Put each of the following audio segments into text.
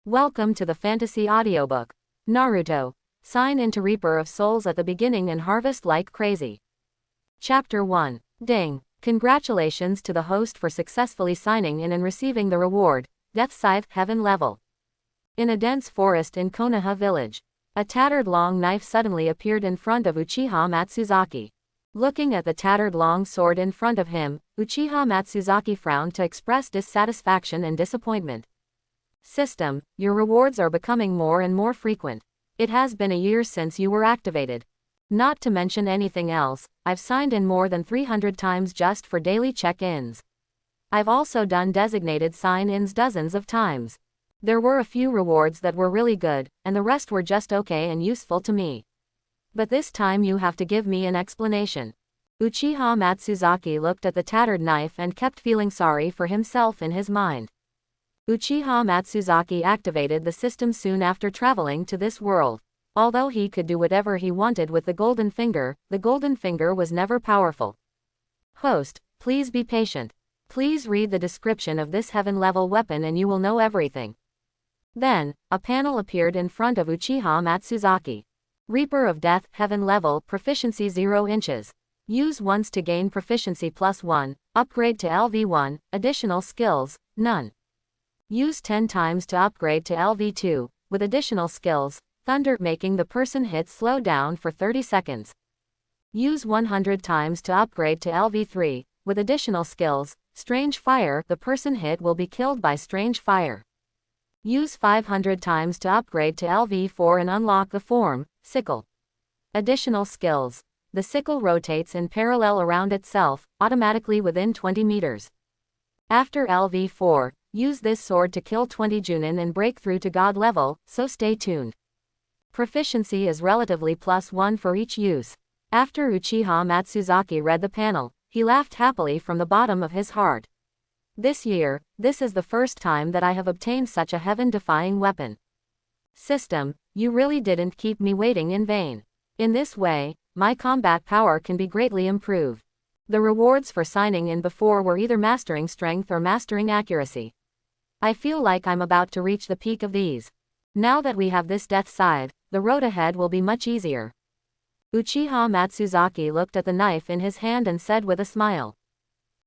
Welcome to the fantasy audiobook. Naruto. Sign into Reaper of Souls at the beginning and harvest like crazy. Chapter 1. Ding. Congratulations to the host for successfully signing in and receiving the reward, Death Scythe Heaven level. In a dense forest in Konoha village, a tattered long knife suddenly appeared in front of Uchiha Matsuzaki. Looking at the tattered long sword in front of him, Uchiha Matsuzaki frowned to express dissatisfaction and disappointment. System, your rewards are becoming more and more frequent. It has been a year since you were activated. Not to mention anything else, I've signed in more than 300 times just for daily check-ins. I've also done designated sign-ins dozens of times. There were a few rewards that were really good, and the rest were just okay and useful to me. But this time you have to give me an explanation. Uchiha Matsuzaki looked at the tattered knife and kept feeling sorry for himself in his mind. Uchiha Matsuzaki activated the system soon after traveling to this world. Although he could do whatever he wanted with the golden finger was never powerful. Host, please be patient. Please read the description of this heaven-level weapon and you will know everything. Then, a panel appeared in front of Uchiha Matsuzaki. Reaper of Death, Heaven level, proficiency 0 inches. Use once to gain proficiency +1, upgrade to LV1, additional skills, none. Use 10 times to upgrade to LV2, with additional skills, Thunder, making the person hit slow down for 30 seconds. Use 100 times to upgrade to LV3, with additional skills, Strange Fire, the person hit will be killed by strange fire. Use 500 times to upgrade to LV4 and unlock the form, Sickle. Additional skills. The sickle rotates in parallel around itself, automatically within 20 meters. After LV4, use this sword to kill 20 Junin and break through to God level, so stay tuned. Proficiency is relatively +1 for each use. After Uchiha Matsuzaki read the panel, he laughed happily from the bottom of his heart. This year, this is the first time that I have obtained such a heaven-defying weapon. System, you really didn't keep me waiting in vain. In this way, my combat power can be greatly improved. The rewards for signing in before were either mastering strength or mastering accuracy. I feel like I'm about to reach the peak of these. Now that we have this Death Scythe, the road ahead will be much easier. Uchiha Matsuzaki looked at the knife in his hand and said with a smile.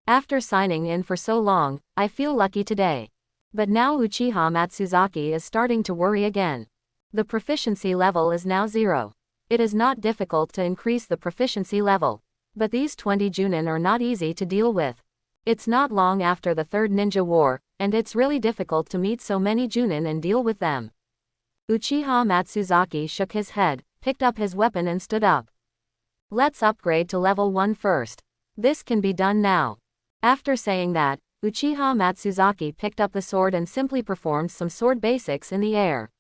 After signing in for so long, I feel lucky today. But now Uchiha Matsuzaki is starting to worry again. The proficiency level is now 0. It is not difficult to increase the proficiency level. But these 20 Junin are not easy to deal with. It's not long after the Third Ninja War, and it's really difficult to meet so many Junin and deal with them. Uchiha Matsuzaki shook his head, picked up his weapon and stood up. Let's upgrade to level 1 first. This can be done now. After saying that, Uchiha Matsuzaki picked up the sword and simply performed some sword basics in the air.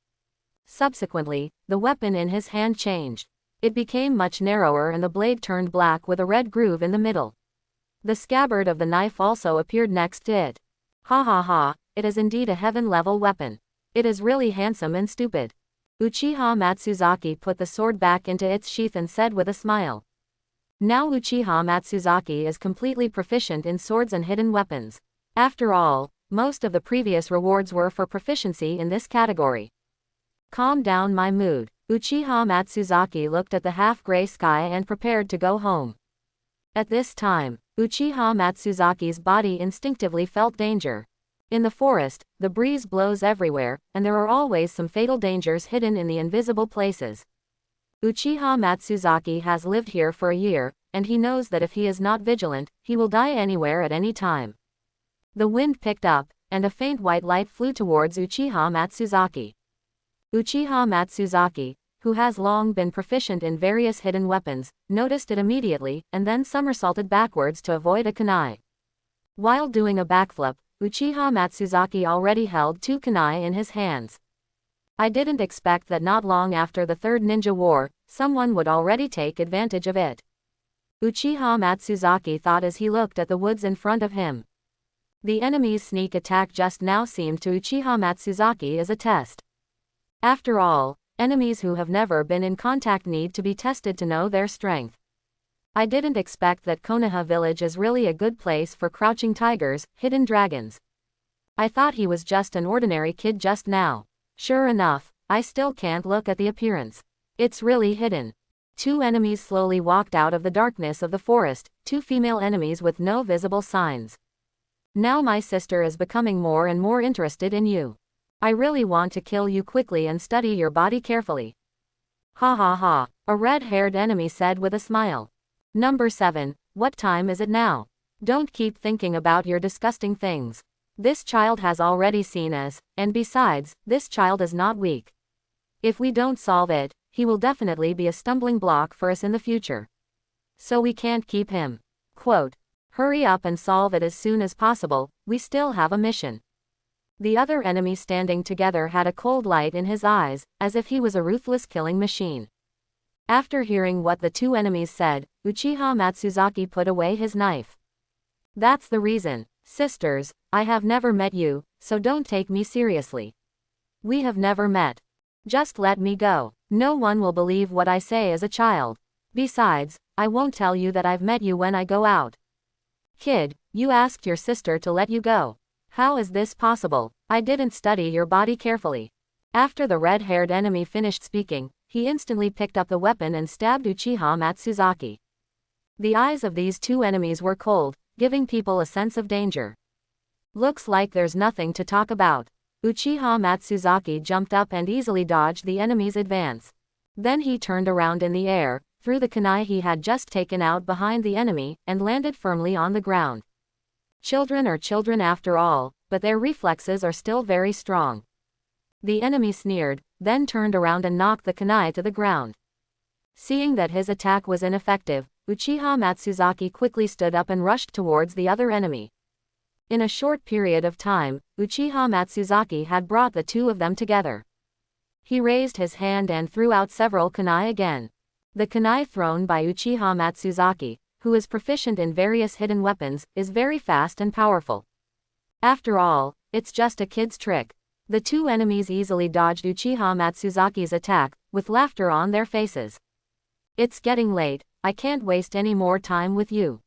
Subsequently, the weapon in his hand changed. It became much narrower and the blade turned black with a red groove in the middle. The scabbard of the knife also appeared next to it. Ha ha ha, it is indeed a heaven-level weapon. It is really handsome and stupid. Uchiha Matsuzaki put the sword back into its sheath and said with a smile. Now Uchiha Matsuzaki is completely proficient in swords and hidden weapons. After all, most of the previous rewards were for proficiency in this category. Calm down my mood. Uchiha Matsuzaki looked at the half-gray sky and prepared to go home. At this time, Uchiha Matsuzaki's body instinctively felt danger. In the forest, the breeze blows everywhere, and there are always some fatal dangers hidden in the invisible places. Uchiha Matsuzaki has lived here for a year, and he knows that if he is not vigilant, he will die anywhere at any time. The wind picked up, and a faint white light flew towards Uchiha Matsuzaki. Uchiha Matsuzaki, who has long been proficient in various hidden weapons, noticed it immediately, and then somersaulted backwards to avoid a kunai. While doing a backflip, Uchiha Matsuzaki already held 2 kunai in his hands. I didn't expect that not long after the Third Ninja War, someone would already take advantage of it. Uchiha Matsuzaki thought as he looked at the woods in front of him. The enemy's sneak attack just now seemed to Uchiha Matsuzaki as a test. After all, enemies who have never been in contact need to be tested to know their strength. I didn't expect that Konoha village is really a good place for crouching tigers, hidden dragons. I thought he was just an ordinary kid just now. Sure enough, I still can't look at the appearance. It's really hidden. Two enemies slowly walked out of the darkness of the forest, two female enemies with no visible signs. Now my sister is becoming more and more interested in you. I really want to kill you quickly and study your body carefully. Ha ha ha, a red-haired enemy said with a smile. Number 7, what time is it now? Don't keep thinking about your disgusting things. This child has already seen us, and besides, this child is not weak. If we don't solve it, he will definitely be a stumbling block for us in the future. So we can't keep him. Quote, hurry up and solve it as soon as possible, we still have a mission. The other enemy standing together had a cold light in his eyes, as if he was a ruthless killing machine. After hearing what the two enemies said, Uchiha Matsuzaki put away his knife. That's the reason, sisters, I have never met you, so don't take me seriously. We have never met. Just let me go. No one will believe what I say as a child. Besides, I won't tell you that I've met you when I go out. Kid, you asked your sister to let you go. How is this possible? I didn't study your body carefully. After the red-haired enemy finished speaking, he instantly picked up the weapon and stabbed Uchiha Matsuzaki. The eyes of these two enemies were cold, giving people a sense of danger. Looks like there's nothing to talk about. Uchiha Matsuzaki jumped up and easily dodged the enemy's advance. Then he turned around in the air, threw the kunai he had just taken out behind the enemy, and landed firmly on the ground. Children are children after all, but their reflexes are still very strong. The enemy sneered, then turned around and knocked the kunai to the ground. Seeing that his attack was ineffective, Uchiha Matsuzaki quickly stood up and rushed towards the other enemy. In a short period of time, Uchiha Matsuzaki had brought the two of them together. He raised his hand and threw out several kunai again. The kunai thrown by Uchiha Matsuzaki, who is proficient in various hidden weapons, is very fast and powerful. After all, it's just a kid's trick. The two enemies easily dodged Uchiha Matsuzaki's attack, with laughter on their faces. It's getting late, I can't waste any more time with you.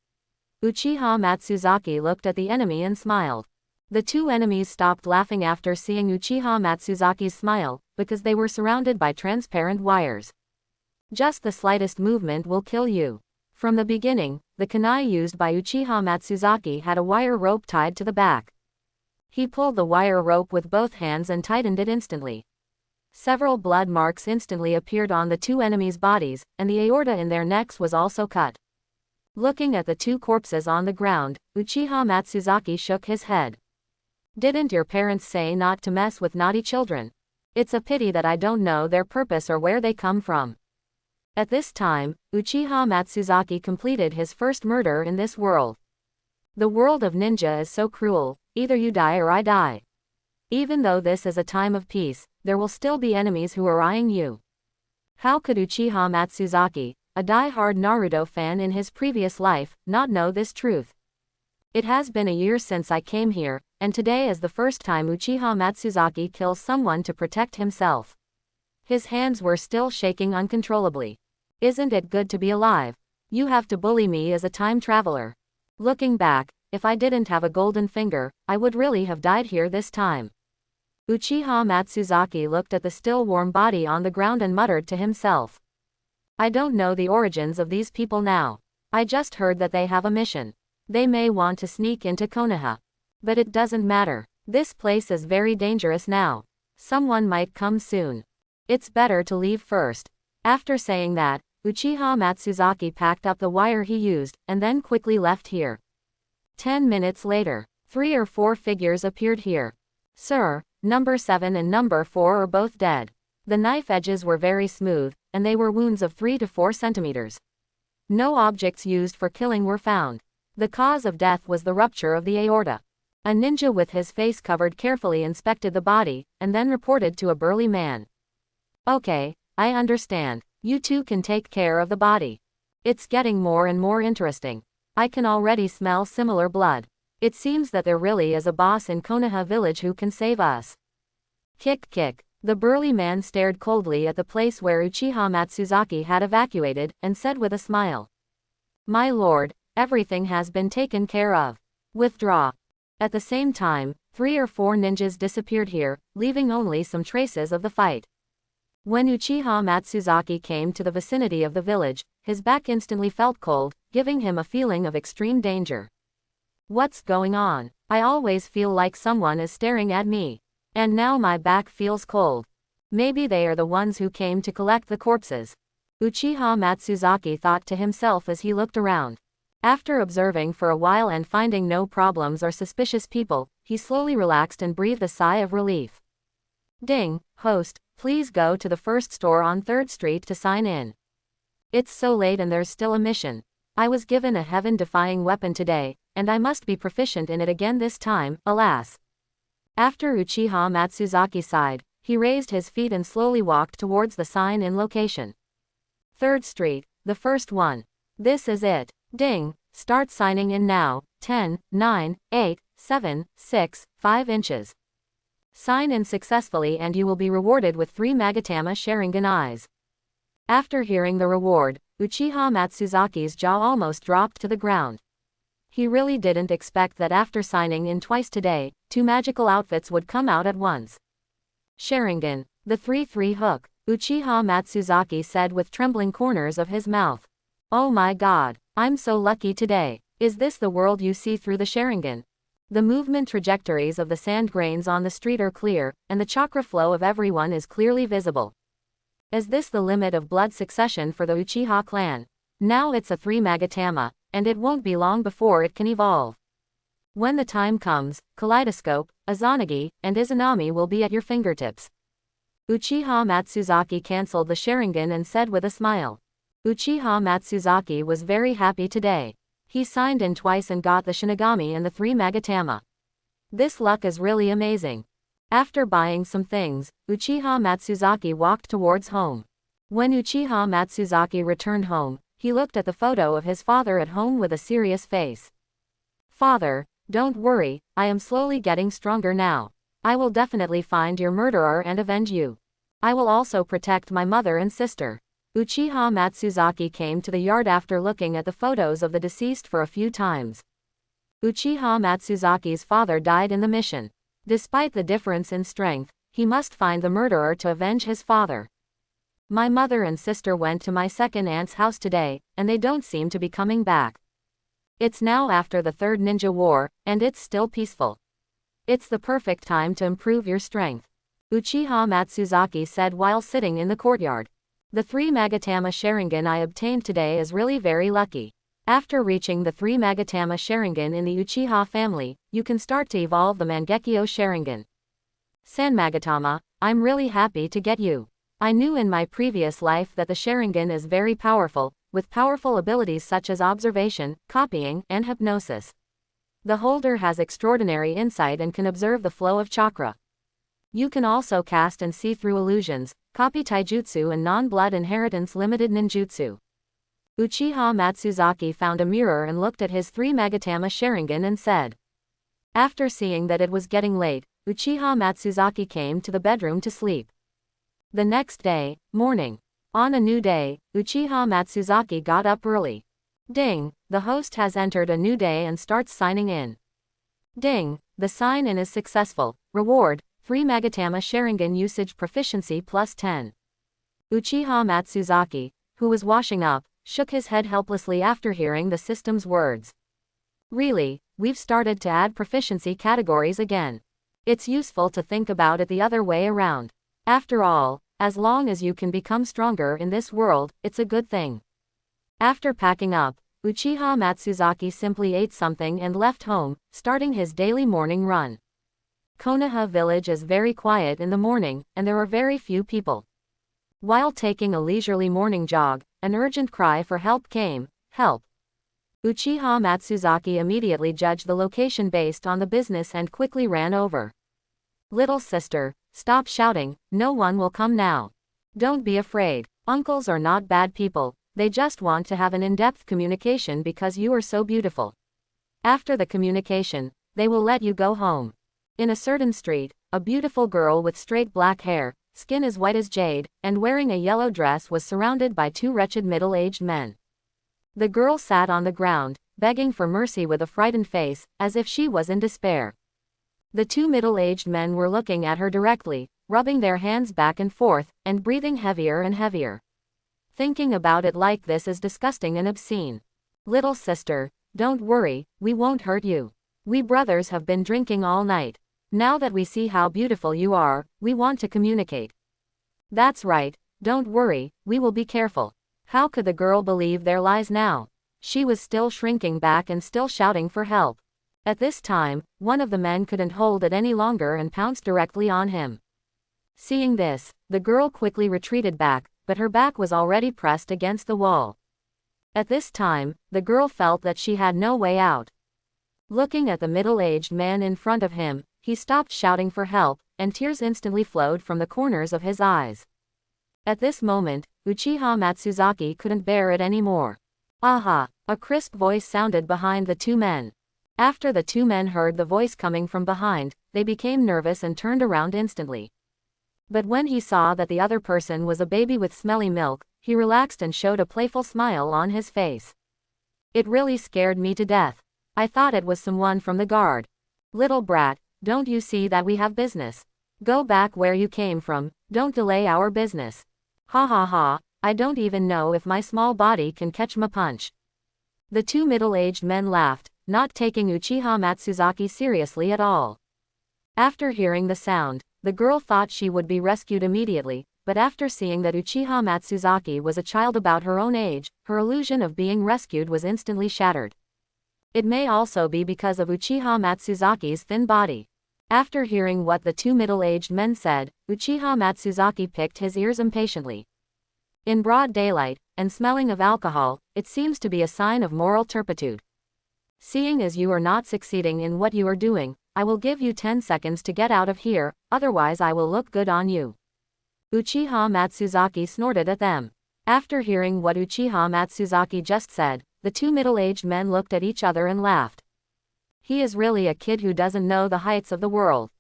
Uchiha Matsuzaki looked at the enemy and smiled. The two enemies stopped laughing after seeing Uchiha Matsuzaki's smile, because they were surrounded by transparent wires. Just the slightest movement will kill you. From the beginning, the kunai used by Uchiha Matsuzaki had a wire rope tied to the back. He pulled the wire rope with both hands and tightened it instantly. Several blood marks instantly appeared on the two enemies' bodies, and the aorta in their necks was also cut. Looking at the two corpses on the ground, Uchiha Matsuzaki shook his head. Didn't your parents say not to mess with naughty children? It's a pity that I don't know their purpose or where they come from. At this time, Uchiha Matsuzaki completed his first murder in this world. The world of ninja is so cruel, either you die or I die. Even though this is a time of peace, there will still be enemies who are eyeing you. How could Uchiha Matsuzaki, a die-hard Naruto fan in his previous life, not know this truth? It has been a year since I came here, and today is the first time Uchiha Matsuzaki kills someone to protect himself. His hands were still shaking uncontrollably. Isn't it good to be alive? You have to bully me as a time traveler. Looking back, if I didn't have a golden finger, I would really have died here this time. Uchiha Matsuzaki looked at the still warm body on the ground and muttered to himself. I don't know the origins of these people now. I just heard that they have a mission. They may want to sneak into Konoha. But it doesn't matter. This place is very dangerous now. Someone might come soon. It's better to leave first. After saying that, Uchiha Matsuzaki packed up the wire he used, and then quickly left here. 10 minutes later, 3 or 4 figures appeared here. Sir, number 7 and number 4 are both dead. The knife edges were very smooth, and they were wounds of 3 to 4 centimeters. No objects used for killing were found. The cause of death was the rupture of the aorta. A ninja with his face covered carefully inspected the body, and then reported to a burly man. Okay, I understand. You two can take care of the body. It's getting more and more interesting. I can already smell similar blood. It seems that there really is a boss in Konoha village who can save us. Kick kick. The burly man stared coldly at the place where Uchiha Matsuzaki had evacuated, and said with a smile. My lord, everything has been taken care of. Withdraw. At the same time, 3 or 4 ninjas disappeared here, leaving only some traces of the fight. When Uchiha Matsuzaki came to the vicinity of the village, his back instantly felt cold, giving him a feeling of extreme danger. What's going on? I always feel like someone is staring at me. And now my back feels cold. Maybe they are the ones who came to collect the corpses. Uchiha Matsuzaki thought to himself as he looked around. After observing for a while and finding no problems or suspicious people, he slowly relaxed and breathed a sigh of relief. Ding, host, please go to the first store on 3rd Street to sign in. It's so late and there's still a mission. I was given a heaven-defying weapon today, and I must be proficient in it again this time, alas. After Uchiha Matsuzaki sighed, he raised his feet and slowly walked towards the sign-in location. 3rd Street, the first one. This is it. Ding, start signing in now. 10, 9, 8, 7, 6, 5 inches. Sign in successfully and you will be rewarded with 3 Magatama Sharingan eyes. After hearing the reward, Uchiha Matsuzaki's jaw almost dropped to the ground. He really didn't expect that after signing in twice today, 2 magical outfits would come out at once. Sharingan, the 3-3 hook, Uchiha Matsuzaki said with trembling corners of his mouth. Oh my god, I'm so lucky today. Is this the world you see through the Sharingan? The movement trajectories of the sand grains on the street are clear, and the chakra flow of everyone is clearly visible. Is this the limit of blood succession for the Uchiha clan? Now it's a 3 Magatama, and it won't be long before it can evolve. When the time comes, Kaleidoscope, Izanagi, and Izanami will be at your fingertips. Uchiha Matsuzaki cancelled the Sharingan and said with a smile. Uchiha Matsuzaki was very happy today. He signed in twice and got the Shinigami and the 3 Magatama. This luck is really amazing. After buying some things, Uchiha Matsuzaki walked towards home. When Uchiha Matsuzaki returned home, he looked at the photo of his father at home with a serious face. Father, don't worry, I am slowly getting stronger now. I will definitely find your murderer and avenge you. I will also protect my mother and sister. Uchiha Matsuzaki came to the yard after looking at the photos of the deceased for a few times. Uchiha Matsuzaki's father died in the mission. Despite the difference in strength, he must find the murderer to avenge his father. My mother and sister went to my second aunt's house today, and they don't seem to be coming back. It's now after the 3rd Ninja War, and it's still peaceful. It's the perfect time to improve your strength. Uchiha Matsuzaki said while sitting in the courtyard. The 3 Magatama Sharingan I obtained today is really very lucky. After reaching the 3 Magatama Sharingan in the Uchiha family, you can start to evolve the Mangekyo Sharingan. San Magatama, I'm really happy to get you. I knew in my previous life that the Sharingan is very powerful, with powerful abilities such as observation, copying, and hypnosis. The holder has extraordinary insight and can observe the flow of chakra. You can also cast and see through illusions, copy taijutsu and non-blood inheritance limited ninjutsu. Uchiha Matsuzaki found a mirror and looked at his 3 Magatama Sharingan and said. After seeing that it was getting late, Uchiha Matsuzaki came to the bedroom to sleep. The next day, morning. On a new day, Uchiha Matsuzaki got up early. Ding, the host has entered a new day and starts signing in. Ding, the sign-in is successful. Reward, 3 Magatama Sharingan usage proficiency plus 10. Uchiha Matsuzaki, who was washing up, shook his head helplessly after hearing the system's words. Really, we've started to add proficiency categories again. It's useful to think about it the other way around. After all, as long as you can become stronger in this world, it's a good thing. After packing up, Uchiha Matsuzaki simply ate something and left home, starting his daily morning run. Konoha village is very quiet in the morning, and there are very few people. While taking a leisurely morning jog, an urgent cry for help came. Help! Uchiha Matsuzaki immediately judged the location based on the business and quickly ran over. Little sister, stop shouting, no one will come now. Don't be afraid, uncles are not bad people, they just want to have an in-depth communication because you are so beautiful. After the communication, they will let you go home. In a certain street, a beautiful girl with straight black hair, skin as white as jade, and wearing a yellow dress was surrounded by 2 wretched middle-aged men. The girl sat on the ground, begging for mercy with a frightened face, as if she was in despair. The two middle-aged men were looking at her directly, rubbing their hands back and forth, and breathing heavier and heavier. Thinking about it like this is disgusting and obscene. Little sister, don't worry, we won't hurt you. We brothers have been drinking all night. Now that we see how beautiful you are, we want to communicate. That's right, don't worry, we will be careful. How could the girl believe their lies now? She was still shrinking back and still shouting for help. At this time, one of the men couldn't hold it any longer and pounced directly on him. Seeing this, the girl quickly retreated back, but her back was already pressed against the wall. At this time, the girl felt that she had no way out. Looking at the middle-aged man in front of him, he stopped shouting for help, and tears instantly flowed from the corners of his eyes. At this moment, Uchiha Matsuzaki couldn't bear it anymore. "Aha!" A crisp voice sounded behind the two men. After the two men heard the voice coming from behind, they became nervous and turned around instantly. But when he saw that the other person was a baby with smelly milk, he relaxed and showed a playful smile on his face. "It really scared me to death. I thought it was someone from the guard. Little brat, don't you see that we have business? Go back where you came from, don't delay our business. Ha ha ha, I don't even know if my small body can catch my punch." The two middle-aged men laughed, not taking Uchiha Matsuzaki seriously at all. After hearing the sound, the girl thought she would be rescued immediately, but after seeing that Uchiha Matsuzaki was a child about her own age, her illusion of being rescued was instantly shattered. It may also be because of Uchiha Matsuzaki's thin body. After hearing what the two middle-aged men said, Uchiha Matsuzaki picked his ears impatiently. In broad daylight, and smelling of alcohol, it seems to be a sign of moral turpitude. Seeing as you are not succeeding in what you are doing, I will give you 10 seconds to get out of here, otherwise I will look good on you. Uchiha Matsuzaki snorted at them. After hearing what Uchiha Matsuzaki just said, the two middle-aged men looked at each other and laughed. He is really a kid who doesn't know the heights of the world.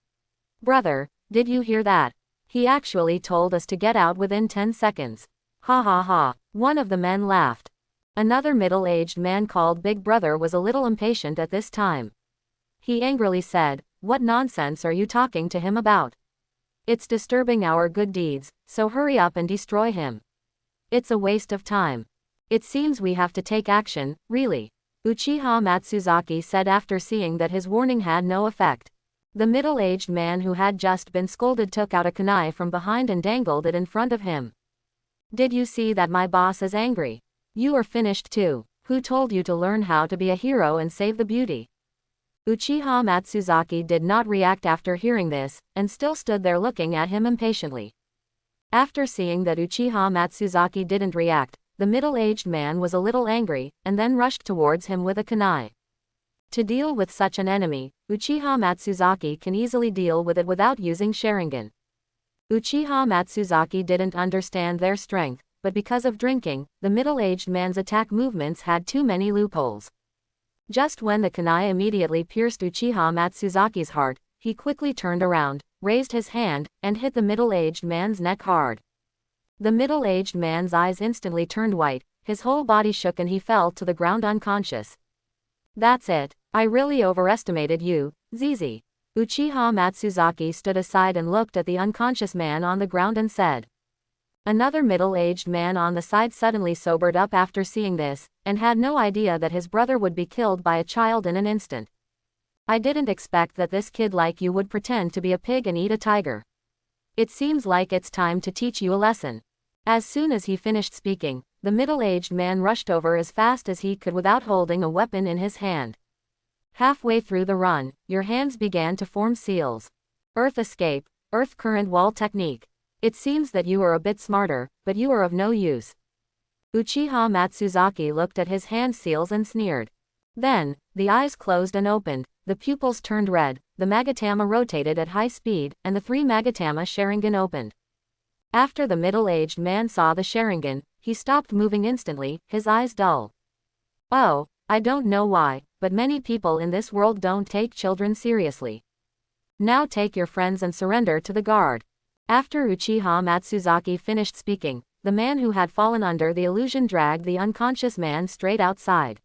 Brother, did you hear that? He actually told us to get out within 10 seconds. Ha ha ha, one of the men laughed. Another middle-aged man called Big Brother was a little impatient at this time. He angrily said, "What nonsense are you talking to him about? It's disturbing our good deeds, so hurry up and destroy him. It's a waste of time. It seems we have to take action, really," Uchiha Matsuzaki said after seeing that his warning had no effect. The middle-aged man who had just been scolded took out a kunai from behind and dangled it in front of him. "Did you see that my boss is angry? You are finished too. Who told you to learn how to be a hero and save the beauty?" Uchiha Matsuzaki did not react after hearing this, and still stood there looking at him impatiently. After seeing that Uchiha Matsuzaki didn't react, the middle-aged man was a little angry, and then rushed towards him with a kunai. To deal with such an enemy, Uchiha Matsuzaki can easily deal with it without using Sharingan. Uchiha Matsuzaki didn't understand their strength, but because of drinking, the middle-aged man's attack movements had too many loopholes. Just when the kunai immediately pierced Uchiha Matsuzaki's heart, he quickly turned around, raised his hand, and hit the middle-aged man's neck hard. The middle-aged man's eyes instantly turned white, his whole body shook and he fell to the ground unconscious. "That's it. I really overestimated you, Zizi." Uchiha Matsuzaki stood aside and looked at the unconscious man on the ground and said. Another middle-aged man on the side suddenly sobered up after seeing this, and had no idea that his brother would be killed by a child in an instant. "I didn't expect that this kid like you would pretend to be a pig and eat a tiger. It seems like it's time to teach you a lesson." As soon as he finished speaking, the middle-aged man rushed over as fast as he could without holding a weapon in his hand. Halfway through the run, your hands began to form seals. Earth escape, earth current wall technique. It seems that you are a bit smarter, but you are of no use. Uchiha Matsuzaki looked at his hand seals and sneered. Then, the eyes closed and opened, the pupils turned red, the Magatama rotated at high speed, and the 3 Magatama Sharingan opened. After the middle-aged man saw the Sharingan, he stopped moving instantly, his eyes dull. "Oh, I don't know why, but many people in this world don't take children seriously. Now take your friends and surrender to the guard." After Uchiha Matsuzaki finished speaking, the man who had fallen under the illusion dragged the unconscious man straight outside.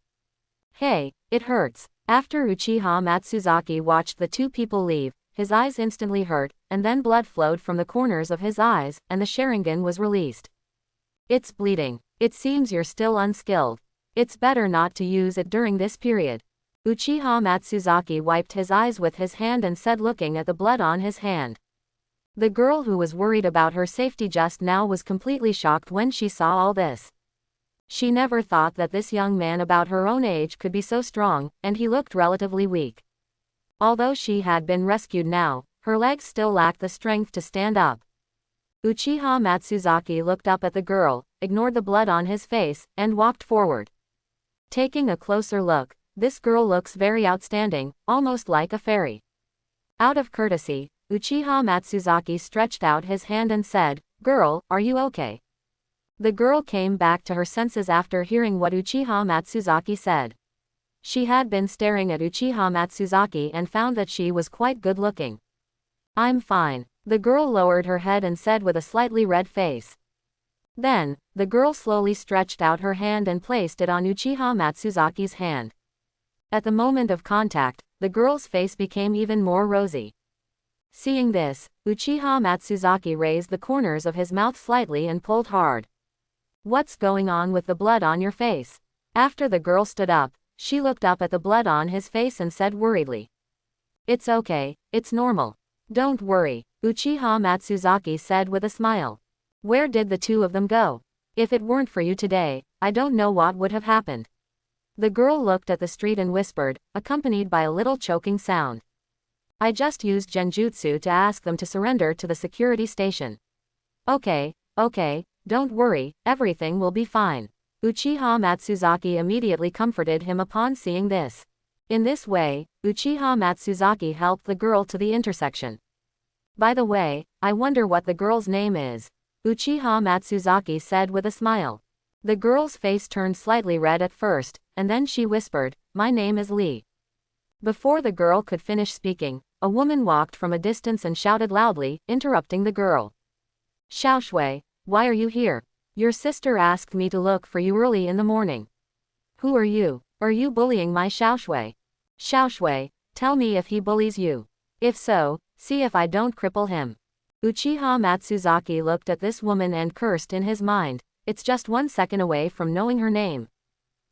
"Hey, it hurts. After Uchiha Matsuzaki watched the two people leave, his eyes instantly hurt, and then blood flowed from the corners of his eyes, and the Sharingan was released. It's bleeding. It seems you're still unskilled. It's better not to use it during this period. Uchiha Matsuzaki wiped his eyes with his hand and said, looking at the blood on his hand. The girl who was worried about her safety just now was completely shocked when she saw all this. She never thought that this young man about her own age could be so strong, and he looked relatively weak. Although she had been rescued now, her legs still lacked the strength to stand up. Uchiha Matsuzaki looked up at the girl, ignored the blood on his face, and walked forward. Taking a closer look, this girl looks very outstanding, almost like a fairy. Out of courtesy, Uchiha Matsuzaki stretched out his hand and said, "Girl, are you okay?" The girl came back to her senses after hearing what Uchiha Matsuzaki said. She had been staring at Uchiha Matsuzaki and found that she was quite good looking. "I'm fine," the girl lowered her head and said with a slightly red face. Then, the girl slowly stretched out her hand and placed it on Uchiha Matsuzaki's hand. At the moment of contact, the girl's face became even more rosy. Seeing this, Uchiha Matsuzaki raised the corners of his mouth slightly and pulled hard. "What's going on with the blood on your face?" After the girl stood up, she looked up at the blood on his face and said worriedly. "It's okay, it's normal. Don't worry," Uchiha Matsuzaki said with a smile. "Where did the two of them go? If it weren't for you today, I don't know what would have happened." The girl looked at the street and whispered, accompanied by a little choking sound. "I just used genjutsu to ask them to surrender to the security station." Okay, don't worry, everything will be fine." Uchiha Matsuzaki immediately comforted him upon seeing this. In this way, Uchiha Matsuzaki helped the girl to the intersection. "By the way, I wonder what the girl's name is," Uchiha Matsuzaki said with a smile. The girl's face turned slightly red at first, and then she whispered, "My name is Lee." Before the girl could finish speaking, a woman walked from a distance and shouted loudly, interrupting the girl. "Xiaoshui, why are you here? Your sister asked me to look for you early in the morning." "Who are you? Are you bullying my Xiaoshui? Xiaoshui, tell me if he bullies you. If so, see if I don't cripple him." Uchiha Matsuzaki looked at this woman and cursed in his mind, "It's just 1 second away from knowing her name.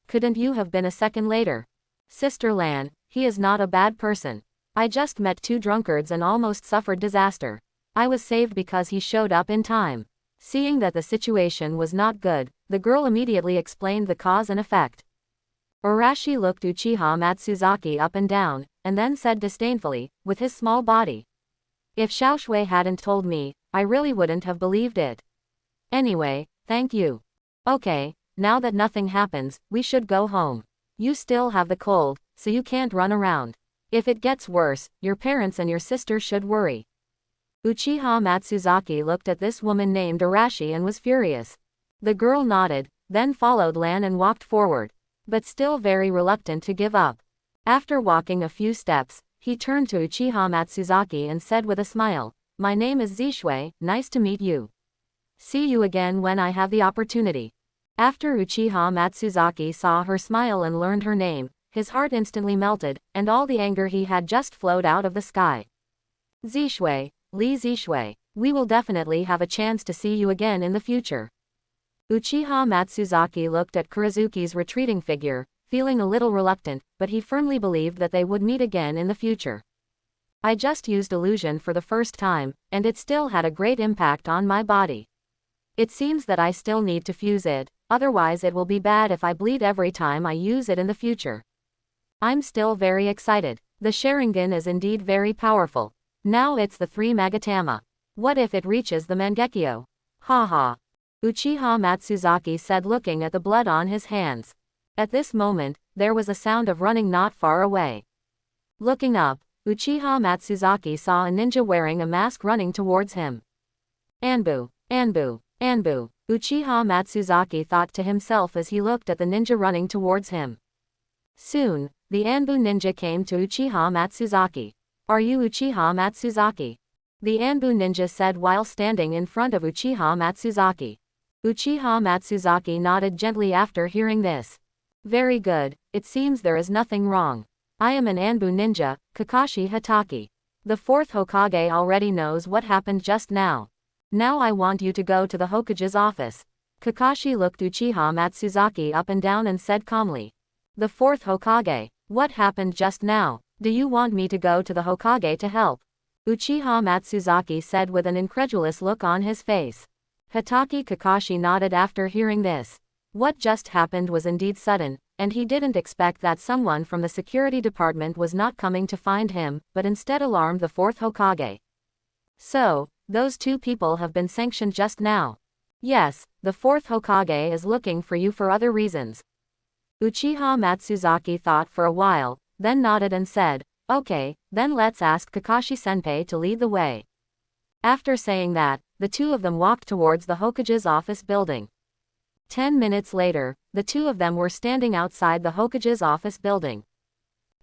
Couldn't you have been a second later? Sister Lan, he is not a bad person. I just met 2 drunkards and almost suffered disaster. I was saved because he showed up in time." Seeing that the situation was not good, the girl immediately explained the cause and effect. Arashi looked Uchiha Matsuzaki up and down, and then said disdainfully, with his small body, "If Xiaoshui hadn't told me, I really wouldn't have believed it. Anyway, thank you. Okay, now that nothing happens, we should go home. You still have the cold, so you can't run around. If it gets worse, your parents and your sister should worry." Uchiha Matsuzaki looked at this woman named Arashi and was furious. The girl nodded, then followed Lan and walked forward, but still very reluctant to give up. After walking a few steps, he turned to Uchiha Matsuzaki and said with a smile, "My name is Zishui, nice to meet you. See you again when I have the opportunity." After Uchiha Matsuzaki saw her smile and learned her name, his heart instantly melted, and all the anger he had just flowed out of the sky. "Zishui, Lee Zishui, we will definitely have a chance to see you again in the future." Uchiha Matsuzaki looked at Kurizuki's retreating figure, feeling a little reluctant, but he firmly believed that they would meet again in the future. "I just used illusion for the first time, and it still had a great impact on my body. It seems that I still need to fuse it, otherwise it will be bad if I bleed every time I use it in the future. I'm still very excited. The Sharingan is indeed very powerful. Now it's the 3 Magatama. What if it reaches the Mangekyo? Ha." Uchiha Matsuzaki said, looking at the blood on his hands. At this moment, there was a sound of running not far away. Looking up, Uchiha Matsuzaki saw a ninja wearing a mask running towards him. "Anbu, Anbu, Anbu," Uchiha Matsuzaki thought to himself as he looked at the ninja running towards him. Soon, the Anbu ninja came to Uchiha Matsuzaki. "Are you Uchiha Matsuzaki?" the Anbu ninja said while standing in front of Uchiha Matsuzaki. Uchiha Matsuzaki nodded gently after hearing this. "Very good, it seems there is nothing wrong. I am an Anbu ninja, Kakashi Hatake. The fourth Hokage already knows what happened just now. Now I want you to go to the Hokage's office. Kakashi looked Uchiha Matsuzaki up and down and said calmly. The fourth Hokage. What happened just now? Do you want me to go to the Hokage to help? Uchiha Matsuzaki said with an incredulous look on his face. Hatake Kakashi nodded after hearing this. What just happened was indeed sudden, and he didn't expect that someone from the security department was not coming to find him, but instead alarmed the fourth Hokage. So, those two people have been sanctioned just now. Yes, the fourth Hokage is looking for you for other reasons. Uchiha Matsuzaki thought for a while, then nodded and said, okay, then let's ask Kakashi-senpai to lead the way. After saying that, the two of them walked towards the Hokage's office building. 10 minutes later, the two of them were standing outside the Hokage's office building.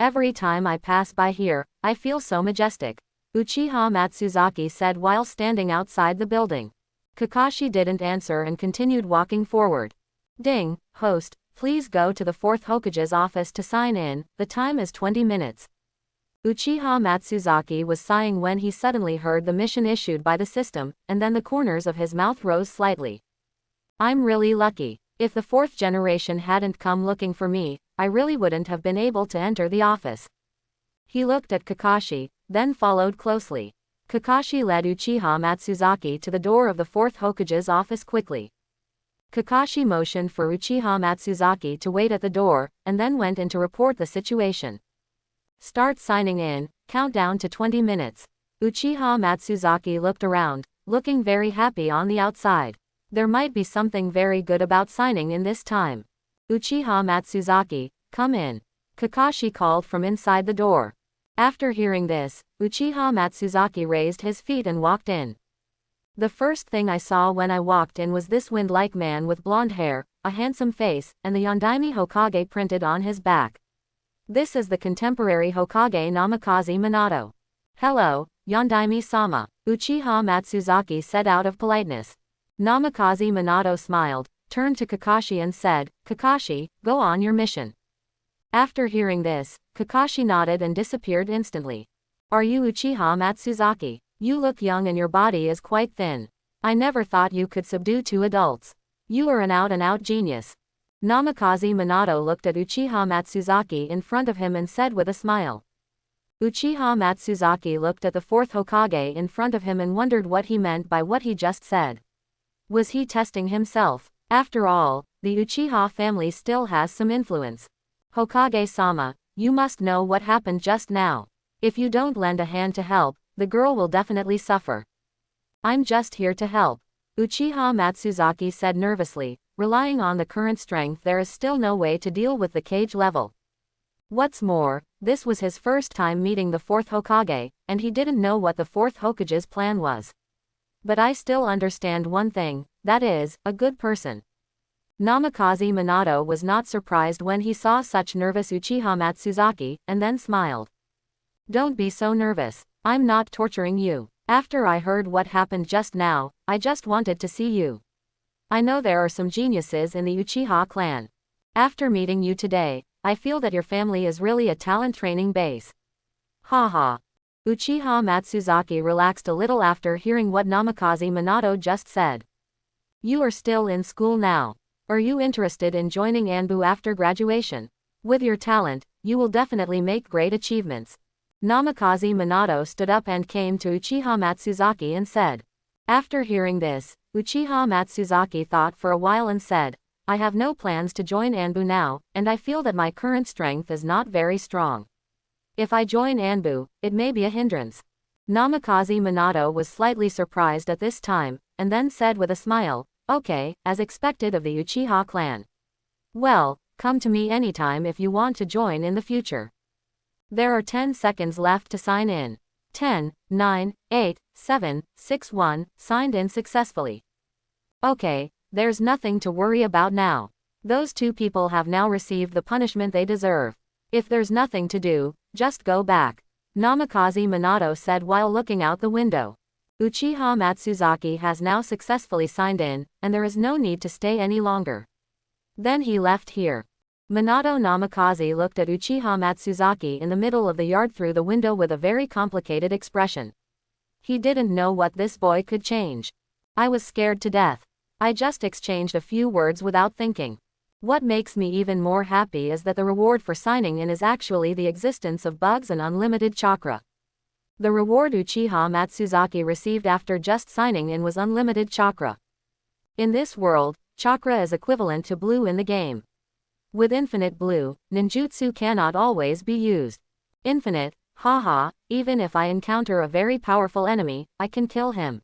Every time I pass by here, I feel so majestic, Uchiha Matsuzaki said while standing outside the building. Kakashi didn't answer and continued walking forward. Ding, host, please go to the fourth Hokage's office to sign in, the time is 20 minutes. Uchiha Matsuzaki was sighing when he suddenly heard the mission issued by the system, and then the corners of his mouth rose slightly. I'm really lucky. If the fourth generation hadn't come looking for me, I really wouldn't have been able to enter the office. He looked at Kakashi, then followed closely. Kakashi led Uchiha Matsuzaki to the door of the fourth Hokage's office quickly. Kakashi motioned for Uchiha Matsuzaki to wait at the door, and then went in to report the situation. Start signing in, countdown to 20 minutes. Uchiha Matsuzaki looked around, looking very happy on the outside. There might be something very good about signing in this time. Uchiha Matsuzaki, come in. Kakashi called from inside the door. After hearing this, Uchiha Matsuzaki raised his feet and walked in. The first thing I saw when I walked in was this wind-like man with blonde hair, a handsome face, and the Yondaime Hokage printed on his back. This is the contemporary Hokage Namikaze Minato. Hello, Yondaime-sama, Uchiha Matsuzaki said out of politeness. Namikaze Minato smiled, turned to Kakashi and said, Kakashi, go on your mission. After hearing this, Kakashi nodded and disappeared instantly. Are you Uchiha Matsuzaki? You look young and your body is quite thin. I never thought you could subdue two adults. You are an out-and-out genius. Namikaze Minato looked at Uchiha Matsuzaki in front of him and said with a smile. Uchiha Matsuzaki looked at the fourth Hokage in front of him and wondered what he meant by what he just said. Was he testing himself? After all, the Uchiha family still has some influence. Hokage-sama, you must know what happened just now. If you don't lend a hand to help, the girl will definitely suffer. I'm just here to help, Uchiha Matsuzaki said nervously. Relying on the current strength, there is still no way to deal with the cage level. What's more, this was his first time meeting the fourth Hokage, and he didn't know what the fourth Hokage's plan was. But I still understand one thing, that is, a good person. Namikaze Minato was not surprised when he saw such nervous Uchiha Matsuzaki, and then smiled. Don't be so nervous, I'm not torturing you. After I heard what happened just now, I just wanted to see you. I know there are some geniuses in the Uchiha clan. After meeting you today, I feel that your family is really a talent training base. Haha. Uchiha Matsuzaki relaxed a little after hearing what Namikaze Minato just said. You are still in school now. Are you interested in joining Anbu after graduation? With your talent, you will definitely make great achievements. Namikaze Minato stood up and came to Uchiha Matsuzaki and said. After hearing this, Uchiha Matsuzaki thought for a while and said, I have no plans to join Anbu now, and I feel that my current strength is not very strong. If I join Anbu, it may be a hindrance. Namikaze Minato was slightly surprised at this time, and then said with a smile, okay, as expected of the Uchiha clan. Well, come to me anytime if you want to join in the future. There are 10 seconds left to sign in. 10, 9, 8, 7, 6, 1, signed in successfully. Okay, there's nothing to worry about now. Those two people have now received the punishment they deserve. If there's nothing to do, just go back, Namikaze Minato said while looking out the window. Uchiha Matsuzaki has now successfully signed in, and there is no need to stay any longer. Then he left here. Minato Namikaze looked at Uchiha Matsuzaki in the middle of the yard through the window with a very complicated expression. He didn't know what this boy could change. I was scared to death. I just exchanged a few words without thinking. What makes me even more happy is that the reward for signing in is actually the existence of bugs and unlimited chakra. The reward Uchiha Matsuzaki received after just signing in was unlimited chakra. In this world, chakra is equivalent to blue in the game. With infinite blue, ninjutsu cannot always be used. Infinite, haha, even if I encounter a very powerful enemy, I can kill him.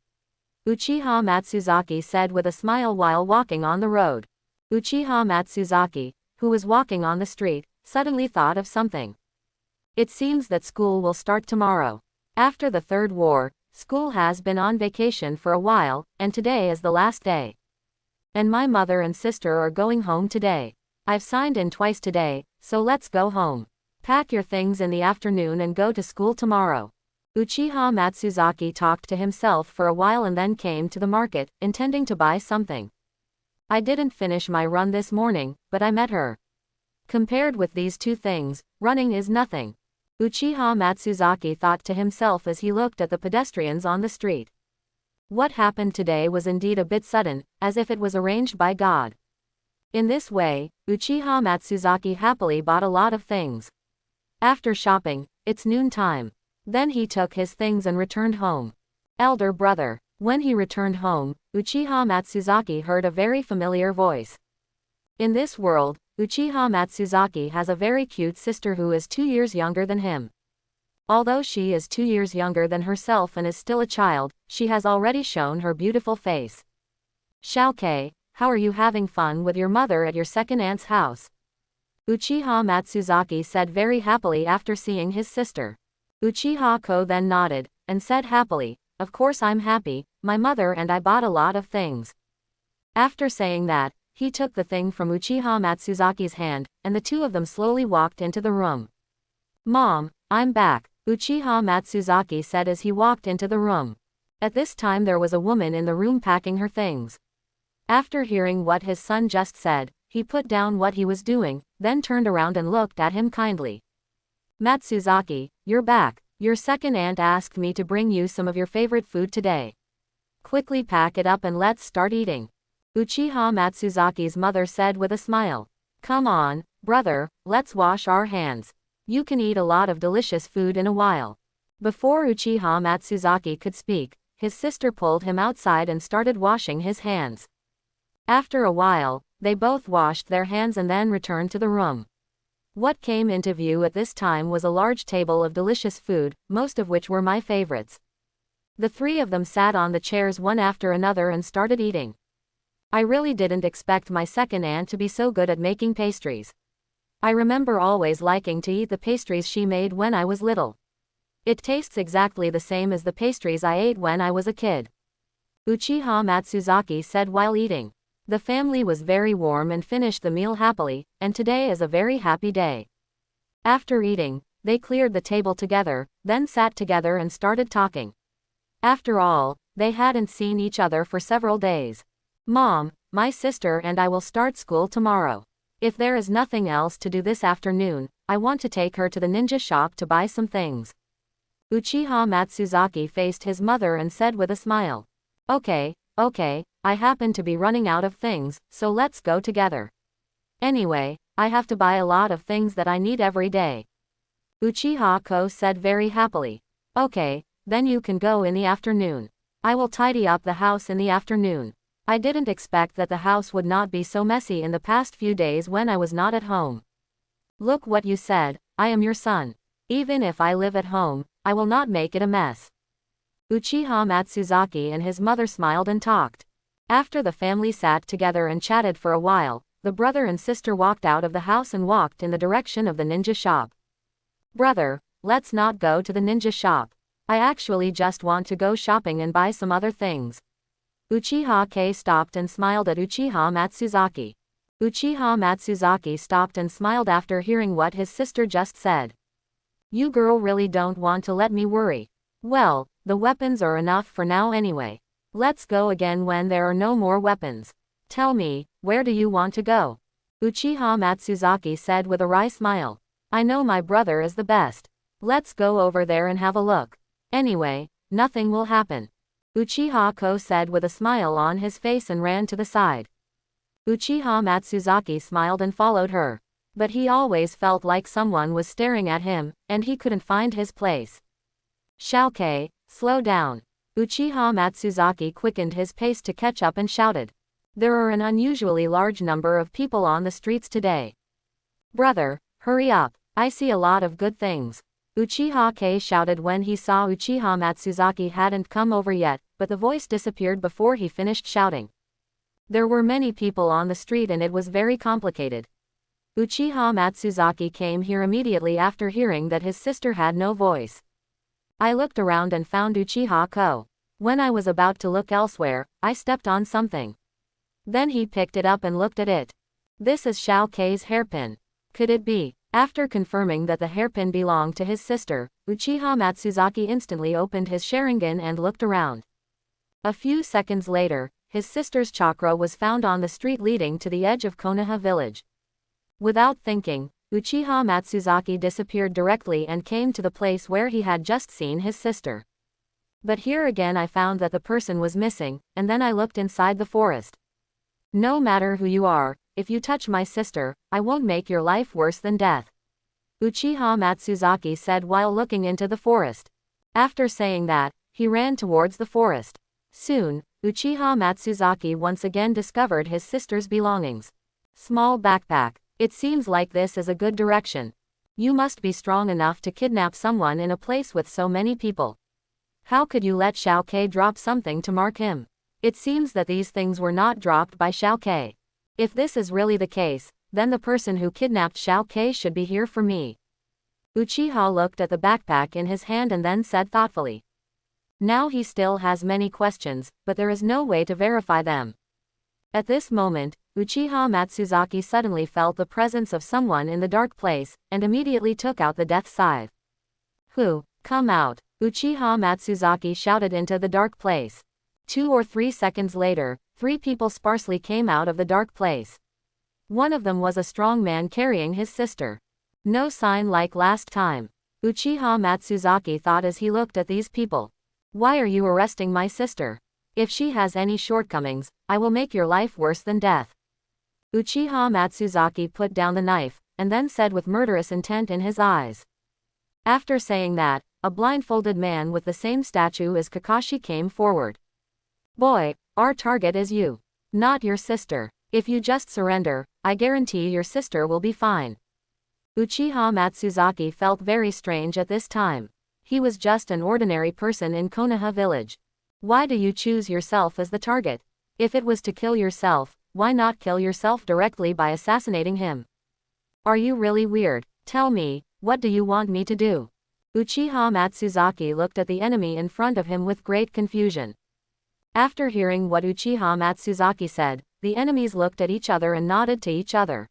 Uchiha Matsuzaki said with a smile while walking on the road. Uchiha Matsuzaki, who was walking on the street, suddenly thought of something. It seems that school will start tomorrow. After the Third War, school has been on vacation for a while, and today is the last day. And my mother and sister are going home today. I've signed in twice today, so let's go home. Pack your things in the afternoon and go to school tomorrow. Uchiha Matsuzaki talked to himself for a while and then came to the market, intending to buy something. I didn't finish my run this morning, but I met her. Compared with these two things, running is nothing. Uchiha Matsuzaki thought to himself as he looked at the pedestrians on the street. What happened today was indeed a bit sudden, as if it was arranged by God. In this way, Uchiha Matsuzaki happily bought a lot of things. After shopping, it's noon time. Then he took his things and returned home. Elder brother. When he returned home, Uchiha Matsuzaki heard a very familiar voice. In this world, Uchiha Matsuzaki has a very cute sister who is 2 years younger than him. Although she is 2 years younger than herself and is still a child, she has already shown her beautiful face. Xiaokei, how are you having fun with your mother at your second aunt's house? Uchiha Matsuzaki said very happily after seeing his sister. Uchiha Ko then nodded, and said happily, of course I'm happy, my mother and I bought a lot of things. After saying that, he took the thing from Uchiha Matsuzaki's hand, and the two of them slowly walked into the room. Mom, I'm back, Uchiha Matsuzaki said as he walked into the room. At this time there was a woman in the room packing her things. After hearing what his son just said, he put down what he was doing, then turned around and looked at him kindly. Matsuzaki, you're back. Your second aunt asked me to bring you some of your favorite food today. Quickly pack it up and let's start eating. Uchiha Matsuzaki's mother said with a smile. Come on, brother, let's wash our hands. You can eat a lot of delicious food in a while. Before Uchiha Matsuzaki could speak, his sister pulled him outside and started washing his hands. After a while, they both washed their hands and then returned to the room. What came into view at this time was a large table of delicious food, most of which were my favorites. The three of them sat on the chairs one after another and started eating. I really didn't expect my second aunt to be so good at making pastries. I remember always liking to eat the pastries she made when I was little. It tastes exactly the same as the pastries I ate when I was a kid. Uchiha Matsuzaki said while eating. The family was very warm and finished the meal happily, and today is a very happy day. After eating, they cleared the table together, then sat together and started talking. After all, they hadn't seen each other for several days. Mom, my sister and I will start school tomorrow. If there is nothing else to do this afternoon, I want to take her to the ninja shop to buy some things. Uchiha Matsuzaki faced his mother and said with a smile. Okay, I happen to be running out of things, so let's go together. Anyway, I have to buy a lot of things that I need every day. Uchiha Ko said very happily. Okay, then you can go in the afternoon. I will tidy up the house in the afternoon. I didn't expect that the house would not be so messy in the past few days when I was not at home. Look what you said, I am your son. Even if I live at home, I will not make it a mess. Uchiha Matsuzaki and his mother smiled and talked. After the family sat together and chatted for a while, the brother and sister walked out of the house and walked in the direction of the ninja shop. Brother, let's not go to the ninja shop. I actually just want to go shopping and buy some other things. Uchiha Kei stopped and smiled at Uchiha Matsuzaki. Uchiha Matsuzaki stopped and smiled after hearing what his sister just said. You girl really don't want to let me worry. Well, the weapons are enough for now anyway. Let's go again when there are no more weapons. Tell me, where do you want to go? Uchiha Matsuzaki said with a wry smile. I know my brother is the best. Let's go over there and have a look. Anyway, nothing will happen. Uchiha Ko said with a smile on his face and ran to the side. Uchiha Matsuzaki smiled and followed her. But he always felt like someone was staring at him, and he couldn't find his place. Xiaokei, slow down. Uchiha Matsuzaki quickened his pace to catch up and shouted. There are an unusually large number of people on the streets today. Brother, hurry up, I see a lot of good things. Uchiha Kei shouted when he saw Uchiha Matsuzaki hadn't come over yet, but the voice disappeared before he finished shouting. There were many people on the street and it was very complicated. Uchiha Matsuzaki came here immediately after hearing that his sister had no voice. I looked around and found Uchiha Ko. When I was about to look elsewhere, I stepped on something. Then he picked it up and looked at it. This is Xiaokei's hairpin. Could it be? After confirming that the hairpin belonged to his sister, Uchiha Matsuzaki instantly opened his Sharingan and looked around. A few seconds later, his sister's chakra was found on the street leading to the edge of Konoha village. Without thinking, Uchiha Matsuzaki disappeared directly and came to the place where he had just seen his sister. But here again I found that the person was missing, and then I looked inside the forest. No matter who you are, if you touch my sister, I won't make your life worse than death. Uchiha Matsuzaki said while looking into the forest. After saying that, he ran towards the forest. Soon, Uchiha Matsuzaki once again discovered his sister's belongings. Small backpack. It seems like this is a good direction. You must be strong enough to kidnap someone in a place with so many people. How could you let Xiaokei drop something to mark him? It seems that these things were not dropped by Xiaokei. If this is really the case, then the person who kidnapped Xiaokei should be here for me. Uchiha looked at the backpack in his hand and then said thoughtfully. Now he still has many questions, but there is no way to verify them. At this moment, Uchiha Matsuzaki suddenly felt the presence of someone in the dark place, and immediately took out the death scythe. Who? Come out! Uchiha Matsuzaki shouted into the dark place. 2 or 3 seconds later, 3 people sparsely came out of the dark place. One of them was a strong man carrying his sister. No sign like last time. Uchiha Matsuzaki thought as he looked at these people. Why are you arresting my sister? If she has any shortcomings, I will make your life worse than death. Uchiha Matsuzaki put down the knife, and then said with murderous intent in his eyes. After saying that, a blindfolded man with the same stature as Kakashi came forward. Boy, our target is you. Not your sister. If you just surrender, I guarantee your sister will be fine. Uchiha Matsuzaki felt very strange at this time. He was just an ordinary person in Konoha village. Why do you choose yourself as the target? If it was to kill yourself, why not kill yourself directly by assassinating him? Are you really weird? Tell me, what do you want me to do? Uchiha Matsuzaki looked at the enemy in front of him with great confusion. After hearing what Uchiha Matsuzaki said, the enemies looked at each other and nodded to each other.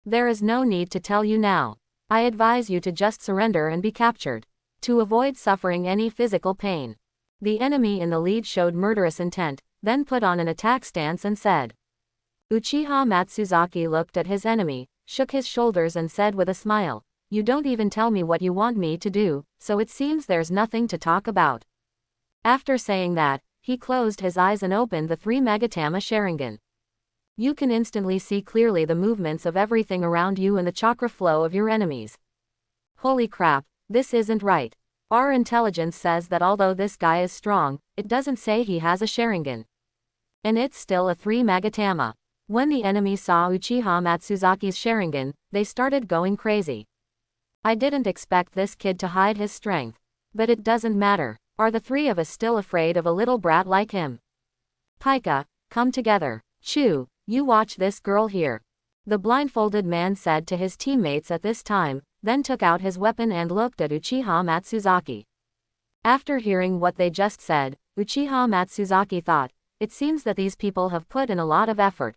There is no need to tell you now. I advise you to just surrender and be captured, to avoid suffering any physical pain. The enemy in the lead showed murderous intent, then put on an attack stance and said. Uchiha Matsuzaki looked at his enemy, shook his shoulders and said with a smile, you don't even tell me what you want me to do, so it seems there's nothing to talk about. After saying that, he closed his eyes and opened the 3 Magatama Sharingan. You can instantly see clearly the movements of everything around you and the chakra flow of your enemies. Holy crap, this isn't right. Our intelligence says that although this guy is strong, it doesn't say he has a Sharingan. And it's still a 3 Magatama. When the enemy saw Uchiha Matsuzaki's Sharingan, they started going crazy. I didn't expect this kid to hide his strength. But it doesn't matter. Are the 3 of us still afraid of a little brat like him? Pika, come together. Chu, you watch this girl here. The blindfolded man said to his teammates at this time, then took out his weapon and looked at Uchiha Matsuzaki. After hearing what they just said, Uchiha Matsuzaki thought, it seems that these people have put in a lot of effort.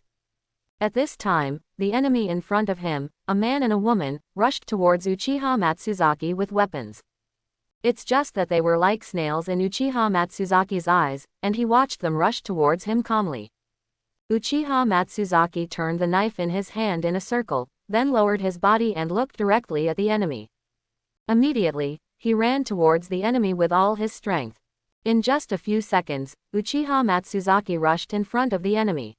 At this time, the enemy in front of him, a man and a woman, rushed towards Uchiha Matsuzaki with weapons. It's just that they were like snails in Uchiha Matsuzaki's eyes, and he watched them rush towards him calmly. Uchiha Matsuzaki turned the knife in his hand in a circle, then lowered his body and looked directly at the enemy. Immediately, he ran towards the enemy with all his strength. In just a few seconds, Uchiha Matsuzaki rushed in front of the enemy.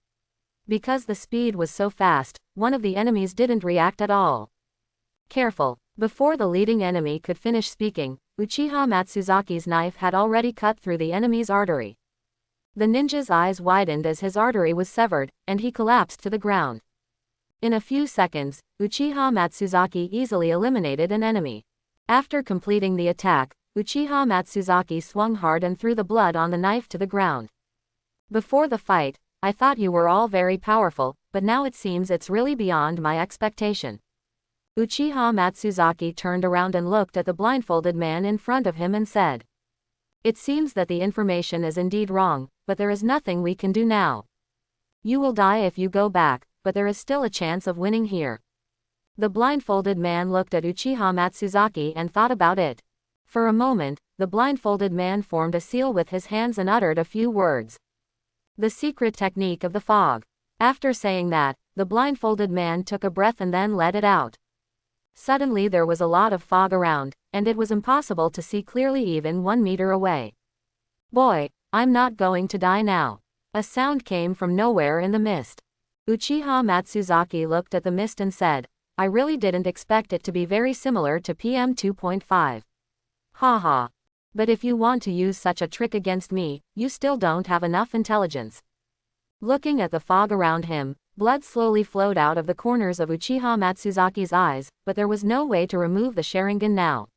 Because the speed was so fast, one of the enemies didn't react at all. Careful! Before the leading enemy could finish speaking, Uchiha Matsuzaki's knife had already cut through the enemy's artery. The ninja's eyes widened as his artery was severed, and he collapsed to the ground. In a few seconds, Uchiha Matsuzaki easily eliminated an enemy. After completing the attack, Uchiha Matsuzaki swung hard and threw the blood on the knife to the ground. Before the fight, I thought you were all very powerful, but now it seems it's really beyond my expectation. Uchiha Matsuzaki turned around and looked at the blindfolded man in front of him and said. It seems that the information is indeed wrong, but there is nothing we can do now. You will die if you go back, but there is still a chance of winning here. The blindfolded man looked at Uchiha Matsuzaki and thought about it. For a moment, the blindfolded man formed a seal with his hands and uttered a few words. The secret technique of the fog. After saying that, the blindfolded man took a breath and then let it out. Suddenly there was a lot of fog around, and it was impossible to see clearly even 1 meter away. Boy, I'm not going to die now. A sound came from nowhere in the mist. Uchiha Matsuzaki looked at the mist and said, I really didn't expect it to be very similar to PM 2.5. Haha. But if you want to use such a trick against me, you still don't have enough intelligence. Looking at the fog around him, blood slowly flowed out of the corners of Uchiha Matsuzaki's eyes, but there was no way to remove the Sharingan now.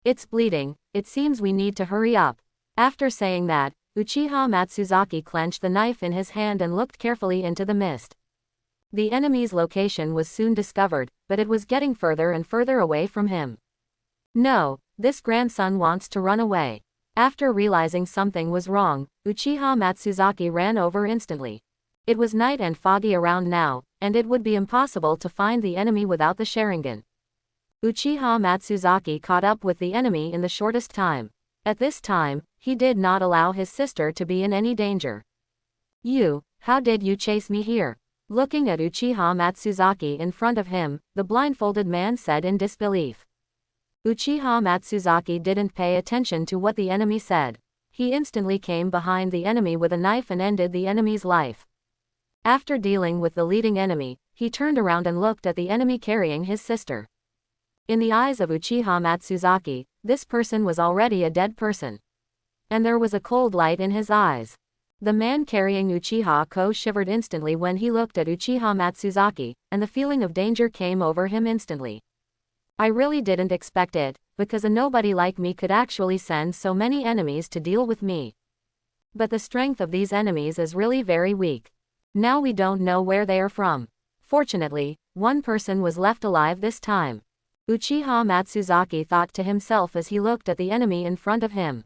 It's bleeding, it seems we need to hurry up. After saying that, Uchiha Matsuzaki clenched the knife in his hand and looked carefully into the mist. The enemy's location was soon discovered, but it was getting further and further away from him. No, this grandson wants to run away. After realizing something was wrong, Uchiha Matsuzaki ran over instantly. It was night and foggy around now, and it would be impossible to find the enemy without the Sharingan. Uchiha Matsuzaki caught up with the enemy in the shortest time. At this time, he did not allow his sister to be in any danger. How did you chase me here? Looking at Uchiha Matsuzaki in front of him, the blindfolded man said in disbelief. Uchiha Matsuzaki didn't pay attention to what the enemy said. He instantly came behind the enemy with a knife and ended the enemy's life. After dealing with the leading enemy, he turned around and looked at the enemy carrying his sister. In the eyes of Uchiha Matsuzaki, this person was already a dead person. And there was a cold light in his eyes. The man carrying Uchiha shivered instantly when he looked at Uchiha Matsuzaki, and the feeling of danger came over him instantly. I really didn't expect it, because a nobody like me could actually send so many enemies to deal with me. But the strength of these enemies is really very weak. Now we don't know where they are from. Fortunately, one person was left alive this time. Uchiha Matsuzaki thought to himself as he looked at the enemy in front of him.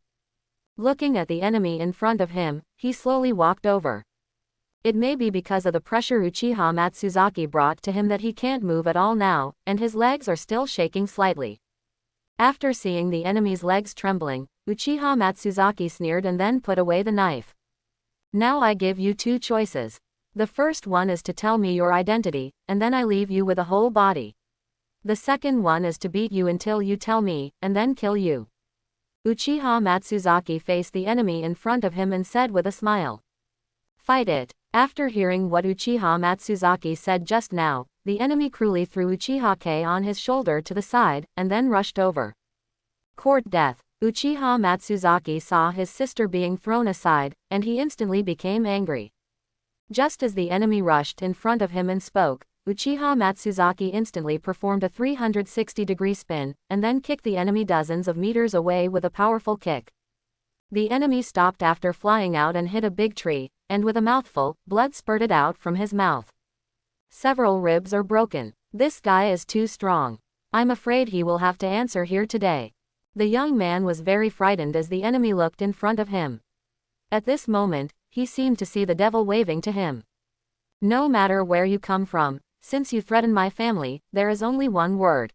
Looking at the enemy in front of him, he slowly walked over. It may be because of the pressure Uchiha Matsuzaki brought to him that he can't move at all now, and his legs are still shaking slightly. After seeing the enemy's legs trembling, Uchiha Matsuzaki sneered and then put away the knife. Now I give you two choices. The first one is to tell me your identity, and then I leave you with a whole body. The second one is to beat you until you tell me, and then kill you. Uchiha Matsuzaki faced the enemy in front of him and said with a smile. Fight it. After hearing what Uchiha Matsuzaki said just now, the enemy cruelly threw Uchiha on his shoulder to the side, and then rushed over. Court death. Uchiha Matsuzaki saw his sister being thrown aside, and he instantly became angry. Just as the enemy rushed in front of him and spoke, Uchiha Matsuzaki instantly performed a 360-degree spin, and then kicked the enemy dozens of meters away with a powerful kick. The enemy stopped after flying out and hit a big tree, and with a mouthful, blood spurted out from his mouth. Several ribs are broken. This guy is too strong. I'm afraid he will have to answer here today. The young man was very frightened as the enemy looked in front of him. At this moment, he seemed to see the devil waving to him. No matter where you come from, since you threaten my family, there is only one word.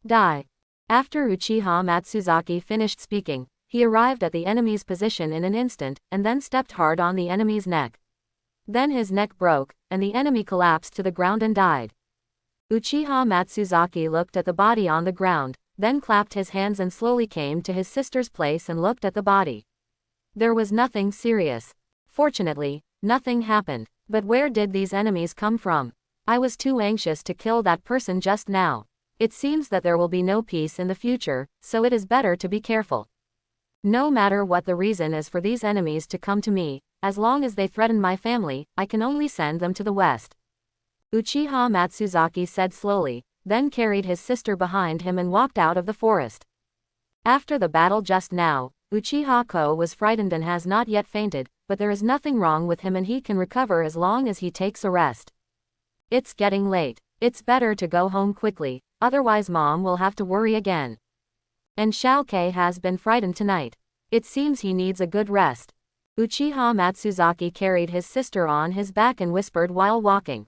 Die. After Uchiha Matsuzaki finished speaking, he arrived at the enemy's position in an instant, and then stepped hard on the enemy's neck. Then his neck broke, and the enemy collapsed to the ground and died. Uchiha Matsuzaki looked at the body on the ground, then clapped his hands and slowly came to his sister's place and looked at the body. There was nothing serious. Fortunately, nothing happened. But where did these enemies come from? I was too anxious to kill that person just now. It seems that there will be no peace in the future, so it is better to be careful. No matter what the reason is for these enemies to come to me, as long as they threaten my family, I can only send them to the west. Uchiha Matsuzaki said slowly, then carried his sister behind him and walked out of the forest. After the battle just now, Uchiha Ko was frightened and has not yet fainted, but there is nothing wrong with him and he can recover as long as he takes a rest. It's getting late. It's better to go home quickly, otherwise mom will have to worry again. And Xiaoke has been frightened tonight. It seems he needs a good rest. Uchiha Matsuzaki carried his sister on his back and whispered while walking.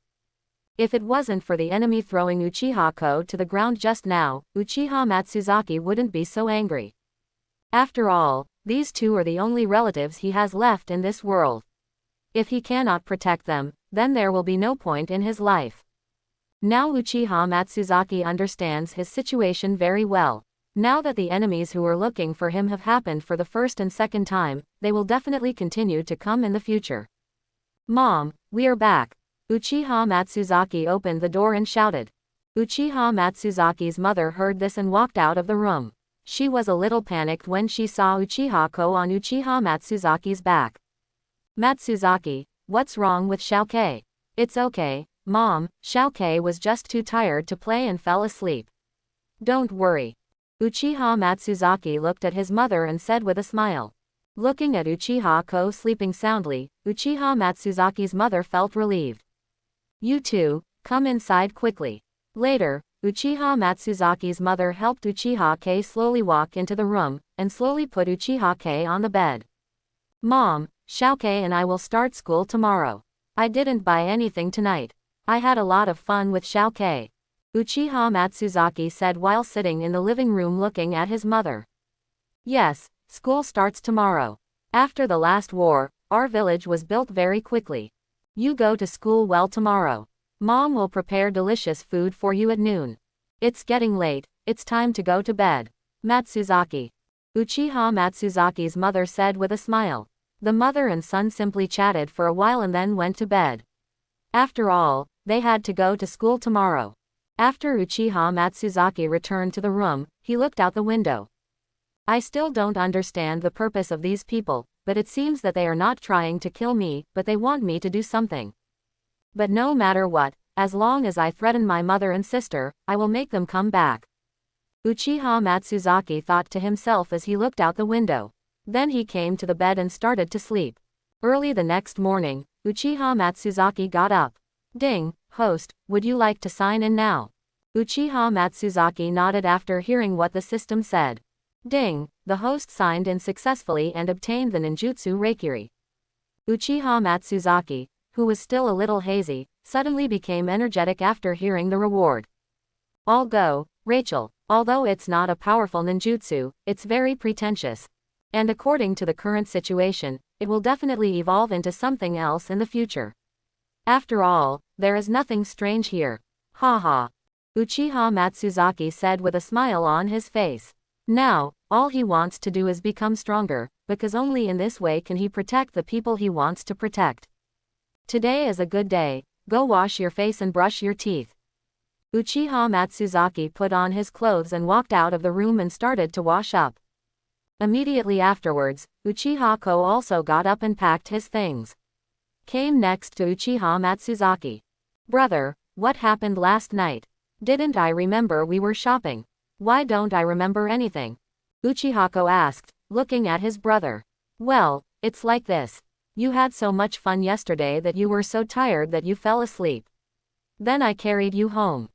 If it wasn't for the enemy throwing Uchiha Ko to the ground just now, Uchiha Matsuzaki wouldn't be so angry. After all, these two are the only relatives he has left in this world. If he cannot protect them, then there will be no point in his life. Now Uchiha Matsuzaki understands his situation very well. Now that the enemies who were looking for him have happened for the first and second time, they will definitely continue to come in the future. Mom, we are back. Uchiha Matsuzaki opened the door and shouted. Uchiha Matsuzaki's mother heard this and walked out of the room. She was a little panicked when she saw Uchiha Ko on Uchiha Matsuzaki's back. Matsuzaki, what's wrong with Xiaoke? It's okay, Mom, Xiaoke was just too tired to play and fell asleep. Don't worry. Uchiha Matsuzaki looked at his mother and said with a smile. Looking at Uchiha Ko sleeping soundly, Uchiha Matsuzaki's mother felt relieved. You two, come inside quickly. Later, Uchiha Matsuzaki's mother helped Uchiha Kei slowly walk into the room, and slowly put Uchiha Kei on the bed. Mom, Xiaoke and I will start school tomorrow. I didn't buy anything tonight. I had a lot of fun with Xiaoke. Uchiha Matsuzaki said while sitting in the living room looking at his mother. Yes, school starts tomorrow. After the last war, our village was built very quickly. You go to school well tomorrow. Mom will prepare delicious food for you at noon. It's getting late, it's time to go to bed. Matsuzaki. Uchiha Matsuzaki's mother said with a smile. The mother and son simply chatted for a while and then went to bed. After all, they had to go to school tomorrow. After Uchiha Matsuzaki returned to the room, he looked out the window. I still don't understand the purpose of these people, but it seems that they are not trying to kill me, but they want me to do something. But no matter what, as long as I threaten my mother and sister, I will make them come back. Uchiha Matsuzaki thought to himself as he looked out the window. Then he came to the bed and started to sleep. Early the next morning, Uchiha Matsuzaki got up. Ding, host, would you like to sign in now? Uchiha Matsuzaki nodded after hearing what the system said. Ding, the host signed in successfully and obtained the ninjutsu Reikiri. Uchiha Matsuzaki, who was still a little hazy, suddenly became energetic after hearing the reward. I'll go, Rachel, although it's not a powerful ninjutsu, it's very pretentious. And according to the current situation, it will definitely evolve into something else in the future. After all, there is nothing strange here. Haha. Uchiha Matsuzaki said with a smile on his face. Now, all he wants to do is become stronger, because only in this way can he protect the people he wants to protect. Today is a good day, go wash your face and brush your teeth. Uchiha Matsuzaki put on his clothes and walked out of the room and started to wash up. Immediately afterwards, Uchiha Ko also got up and packed his things. Came next to Uchiha Matsuzaki. Brother, what happened last night? Didn't I remember we were shopping? Why don't I remember anything? Uchiha Ko asked, looking at his brother. Well, it's like this. You had so much fun yesterday that you were so tired that you fell asleep. Then I carried you home.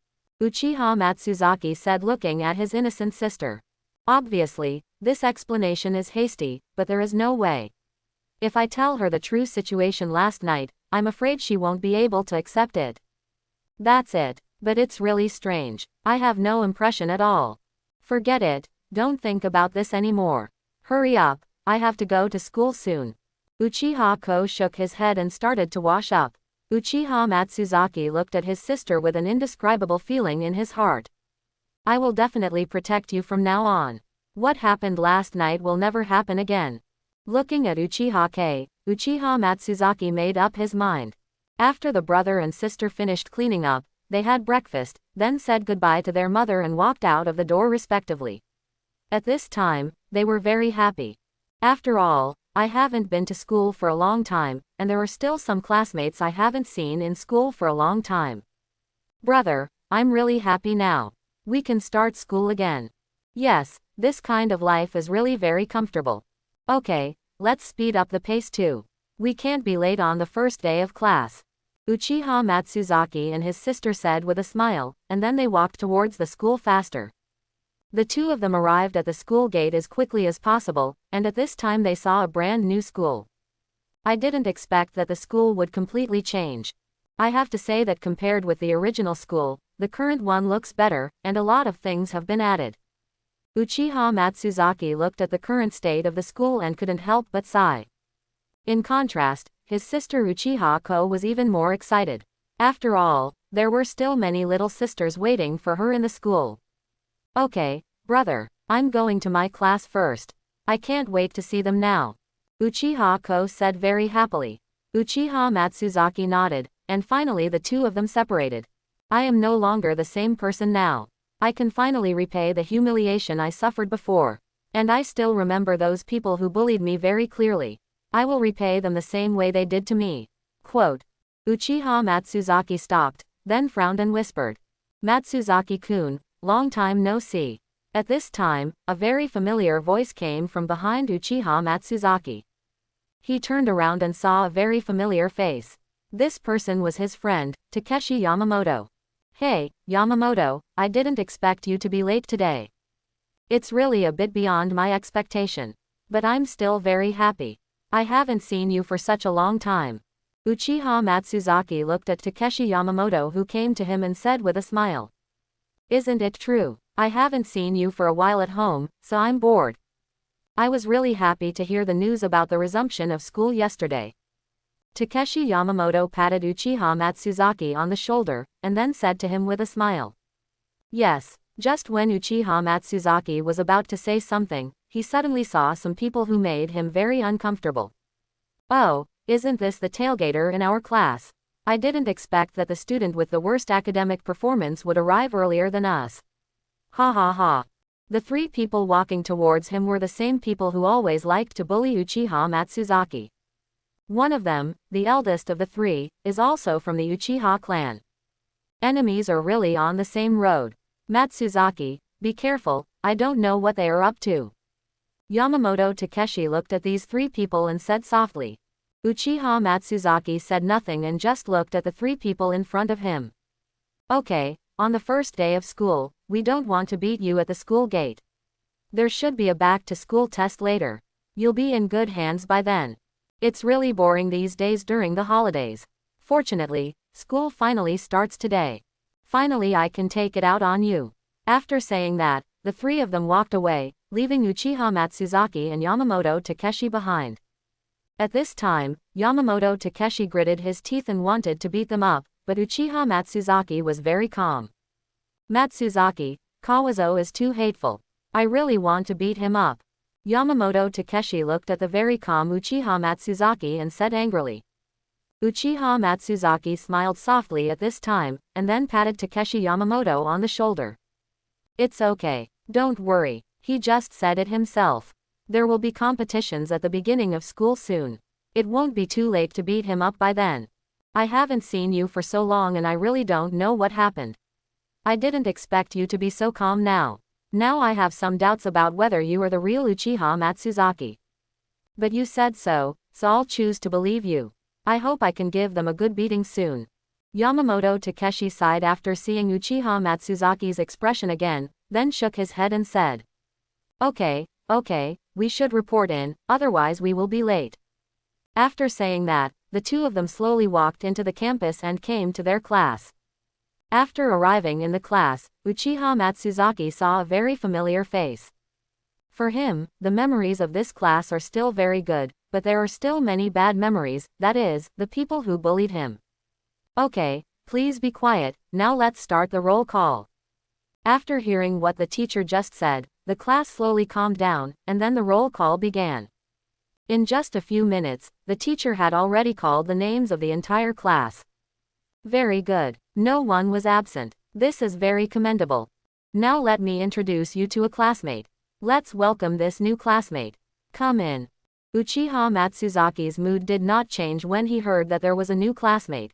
Uchiha Matsuzaki said looking at his innocent sister. Obviously, this explanation is hasty, but there is no way. If I tell her the true situation last night, I'm afraid she won't be able to accept it. That's it, but it's really strange. I have no impression at all. Forget it, don't think about this anymore. Hurry up, I have to go to school soon. Uchiha Ko shook his head and started to wash up. Uchiha Matsuzaki looked at his sister with an indescribable feeling in his heart. I will definitely protect you from now on. What happened last night will never happen again. Looking at Uchiha K, Uchiha Matsuzaki made up his mind. After the brother and sister finished cleaning up, they had breakfast, then said goodbye to their mother and walked out of the door respectively. At this time, they were very happy. After all, I haven't been to school for a long time, and there are still some classmates I haven't seen in school for a long time. Brother, I'm really happy now. We can start school again. Yes, this kind of life is really very comfortable. Okay, let's speed up the pace too. We can't be late on the first day of class. Uchiha Matsuzaki and his sister said with a smile, and then they walked towards the school faster. The two of them arrived at the school gate as quickly as possible, and at this time they saw a brand new school. I didn't expect that the school would completely change. I have to say that compared with the original school, the current one looks better, and a lot of things have been added. Uchiha Matsuzaki looked at the current state of the school and couldn't help but sigh. In contrast, his sister Uchiha Ko was even more excited. After all, there were still many little sisters waiting for her in the school. Okay, brother, I'm going to my class first. I can't wait to see them now. Uchiha Ko said very happily. Uchiha Matsuzaki nodded, and finally the two of them separated. I am no longer the same person now. I can finally repay the humiliation I suffered before. And I still remember those people who bullied me very clearly. I will repay them the same way they did to me. Quote. Uchiha Matsuzaki stopped, then frowned and whispered. Matsuzaki-kun, long time no see. At this time, a very familiar voice came from behind Uchiha Matsuzaki. He turned around and saw a very familiar face. This person was his friend, Takeshi Yamamoto. Hey, Yamamoto, I didn't expect you to be late today. It's really a bit beyond my expectation. But I'm still very happy. I haven't seen you for such a long time. Uchiha Matsuzaki looked at Takeshi Yamamoto, who came to him and said with a smile. Isn't it true? I haven't seen you for a while at home, so I'm bored. I was really happy to hear the news about the resumption of school yesterday. Takeshi Yamamoto patted Uchiha Matsuzaki on the shoulder, and then said to him with a smile. Yes, just when Uchiha Matsuzaki was about to say something, he suddenly saw some people who made him very uncomfortable. Oh, isn't this the tailgater in our class? I didn't expect that the student with the worst academic performance would arrive earlier than us. Ha ha ha. The three people walking towards him were the same people who always liked to bully Uchiha Matsuzaki. One of them, the eldest of the three, is also from the Uchiha clan. Enemies are really on the same road. Matsuzaki, be careful, I don't know what they are up to. Yamamoto Takeshi looked at these three people and said softly. Uchiha Matsuzaki said nothing and just looked at the three people in front of him. Okay, on the first day of school, we don't want to beat you at the school gate. There should be a back-to-school test later. You'll be in good hands by then. It's really boring these days during the holidays. Fortunately, school finally starts today. Finally I can take it out on you. After saying that, the three of them walked away, leaving Uchiha Matsuzaki and Yamamoto Takeshi behind. At this time, Yamamoto Takeshi gritted his teeth and wanted to beat them up, but Uchiha Matsuzaki was very calm. Matsuzaki, Kawazo is too hateful. I really want to beat him up. Yamamoto Takeshi looked at the very calm Uchiha Matsuzaki and said angrily. Uchiha Matsuzaki smiled softly at this time, and then patted Takeshi Yamamoto on the shoulder. It's okay. Don't worry, he just said it himself. There will be competitions at the beginning of school soon. It won't be too late to beat him up by then. I haven't seen you for so long and I really don't know what happened. I didn't expect you to be so calm now. Now I have some doubts about whether you are the real Uchiha Matsuzaki. But you said so I'll choose to believe you. I hope I can give them a good beating soon. Yamamoto Takeshi sighed after seeing Uchiha Matsuzaki's expression again, then shook his head and said. Okay, we should report in, otherwise we will be late. After saying that, the two of them slowly walked into the campus and came to their class. After arriving in the class, Uchiha Matsuzaki saw a very familiar face. For him, the memories of this class are still very good, but there are still many bad memories, that is, the people who bullied him. Okay, please be quiet, now let's start the roll call. After hearing what the teacher just said, the class slowly calmed down, and then the roll call began. In just a few minutes, the teacher had already called the names of the entire class. Very good. No one was absent. This is very commendable. Now let me introduce you to a classmate. Let's welcome this new classmate. Come in. Uchiha Matsuzaki's mood did not change when he heard that there was a new classmate.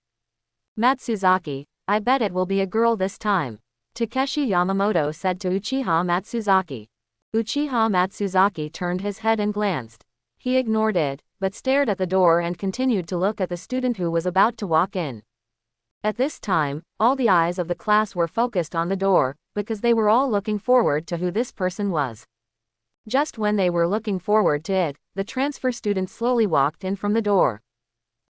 Matsuzaki, I bet it will be a girl this time. Takeshi Yamamoto said to Uchiha Matsuzaki. Uchiha Matsuzaki turned his head and glanced. He ignored it, but stared at the door and continued to look at the student who was about to walk in. At this time, all the eyes of the class were focused on the door, because they were all looking forward to who this person was. Just when they were looking forward to it, the transfer student slowly walked in from the door.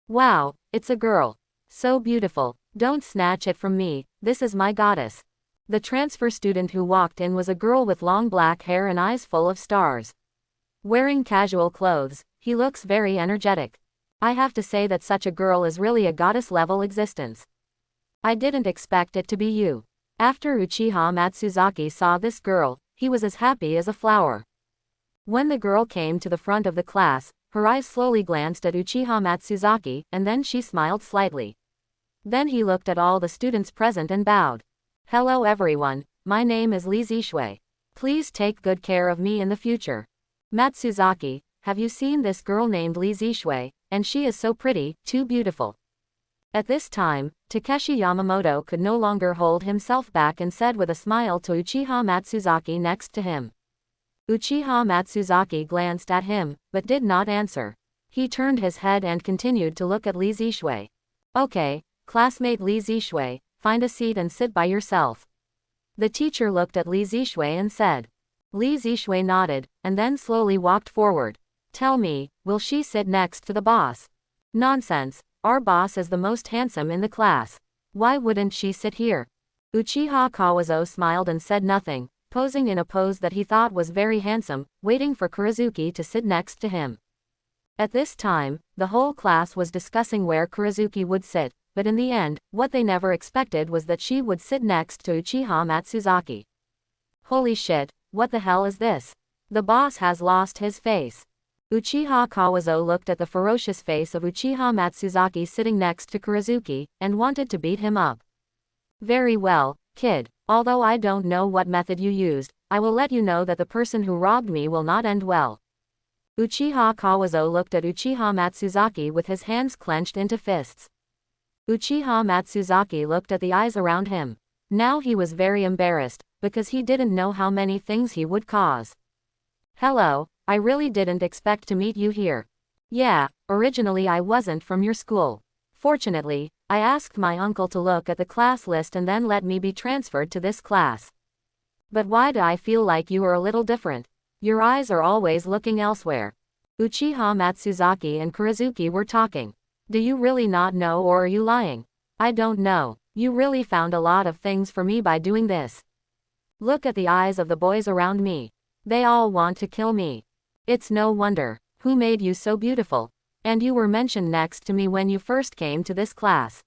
Wow, it's a girl. So beautiful. Don't snatch it from me, this is my goddess. The transfer student who walked in was a girl with long black hair and eyes full of stars. Wearing casual clothes, he looks very energetic. I have to say that such a girl is really a goddess-level existence. I didn't expect it to be you. After Uchiha Matsuzaki saw this girl, he was as happy as a flower. When the girl came to the front of the class, her eyes slowly glanced at Uchiha Matsuzaki, and then she smiled slightly. Then he looked at all the students present and bowed. Hello everyone, my name is Lee Zishui. Please take good care of me in the future. Matsuzaki, have you seen this girl named Lee Zishui, and she is so pretty, too beautiful. At this time, Takeshi Yamamoto could no longer hold himself back and said with a smile to Uchiha Matsuzaki next to him. Uchiha Matsuzaki glanced at him, but did not answer. He turned his head and continued to look at Lee Zishui. Okay, classmate Lee Zishui, find a seat and sit by yourself. The teacher looked at Lee Zishui and said. Lee Zishui nodded, and then slowly walked forward. Tell me, will she sit next to the boss? Nonsense. Our boss is the most handsome in the class. Why wouldn't she sit here? Uchiha Kawazo smiled and said nothing, posing in a pose that he thought was very handsome, waiting for Kurozuki to sit next to him. At this time, the whole class was discussing where Kurozuki would sit, but in the end, what they never expected was that she would sit next to Uchiha Matsuzaki. Holy shit, what the hell is this? The boss has lost his face. Uchiha Kawazo looked at the ferocious face of Uchiha Matsuzaki sitting next to Kurozuki, and wanted to beat him up. Very well, kid, although I don't know what method you used, I will let you know that the person who robbed me will not end well. Uchiha Kawazo looked at Uchiha Matsuzaki with his hands clenched into fists. Uchiha Matsuzaki looked at the eyes around him. Now he was very embarrassed, because he didn't know how many things he would cause. Hello. I really didn't expect to meet you here. Yeah, originally I wasn't from your school. Fortunately, I asked my uncle to look at the class list and then let me be transferred to this class. But why do I feel like you are a little different? Your eyes are always looking elsewhere. Uchiha Matsuzaki and Kurozuki were talking. Do you really not know or are you lying? I don't know. You really found a lot of things for me by doing this. Look at the eyes of the boys around me. They all want to kill me. It's no wonder. Who made you so beautiful? And you were mentioned next to me when you first came to this class.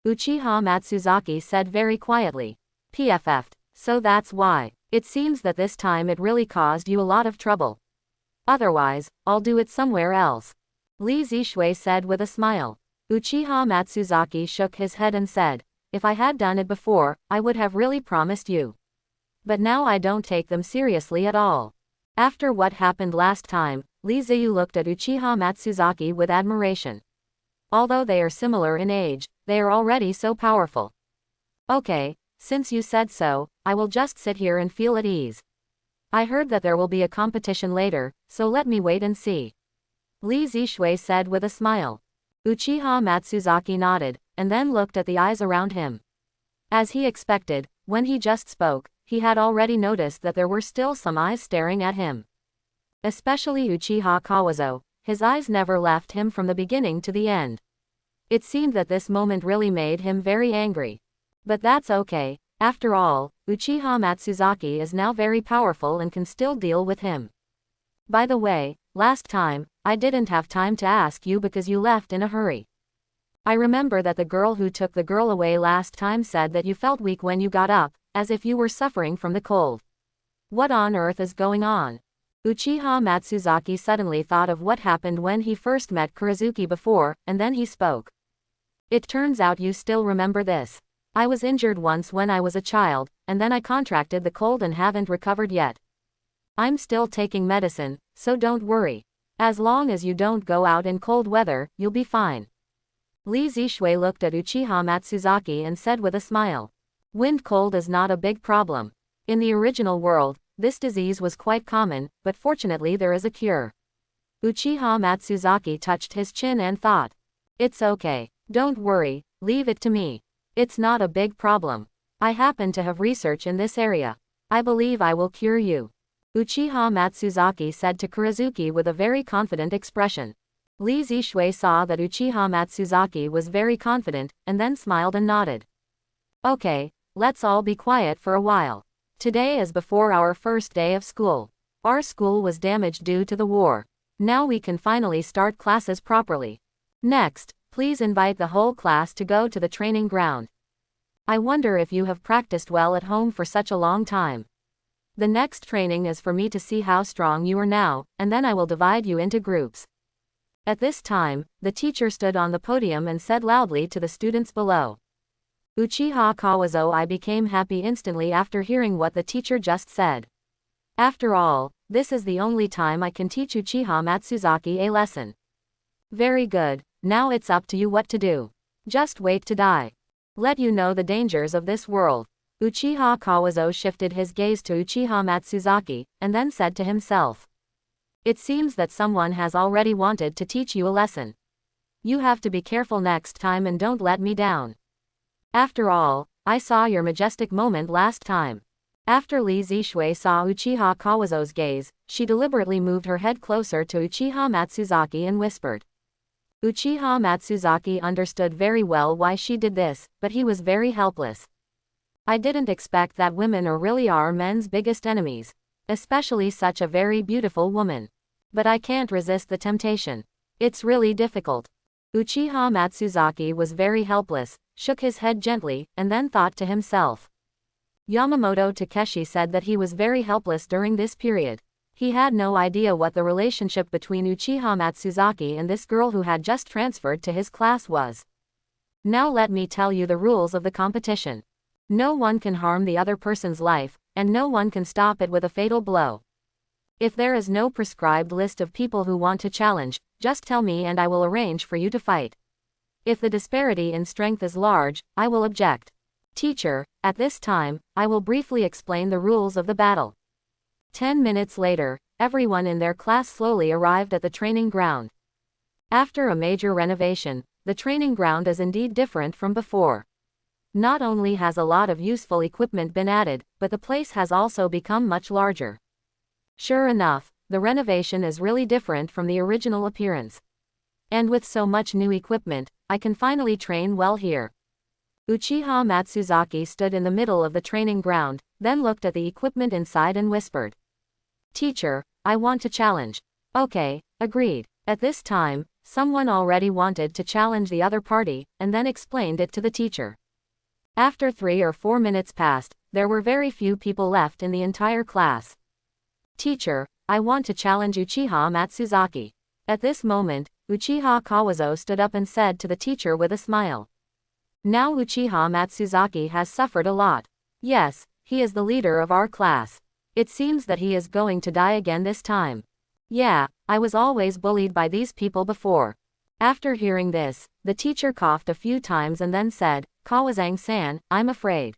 Uchiha Matsuzaki said very quietly. PFF'd. So that's why. It seems that this time it really caused you a lot of trouble. Otherwise, I'll do it somewhere else. Lee Zishui said with a smile. Uchiha Matsuzaki shook his head and said, if I had done it before, I would have really promised you. But now I don't take them seriously at all. After what happened last time, Lee Ziyu looked at Uchiha Matsuzaki with admiration. Although they are similar in age, they are already so powerful. Okay, since you said so, I will just sit here and feel at ease. I heard that there will be a competition later, so let me wait and see. Lee Zishui said with a smile. Uchiha Matsuzaki nodded, and then looked at the eyes around him. As he expected, when he just spoke, he had already noticed that there were still some eyes staring at him. Especially Uchiha Kawazo, his eyes never left him from the beginning to the end. It seemed that this moment really made him very angry. But that's okay, after all, Uchiha Matsuzaki is now very powerful and can still deal with him. By the way, last time, I didn't have time to ask you because you left in a hurry. I remember that the girl who took the girl away last time said that you felt weak when you got up, as if you were suffering from the cold. What on earth is going on? Uchiha Matsuzaki suddenly thought of what happened when he first met Kurizuki before, and then he spoke. It turns out you still remember this. I was injured once when I was a child, and then I contracted the cold and haven't recovered yet. I'm still taking medicine, so don't worry. As long as you don't go out in cold weather, you'll be fine. Li Zishui looked at Uchiha Matsuzaki and said with a smile. Wind cold is not a big problem. In the original world, this disease was quite common, but fortunately there is a cure. Uchiha Matsuzaki touched his chin and thought. It's okay. Don't worry, leave it to me. It's not a big problem. I happen to have research in this area. I believe I will cure you. Uchiha Matsuzaki said to Kurizuki with a very confident expression. Li Zishui saw that Uchiha Matsuzaki was very confident, and then smiled and nodded. Okay, let's all be quiet for a while. Today is before our first day of school. Our school was damaged due to the war. Now we can finally start classes properly. Next, please invite the whole class to go to the training ground. I wonder if you have practiced well at home for such a long time. The next training is for me to see how strong you are now, and then I will divide you into groups. At this time, the teacher stood on the podium and said loudly to the students below. Uchiha Kawazo I became happy instantly after hearing what the teacher just said. After all, this is the only time I can teach Uchiha Matsuzaki a lesson. Very good, now it's up to you what to do. Just wait to die. Let you know the dangers of this world. Uchiha Kawazo shifted his gaze to Uchiha Matsuzaki, and then said to himself. It seems that someone has already wanted to teach you a lesson. You have to be careful next time and don't let me down. After all, I saw your majestic moment last time. After Li Zishui saw Uchiha Kawazo's gaze, she deliberately moved her head closer to Uchiha Matsuzaki and whispered. Uchiha Matsuzaki understood very well why she did this, but he was very helpless. I didn't expect that women really are men's biggest enemies, especially such a very beautiful woman. But I can't resist the temptation. It's really difficult. Uchiha Matsuzaki was very helpless, shook his head gently, and then thought to himself. Yamamoto Takeshi said that he was very helpless during this period. He had no idea what the relationship between Uchiha Matsuzaki and this girl who had just transferred to his class was. Now let me tell you the rules of the competition. No one can harm the other person's life, and no one can stop it with a fatal blow. If there is no prescribed list of people who want to challenge, just tell me and I will arrange for you to fight. If the disparity in strength is large, I will object. Teacher, at this time, I will briefly explain the rules of the battle. 10 minutes later, everyone in their class slowly arrived at the training ground. After a major renovation, the training ground is indeed different from before. Not only has a lot of useful equipment been added, but the place has also become much larger. Sure enough, the renovation is really different from the original appearance. And with so much new equipment, I can finally train well here. Uchiha Matsuzaki stood in the middle of the training ground, then looked at the equipment inside and whispered. Teacher, I want to challenge. Okay, agreed. At this time, someone already wanted to challenge the other party, and then explained it to the teacher. After 3 or 4 minutes passed, there were very few people left in the entire class. Teacher, I want to challenge Uchiha Matsuzaki. At this moment, Uchiha Kawazo stood up and said to the teacher with a smile. Now Uchiha Matsuzaki has suffered a lot. Yes, he is the leader of our class. It seems that he is going to die again this time. Yeah, I was always bullied by these people before. After hearing this, the teacher coughed a few times and then said, Kawazang-san, I'm afraid.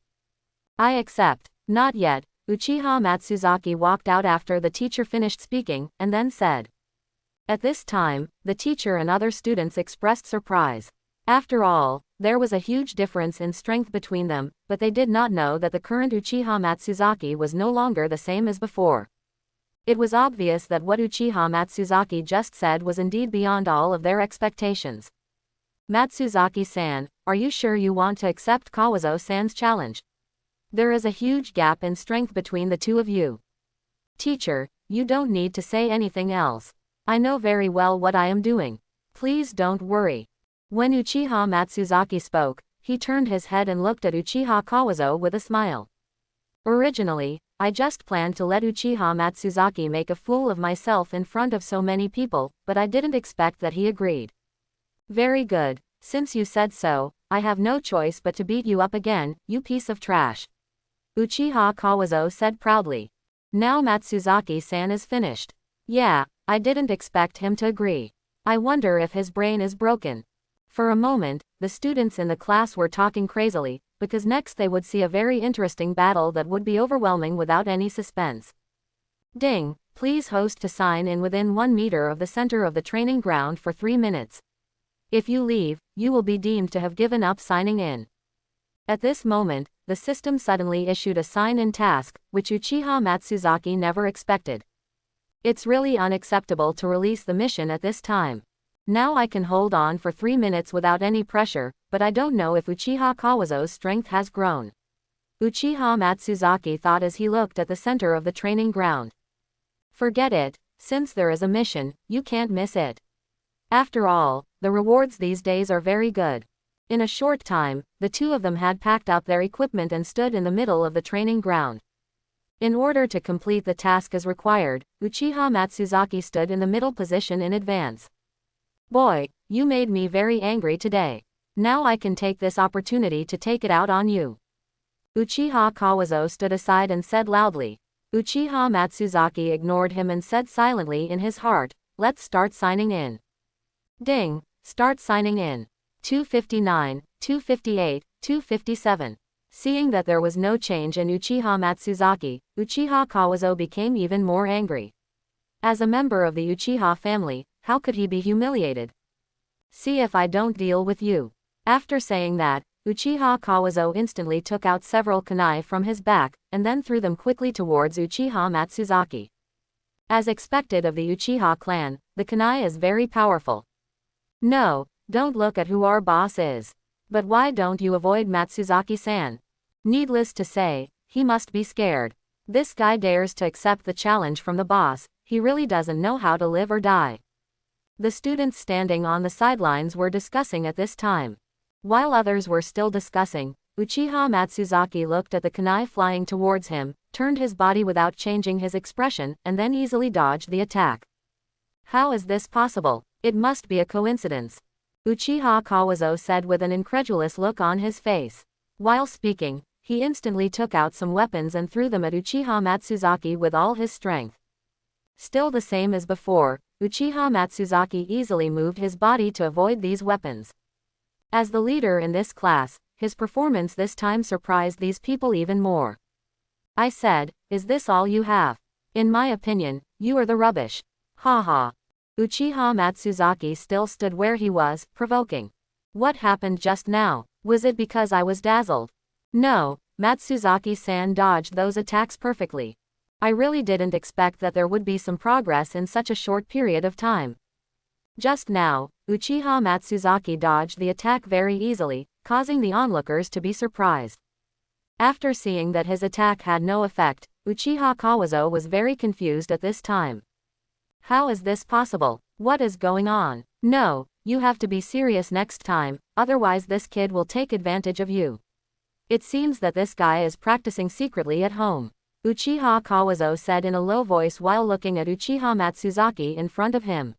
I accept. Not yet. Uchiha Matsuzaki walked out after the teacher finished speaking, and then said. At this time, the teacher and other students expressed surprise. After all, there was a huge difference in strength between them, but they did not know that the current Uchiha Matsuzaki was no longer the same as before. It was obvious that what Uchiha Matsuzaki just said was indeed beyond all of their expectations. Matsuzaki-san, are you sure you want to accept Kawazo-san's challenge? There is a huge gap in strength between the two of you. Teacher, you don't need to say anything else. I know very well what I am doing. Please don't worry. When Uchiha Matsuzaki spoke, he turned his head and looked at Uchiha Kawazo with a smile. Originally, I just planned to let Uchiha Matsuzaki make a fool of myself in front of so many people, but I didn't expect that he agreed. Very good. Since you said so, I have no choice but to beat you up again, you piece of trash. Uchiha Kawazo said proudly. Now Matsuzaki-san is finished. Yeah, I didn't expect him to agree. I wonder if his brain is broken. For a moment, the students in the class were talking crazily, because next they would see a very interesting battle that would be overwhelming without any suspense. Ding, please host to sign in within 1 meter of the center of the training ground for 3 minutes. If you leave, you will be deemed to have given up signing in. At this moment, the system suddenly issued a sign-in task, which Uchiha Matsuzaki never expected. It's really unacceptable to release the mission at this time. Now I can hold on for 3 minutes without any pressure, but I don't know if Uchiha Kawazo's strength has grown. Uchiha Matsuzaki thought as he looked at the center of the training ground. Forget it, since there is a mission, you can't miss it. After all, the rewards these days are very good. In a short time, the two of them had packed up their equipment and stood in the middle of the training ground. In order to complete the task as required, Uchiha Matsuzaki stood in the middle position in advance. Boy, you made me very angry today. Now I can take this opportunity to take it out on you. Uchiha Kawazo stood aside and said loudly. Uchiha Matsuzaki ignored him and said silently in his heart, let's start signing in. Ding, start signing in. 259, 258, 257. Seeing that there was no change in Uchiha Matsuzaki, Uchiha Kawazo became even more angry. As a member of the Uchiha family, how could he be humiliated? See if I don't deal with you. After saying that, Uchiha Kawazo instantly took out several kunai from his back, and then threw them quickly towards Uchiha Matsuzaki. As expected of the Uchiha clan, the kunai is very powerful. No, don't look at who our boss is. But why don't you avoid Matsuzaki-san? Needless to say, he must be scared. This guy dares to accept the challenge from the boss, he really doesn't know how to live or die. The students standing on the sidelines were discussing at this time. While others were still discussing, Uchiha Matsuzaki looked at the kunai flying towards him, turned his body without changing his expression, and then easily dodged the attack. How is this possible? It must be a coincidence. Uchiha Kawazo said with an incredulous look on his face. While speaking, he instantly took out some weapons and threw them at Uchiha Matsuzaki with all his strength. Still the same as before, Uchiha Matsuzaki easily moved his body to avoid these weapons. As the leader in this class, his performance this time surprised these people even more. I said, is this all you have? In my opinion, you are the rubbish. Ha ha. Uchiha Matsuzaki still stood where he was, provoking. What happened just now? Was it because I was dazzled? No, Matsuzaki-san dodged those attacks perfectly. I really didn't expect that there would be some progress in such a short period of time. Just now, Uchiha Matsuzaki dodged the attack very easily, causing the onlookers to be surprised. After seeing that his attack had no effect, Uchiha Kawazo was very confused at this time. How is this possible? What is going on? No, you have to be serious next time, otherwise this kid will take advantage of you. It seems that this guy is practicing secretly at home. Uchiha Kawazo said in a low voice while looking at Uchiha Matsuzaki in front of him.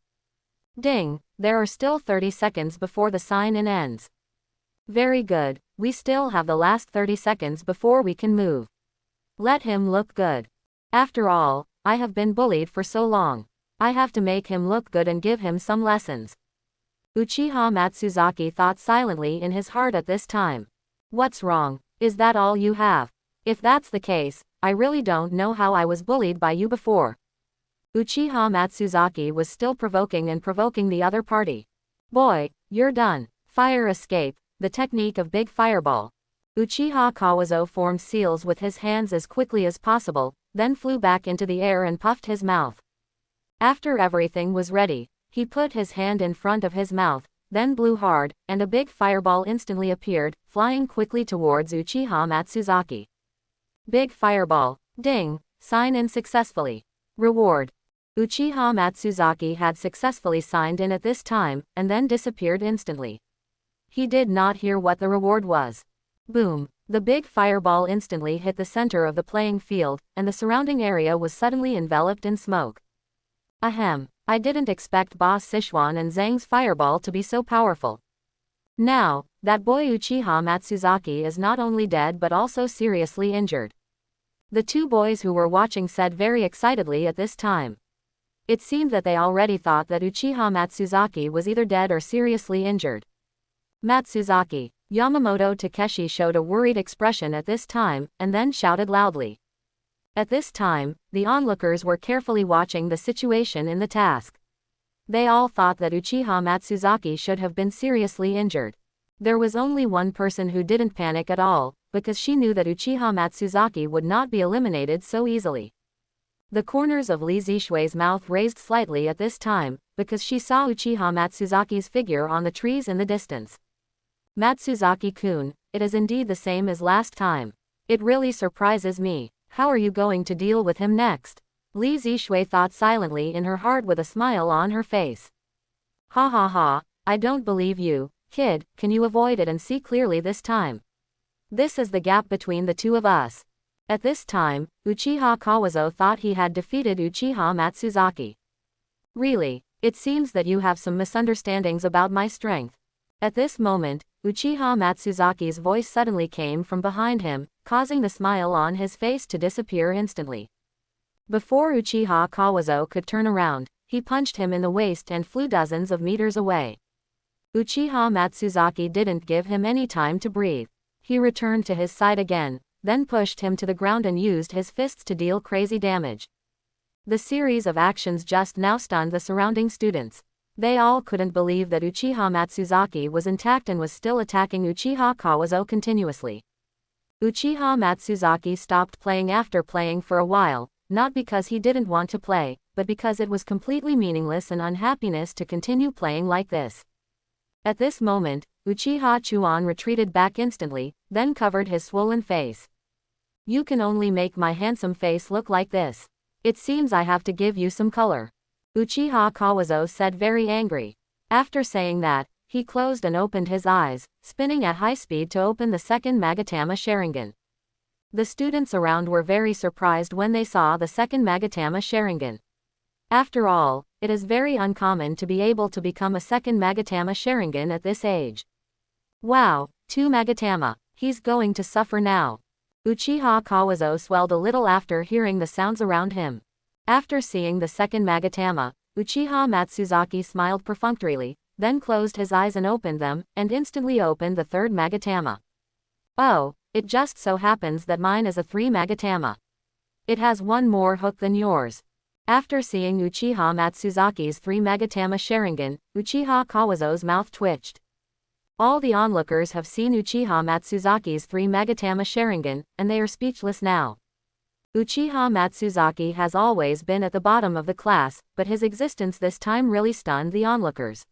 Ding, there are still 30 seconds before the sign-in ends. Very good, we still have the last 30 seconds before we can move. Let him look good. After all, I have been bullied for so long. I have to make him look good and give him some lessons. Uchiha Matsuzaki thought silently in his heart at this time. What's wrong? Is that all you have? If that's the case, I really don't know how I was bullied by you before. Uchiha Matsuzaki was still provoking the other party. Boy, you're done. Fire escape, the technique of big fireball. Uchiha Kawazo formed seals with his hands as quickly as possible, then flew back into the air and puffed his mouth. After everything was ready, he put his hand in front of his mouth, then blew hard, and a big fireball instantly appeared, flying quickly towards Uchiha Matsuzaki. Big fireball. Ding, sign in successfully. Reward. Uchiha Matsuzaki had successfully signed in at this time, and then disappeared instantly. He did not hear what the reward was. Boom! The big fireball instantly hit the center of the playing field, and the surrounding area was suddenly enveloped in smoke. Ahem! I didn't expect Boss Sichuan and Zhang's fireball to be so powerful. Now, that boy Uchiha Matsuzaki is not only dead but also seriously injured. The two boys who were watching said very excitedly at this time. It seemed that they already thought that Uchiha Matsuzaki was either dead or seriously injured. Matsuzaki. Yamamoto Takeshi showed a worried expression at this time, and then shouted loudly. At this time, the onlookers were carefully watching the situation in the task. They all thought that Uchiha Matsuzaki should have been seriously injured. There was only one person who didn't panic at all, because she knew that Uchiha Matsuzaki would not be eliminated so easily. The corners of Li Zishui's mouth raised slightly at this time, because she saw Uchiha Matsuzaki's figure on the trees in the distance. Matsuzaki-kun, it is indeed the same as last time. It really surprises me. How are you going to deal with him next? Li Zishui thought silently in her heart with a smile on her face. Ha ha ha, I don't believe you, kid, can you avoid it and see clearly this time? This is the gap between the two of us. At this time, Uchiha Kawazo thought he had defeated Uchiha Matsuzaki. Really, it seems that you have some misunderstandings about my strength. At this moment, Uchiha Matsuzaki's voice suddenly came from behind him, causing the smile on his face to disappear instantly. Before Uchiha Kawazo could turn around, he punched him in the waist and flew dozens of meters away. Uchiha Matsuzaki didn't give him any time to breathe. He returned to his side again, then pushed him to the ground and used his fists to deal crazy damage. The series of actions just now stunned the surrounding students. They all couldn't believe that Uchiha Matsuzaki was intact and was still attacking Uchiha Kawazo continuously. Uchiha Matsuzaki stopped playing after playing for a while, not because he didn't want to play, but because it was completely meaningless and unhappiness to continue playing like this. At this moment, Uchiha Chuan retreated back instantly, then covered his swollen face. You can only make my handsome face look like this. It seems I have to give you some color. Uchiha Kawazo said very angry. After saying that, he closed and opened his eyes, spinning at high speed to open the second Magatama Sharingan. The students around were very surprised when they saw the second Magatama Sharingan. After all, it is very uncommon to be able to become a second Magatama Sharingan at this age. Wow, 2 Magatama, he's going to suffer now. Uchiha Kawazo swelled a little after hearing the sounds around him. After seeing the second Magatama, Uchiha Matsuzaki smiled perfunctorily, then closed his eyes and opened them, and instantly opened the third Magatama. Oh, it just so happens that mine is a 3 Magatama. It has one more hook than yours. After seeing Uchiha Matsuzaki's 3 Magatama Sharingan, Uchiha Kawazo's mouth twitched. All the onlookers have seen Uchiha Matsuzaki's 3 Magatama Sharingan, and they are speechless now. Uchiha Matsuzaki has always been at the bottom of the class, but his existence this time really stunned the onlookers.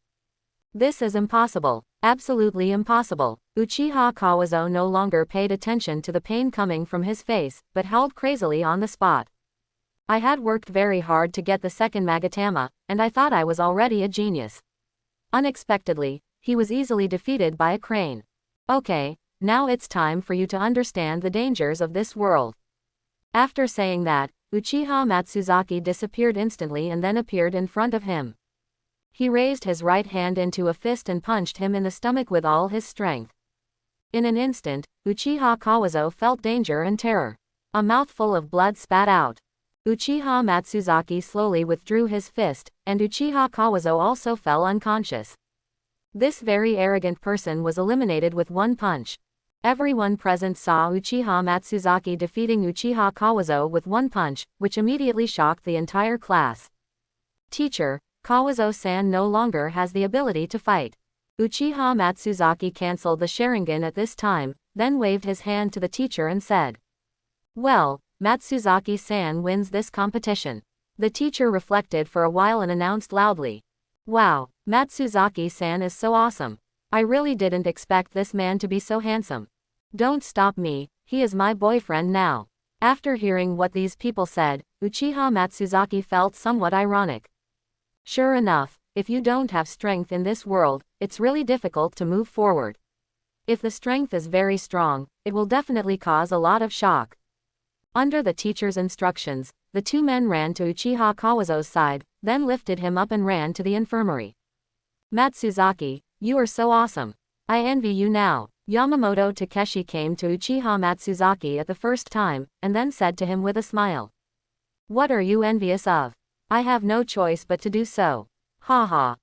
This is impossible. Absolutely impossible. Uchiha Kawazo no longer paid attention to the pain coming from his face, but howled crazily on the spot. I had worked very hard to get the second Magatama, and I thought I was already a genius. Unexpectedly, he was easily defeated by a crane. Okay, now it's time for you to understand the dangers of this world. After saying that, Uchiha Matsuzaki disappeared instantly and then appeared in front of him. He raised his right hand into a fist and punched him in the stomach with all his strength. In an instant, Uchiha Kawazo felt danger and terror. A mouthful of blood spat out. Uchiha Matsuzaki slowly withdrew his fist, and Uchiha Kawazo also fell unconscious. This very arrogant person was eliminated with one punch. Everyone present saw Uchiha Matsuzaki defeating Uchiha Kawazo with one punch, which immediately shocked the entire class. Teacher, Kawazo-san no longer has the ability to fight. Uchiha Matsuzaki cancelled the Sharingan at this time, then waved his hand to the teacher and said, "Well, Matsuzaki-san wins this competition." The teacher reflected for a while and announced loudly, "Wow, Matsuzaki-san is so awesome. I really didn't expect this man to be so handsome. Don't stop me, he is my boyfriend now." After hearing what these people said, Uchiha Matsuzaki felt somewhat ironic. Sure enough, if you don't have strength in this world, it's really difficult to move forward. If the strength is very strong, it will definitely cause a lot of shock. Under the teacher's instructions, the two men ran to Uchiha Kawazo's side, then lifted him up and ran to the infirmary. Matsuzaki, you are so awesome. I envy you now. Yamamoto Takeshi came to Uchiha Matsuzaki at the first time, and then said to him with a smile. What are you envious of? I have no choice but to do so. Ha ha.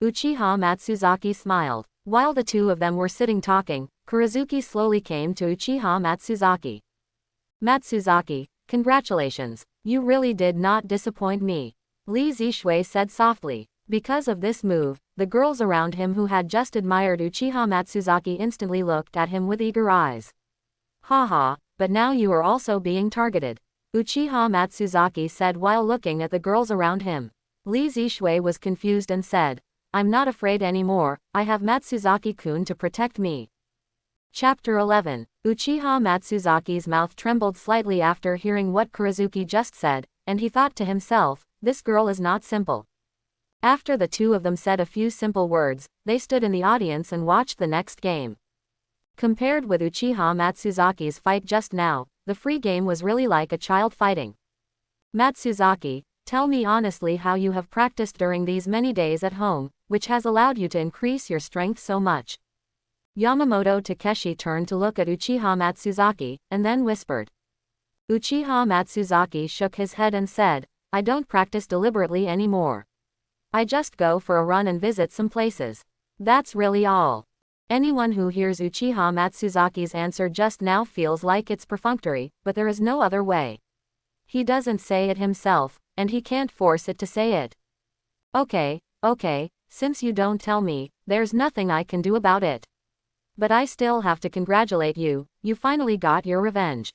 Uchiha Matsuzaki smiled. While the two of them were sitting talking, Kurozuki slowly came to Uchiha Matsuzaki. Matsuzaki, congratulations, you really did not disappoint me. Li Zishui said softly. Because of this move, the girls around him who had just admired Uchiha Matsuzaki instantly looked at him with eager eyes. Haha, but now you are also being targeted. Uchiha Matsuzaki said while looking at the girls around him. Li Zishui was confused and said, I'm not afraid anymore, I have Matsuzaki-kun to protect me. Chapter 11. Uchiha Matsuzaki's mouth trembled slightly after hearing what Kurozuki just said, and he thought to himself, this girl is not simple. After the two of them said a few simple words, they stood in the audience and watched the next game. Compared with Uchiha Matsuzaki's fight just now, the free game was really like a child fighting. Matsuzaki, tell me honestly how you have practiced during these many days at home, which has allowed you to increase your strength so much. Yamamoto Takeshi turned to look at Uchiha Matsuzaki, and then whispered. Uchiha Matsuzaki shook his head and said, I don't practice deliberately anymore. I just go for a run and visit some places. That's really all. Anyone who hears Uchiha Matsuzaki's answer just now feels like it's perfunctory, but there is no other way. He doesn't say it himself, and he can't force it to say it. Okay, since you don't tell me, there's nothing I can do about it. But I still have to congratulate you, you finally got your revenge.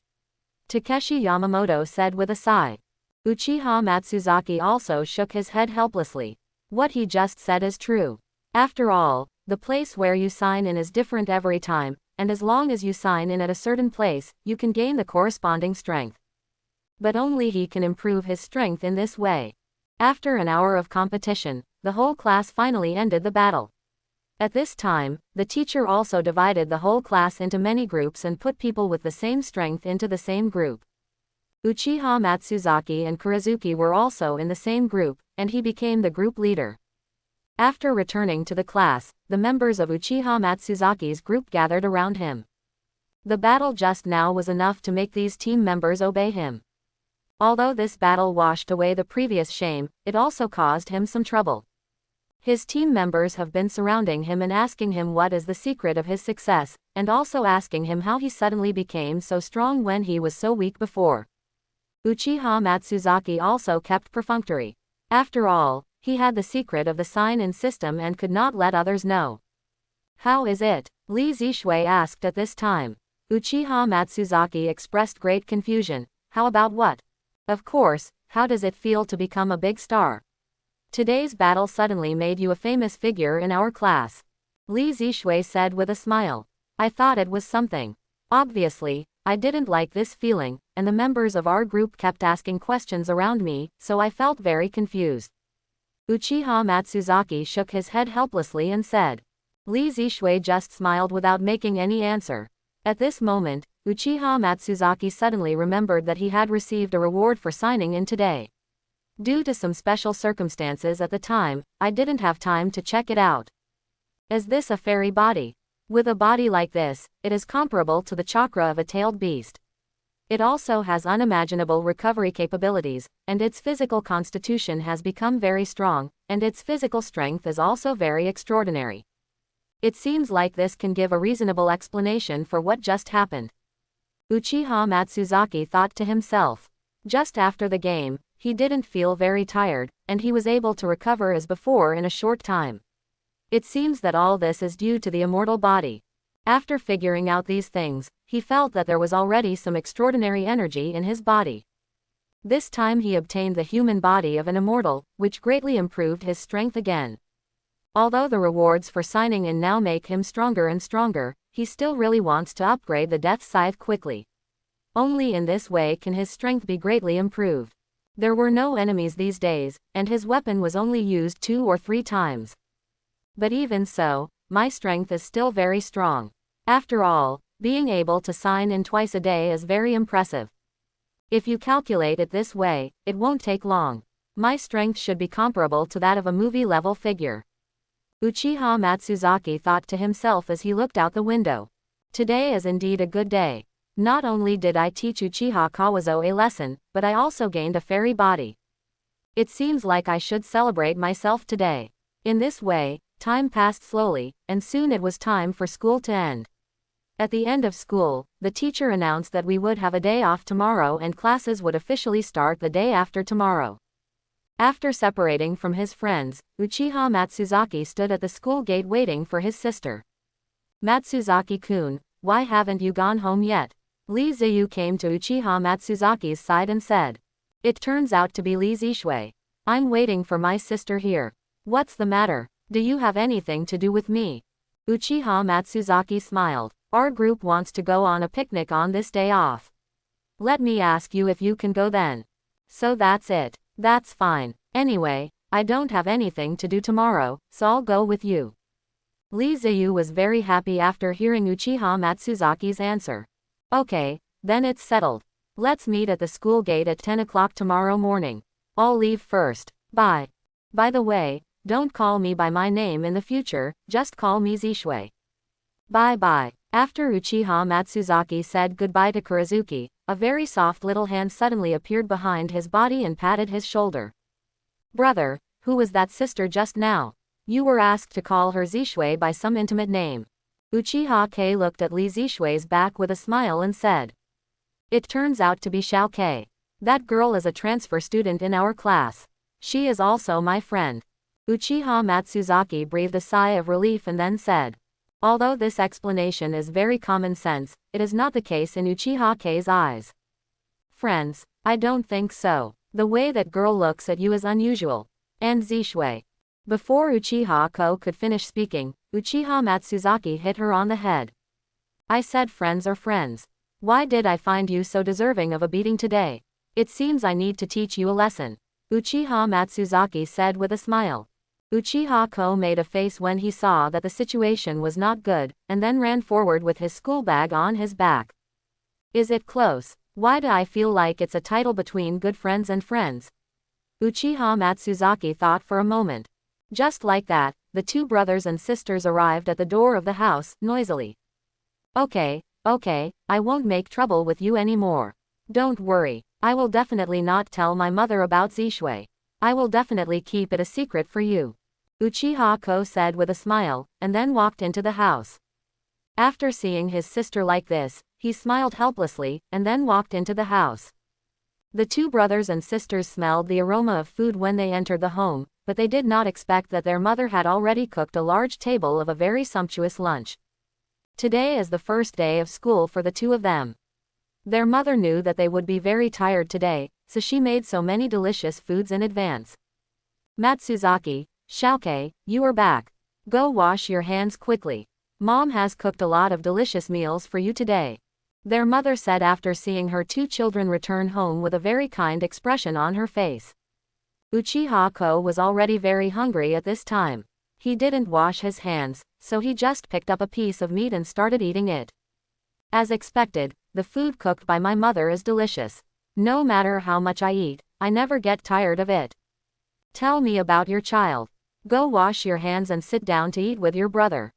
Takeshi Yamamoto said with a sigh. Uchiha Matsuzaki also shook his head helplessly. What he just said is true. After all, the place where you sign in is different every time, and as long as you sign in at a certain place, you can gain the corresponding strength. But only he can improve his strength in this way. After an hour of competition, the whole class finally ended the battle. At this time, the teacher also divided the whole class into many groups and put people with the same strength into the same group. Uchiha Matsuzaki and Kurozuki were also in the same group, and he became the group leader. After returning to the class, the members of Uchiha Matsuzaki's group gathered around him. The battle just now was enough to make these team members obey him. Although this battle washed away the previous shame, it also caused him some trouble. His team members have been surrounding him and asking him what is the secret of his success, and also asking him how he suddenly became so strong when he was so weak before. Uchiha Matsuzaki also kept perfunctory. After all, he had the secret of the sign-in system and could not let others know. How is it? Li Zishui asked at this time. Uchiha Matsuzaki expressed great confusion. How about what? Of course, how does it feel to become a big star? Today's battle suddenly made you a famous figure in our class. Li Zishui said with a smile. I thought it was something. Obviously, I didn't like this feeling, and the members of our group kept asking questions around me, so I felt very confused. Uchiha Matsuzaki shook his head helplessly and said. Li Zishui just smiled without making any answer. At this moment, Uchiha Matsuzaki suddenly remembered that he had received a reward for signing in today. Due to some special circumstances at the time, I didn't have time to check it out. Is this a fairy body? With a body like this, it is comparable to the chakra of a tailed beast. It also has unimaginable recovery capabilities, and its physical constitution has become very strong, and its physical strength is also very extraordinary. It seems like this can give a reasonable explanation for what just happened. Uchiha Matsuzaki thought to himself. Just after the game, he didn't feel very tired, and he was able to recover as before in a short time. It seems that all this is due to the immortal body. After figuring out these things, he felt that there was already some extraordinary energy in his body. This time he obtained the human body of an immortal, which greatly improved his strength again. Although the rewards for signing in now make him stronger and stronger, he still really wants to upgrade the death scythe quickly. Only in this way can his strength be greatly improved. There were no enemies these days, and his weapon was only used 2 or 3 times. But even so, my strength is still very strong. After all, being able to sign in twice a day is very impressive. If you calculate it this way, it won't take long. My strength should be comparable to that of a movie-level figure. Uchiha Matsuzaki thought to himself as he looked out the window. Today is indeed a good day. Not only did I teach Uchiha Kawazo a lesson, but I also gained a fairy body. It seems like I should celebrate myself today. In this way, time passed slowly, and soon it was time for school to end. At the end of school, the teacher announced that we would have a day off tomorrow and classes would officially start the day after tomorrow. After separating from his friends, Uchiha Matsuzaki stood at the school gate waiting for his sister. Matsuzaki-kun, why haven't you gone home yet? Lee Ziyu came to Uchiha Matsuzaki's side and said. It turns out to be Lee Zishui. I'm waiting for my sister here. What's the matter? Do you have anything to do with me? Uchiha Matsuzaki smiled. Our group wants to go on a picnic on this day off. Let me ask you if you can go then. So that's it. That's fine. Anyway, I don't have anything to do tomorrow, so I'll go with you. Lee Ziyu was very happy after hearing Uchiha Matsuzaki's answer. Okay, then it's settled. Let's meet at the school gate at 10 o'clock tomorrow morning. I'll leave first. Bye. By the way, don't call me by my name in the future, just call me Zishui. Bye-bye. After Uchiha Matsuzaki said goodbye to Kurizuki, a very soft little hand suddenly appeared behind his body and patted his shoulder. Brother, who was that sister just now? You were asked to call her Zishui by some intimate name. Uchiha Kei looked at Lee Zishui's back with a smile and said. It turns out to be Xiao Kei. That girl is a transfer student in our class. She is also my friend. Uchiha Matsuzaki breathed a sigh of relief and then said. Although this explanation is very common sense, it is not the case in Uchiha Kei's eyes. Friends, I don't think so. The way that girl looks at you is unusual. And Zishui. Before Uchiha Ko could finish speaking, Uchiha Matsuzaki hit her on the head. I said friends are friends. Why did I find you so deserving of a beating today? It seems I need to teach you a lesson. Uchiha Matsuzaki said with a smile. Uchiha Ko made a face when he saw that the situation was not good, and then ran forward with his school bag on his back. Is it close? Why do I feel like it's a title between good friends and friends? Uchiha Matsuzaki thought for a moment. Just like that, the two brothers and sisters arrived at the door of the house, noisily. Okay, I won't make trouble with you anymore. Don't worry, I will definitely not tell my mother about Zishui. I will definitely keep it a secret for you. Uchiha Ko said with a smile, and then walked into the house. After seeing his sister like this, he smiled helplessly, and then walked into the house. The two brothers and sisters smelled the aroma of food when they entered the home, but they did not expect that their mother had already cooked a large table of a very sumptuous lunch. Today is the first day of school for the two of them. Their mother knew that they would be very tired today, so she made so many delicious foods in advance. Matsuzaki, Xiaokei, you are back. Go wash your hands quickly. Mom has cooked a lot of delicious meals for you today. Their mother said after seeing her two children return home with a very kind expression on her face. Uchiha Ko was already very hungry at this time. He didn't wash his hands, so he just picked up a piece of meat and started eating it. As expected, the food cooked by my mother is delicious. No matter how much I eat, I never get tired of it. Tell me about your child. Go wash your hands and sit down to eat with your brother.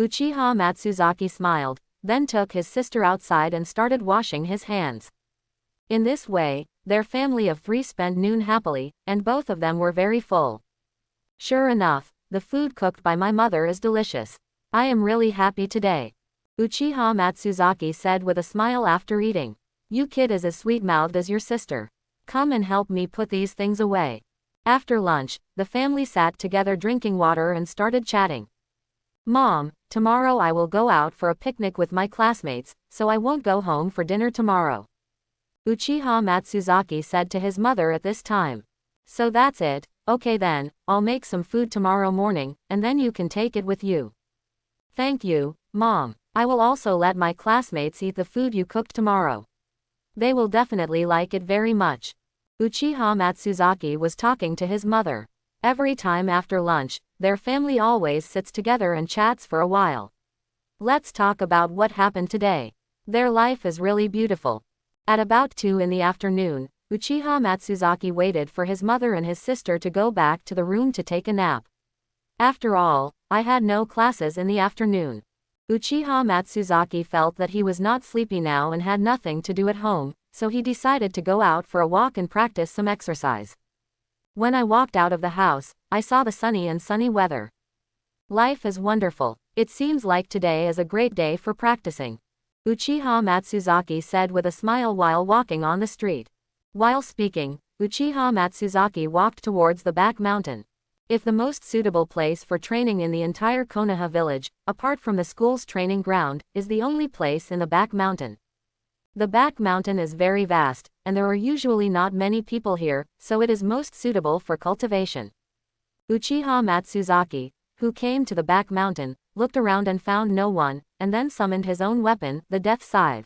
Uchiha Matsuzaki smiled, then took his sister outside and started washing his hands. In this way, their family of 3 spent noon happily, and both of them were very full. Sure enough, the food cooked by my mother is delicious. I am really happy today. Uchiha Matsuzaki said with a smile after eating. You kid is as sweet-mouthed as your sister. Come and help me put these things away. After lunch, the family sat together drinking water and started chatting. Mom, tomorrow I will go out for a picnic with my classmates, so I won't go home for dinner tomorrow. Uchiha Matsuzaki said to his mother at this time. So that's it, okay then, I'll make some food tomorrow morning, and then you can take it with you. Thank you, Mom. I will also let my classmates eat the food you cooked tomorrow. They will definitely like it very much. Uchiha Matsuzaki was talking to his mother. Every time after lunch, their family always sits together and chats for a while. Let's talk about what happened today. Their life is really beautiful. At about 2 in the afternoon, Uchiha Matsuzaki waited for his mother and his sister to go back to the room to take a nap. After all, I had no classes in the afternoon. Uchiha Matsuzaki felt that he was not sleepy now and had nothing to do at home, so he decided to go out for a walk and practice some exercise. When I walked out of the house, I saw the sunny weather. Life is wonderful. It seems like today is a great day for practicing, Uchiha Matsuzaki said with a smile while walking on the street. While speaking, Uchiha Matsuzaki walked towards the back mountain. If the most suitable place for training in the entire Konoha village, apart from the school's training ground, is the only place in the back mountain. The back mountain is very vast, and there are usually not many people here, so it is most suitable for cultivation. Uchiha Matsuzaki, who came to the back mountain, looked around and found no one, and then summoned his own weapon, the death scythe.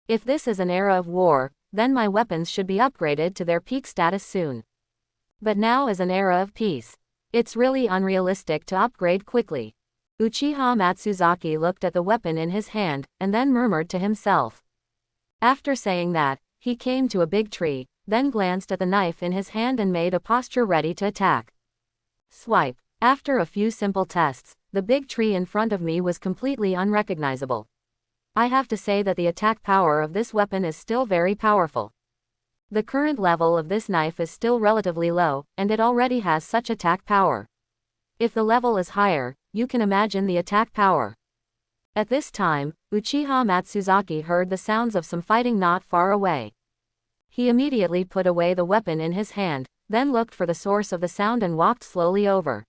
If this is an era of war, then my weapons should be upgraded to their peak status soon. But now is an era of peace. It's really unrealistic to upgrade quickly. Uchiha Matsuzaki looked at the weapon in his hand, and then murmured to himself. After saying that, he came to a big tree, then glanced at the knife in his hand and made a posture ready to attack. Swipe. After a few simple tests, the big tree in front of me was completely unrecognizable. I have to say that the attack power of this weapon is still very powerful. The current level of this knife is still relatively low, and it already has such attack power. If the level is higher, you can imagine the attack power. At this time, Uchiha Matsuzaki heard the sounds of some fighting not far away. He immediately put away the weapon in his hand, then looked for the source of the sound and walked slowly over.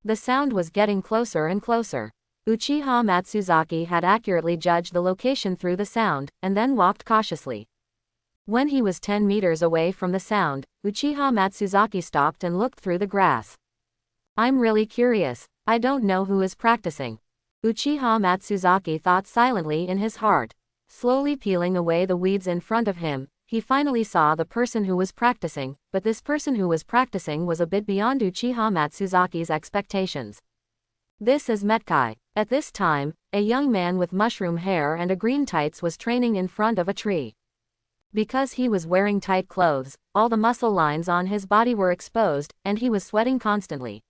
The sound was getting closer and closer. Uchiha Matsuzaki had accurately judged the location through the sound, and then walked cautiously. When he was 10 meters away from the sound, Uchiha Matsuzaki stopped and looked through the grass. I'm really curious. I don't know who is practicing. Uchiha Matsuzaki thought silently in his heart. Slowly peeling away the weeds in front of him, he finally saw the person who was practicing, but this person who was practicing was a bit beyond Uchiha Matsuzaki's expectations. This is Metkai. At this time, a young man with mushroom hair and a green tights was training in front of a tree. Because he was wearing tight clothes, all the muscle lines on his body were exposed, and he was sweating constantly.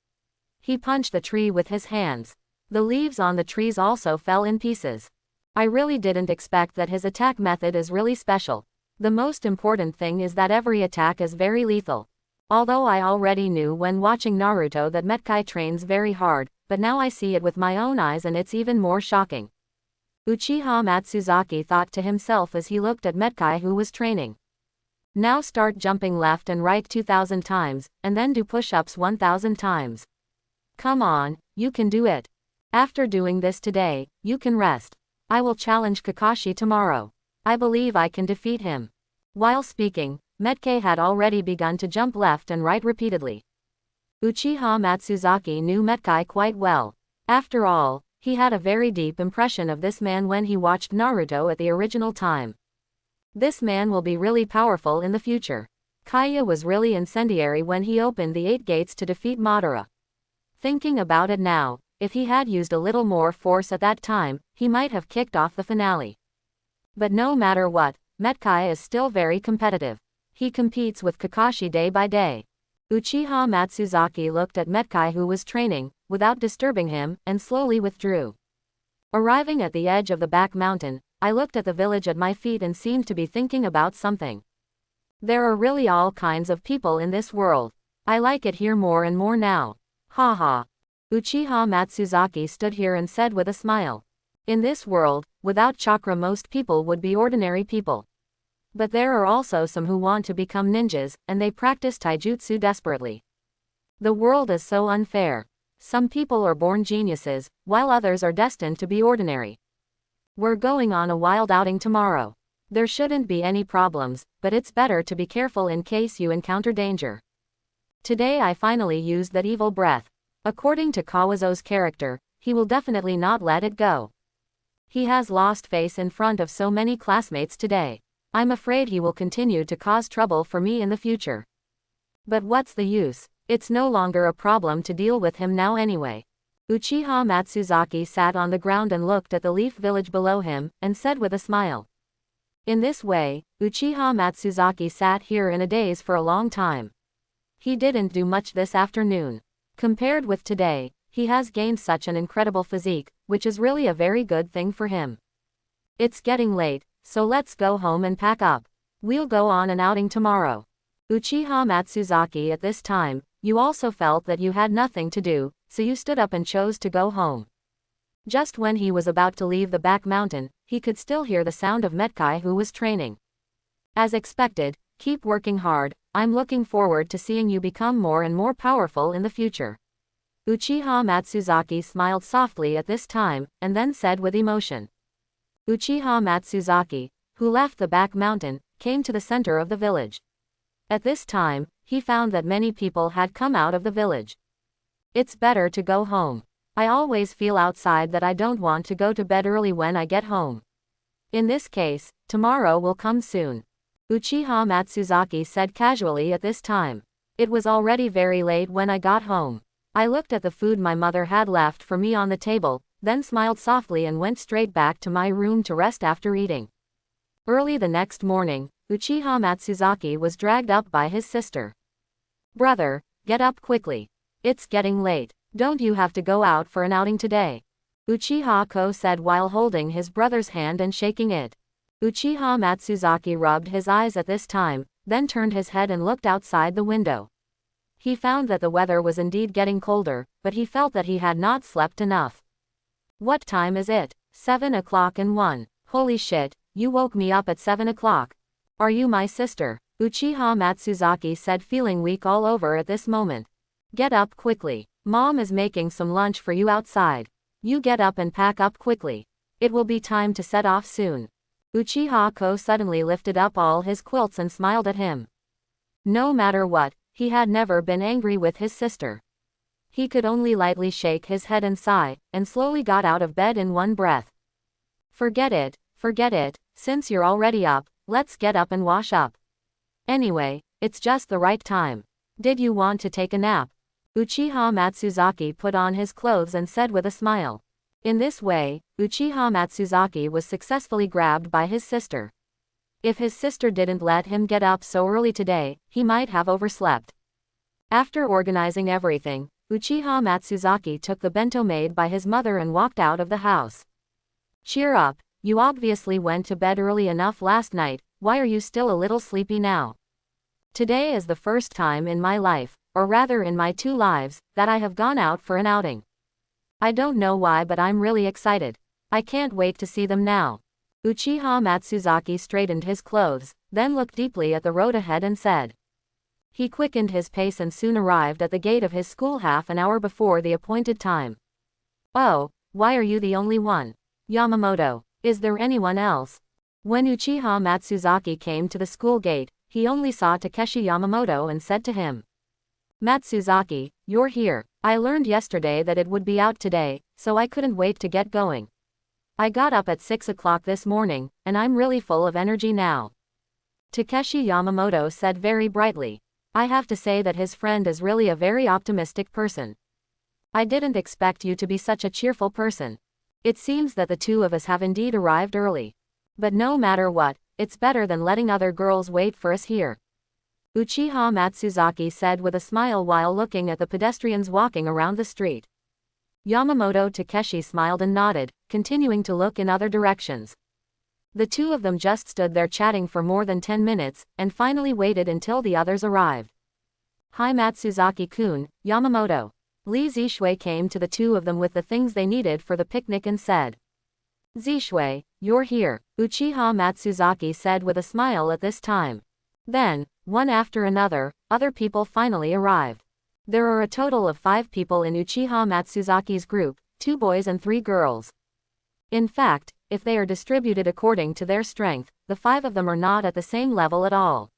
He punched the tree with his hands. The leaves on the trees also fell in pieces. I really didn't expect that his attack method is really special. The most important thing is that every attack is very lethal. Although I already knew when watching Naruto that Metkai trains very hard, but now I see it with my own eyes and it's even more shocking. Uchiha Matsuzaki thought to himself as he looked at Metkai who was training. Now start jumping left and right 2000 times, and then do push-ups 1000 times. Come on, you can do it. After doing this today, you can rest. I will challenge Kakashi tomorrow. I believe I can defeat him. While speaking, Metkai had already begun to jump left and right repeatedly. Uchiha Matsuzaki knew Metkai quite well. After all, he had a very deep impression of this man when he watched Naruto at the original time. This man will be really powerful in the future. Kaya was really incendiary when he opened the 8 gates to defeat Madara. Thinking about it now, if he had used a little more force at that time, he might have kicked off the finale. But no matter what, Metkai is still very competitive. He competes with Kakashi day by day. Uchiha Matsuzaki looked at Metkai who was training, without disturbing him, and slowly withdrew. Arriving at the edge of the back mountain, I looked at the village at my feet and seemed to be thinking about something. There are really all kinds of people in this world. I like it here more and more now. Haha. Uchiha Matsuzaki stood here and said with a smile. In this world, without chakra most people would be ordinary people. But there are also some who want to become ninjas, and they practice taijutsu desperately. The world is so unfair. Some people are born geniuses, while others are destined to be ordinary. We're going on a wild outing tomorrow. There shouldn't be any problems, but it's better to be careful in case you encounter danger. Today I finally used that evil breath. According to Kawazo's character, he will definitely not let it go. He has lost face in front of so many classmates today. I'm afraid he will continue to cause trouble for me in the future. But what's the use? It's no longer a problem to deal with him now anyway. Uchiha Matsuzaki sat on the ground and looked at the leaf village below him, and said with a smile. In this way, Uchiha Matsuzaki sat here in a daze for a long time. He didn't do much this afternoon. Compared with today, he has gained such an incredible physique, which is really a very good thing for him. It's getting late, so let's go home and pack up. We'll go on an outing tomorrow. Uchiha Matsuzaki, at this time, you also felt that you had nothing to do, so you stood up and chose to go home. Just when he was about to leave the back mountain, he could still hear the sound of Metkai, who was training. As expected, keep working hard. I'm looking forward to seeing you become more and more powerful in the future. Uchiha Matsuzaki smiled softly at this time, and then said with emotion. Uchiha Matsuzaki, who left the back mountain, came to the center of the village. At this time, he found that many people had come out of the village. It's better to go home. I always feel outside that I don't want to go to bed early when I get home. In this case, tomorrow will come soon. Uchiha Matsuzaki said casually at this time. It was already very late when I got home. I looked at the food my mother had left for me on the table, then smiled softly and went straight back to my room to rest after eating. Early the next morning, Uchiha Matsuzaki was dragged up by his sister. Brother, get up quickly. It's getting late. Don't you have to go out for an outing today? Uchiha Ko said while holding his brother's hand and shaking it. Uchiha Matsuzaki rubbed his eyes at this time, then turned his head and looked outside the window. He found that the weather was indeed getting colder, but he felt that he had not slept enough. What time is it? 7 o'clock and 1. Holy shit, you woke me up at 7 o'clock. Are you my sister? Uchiha Matsuzaki said, feeling weak all over at this moment. Get up quickly. Mom is making some lunch for you outside. You get up and pack up quickly. It will be time to set off soon. Uchiha Ko suddenly lifted up all his quilts and smiled at him. No matter what, he had never been angry with his sister. He could only lightly shake his head and sigh, and slowly got out of bed in one breath. Forget it, since you're already up, let's get up and wash up. Anyway, it's just the right time. Did you want to take a nap? Uchiha Matsuzaki put on his clothes and said with a smile. In this way, Uchiha Matsuzaki was successfully grabbed by his sister. If his sister didn't let him get up so early today, he might have overslept. After organizing everything, Uchiha Matsuzaki took the bento made by his mother and walked out of the house. Cheer up, you obviously went to bed early enough last night, why are you still a little sleepy now? Today is the first time in my life, or rather in my 2 lives, that I have gone out for an outing. I don't know why, but I'm really excited. I can't wait to see them now. Uchiha Matsuzaki straightened his clothes, then looked deeply at the road ahead and said. He quickened his pace and soon arrived at the gate of his school half an hour before the appointed time. Oh, why are you the only one? Yamamoto, is there anyone else? When Uchiha Matsuzaki came to the school gate, he only saw Takeshi Yamamoto and said to him. Matsuzaki, you're here. I learned yesterday that it would be out today, so I couldn't wait to get going. I got up at 6 o'clock this morning, and I'm really full of energy now. Takeshi Yamamoto said very brightly. I have to say that his friend is really a very optimistic person. I didn't expect you to be such a cheerful person. It seems that the 2 of us have indeed arrived early. But no matter what, it's better than letting other girls wait for us here. Uchiha Matsuzaki said with a smile while looking at the pedestrians walking around the street. Yamamoto Takeshi smiled and nodded, continuing to look in other directions. The 2 of them just stood there chatting for more than 10 minutes, and finally waited until the others arrived. Hi Matsuzaki-kun, Yamamoto. Lee Zishui came to the 2 of them with the things they needed for the picnic and said. Zishui, you're here, Uchiha Matsuzaki said with a smile at this time. Then, one after another, other people finally arrived. There are a total of 5 people in Uchiha Matsuzaki's group, 2 boys and 3 girls. In fact, if they are distributed according to their strength, the 5 of them are not at the same level at all.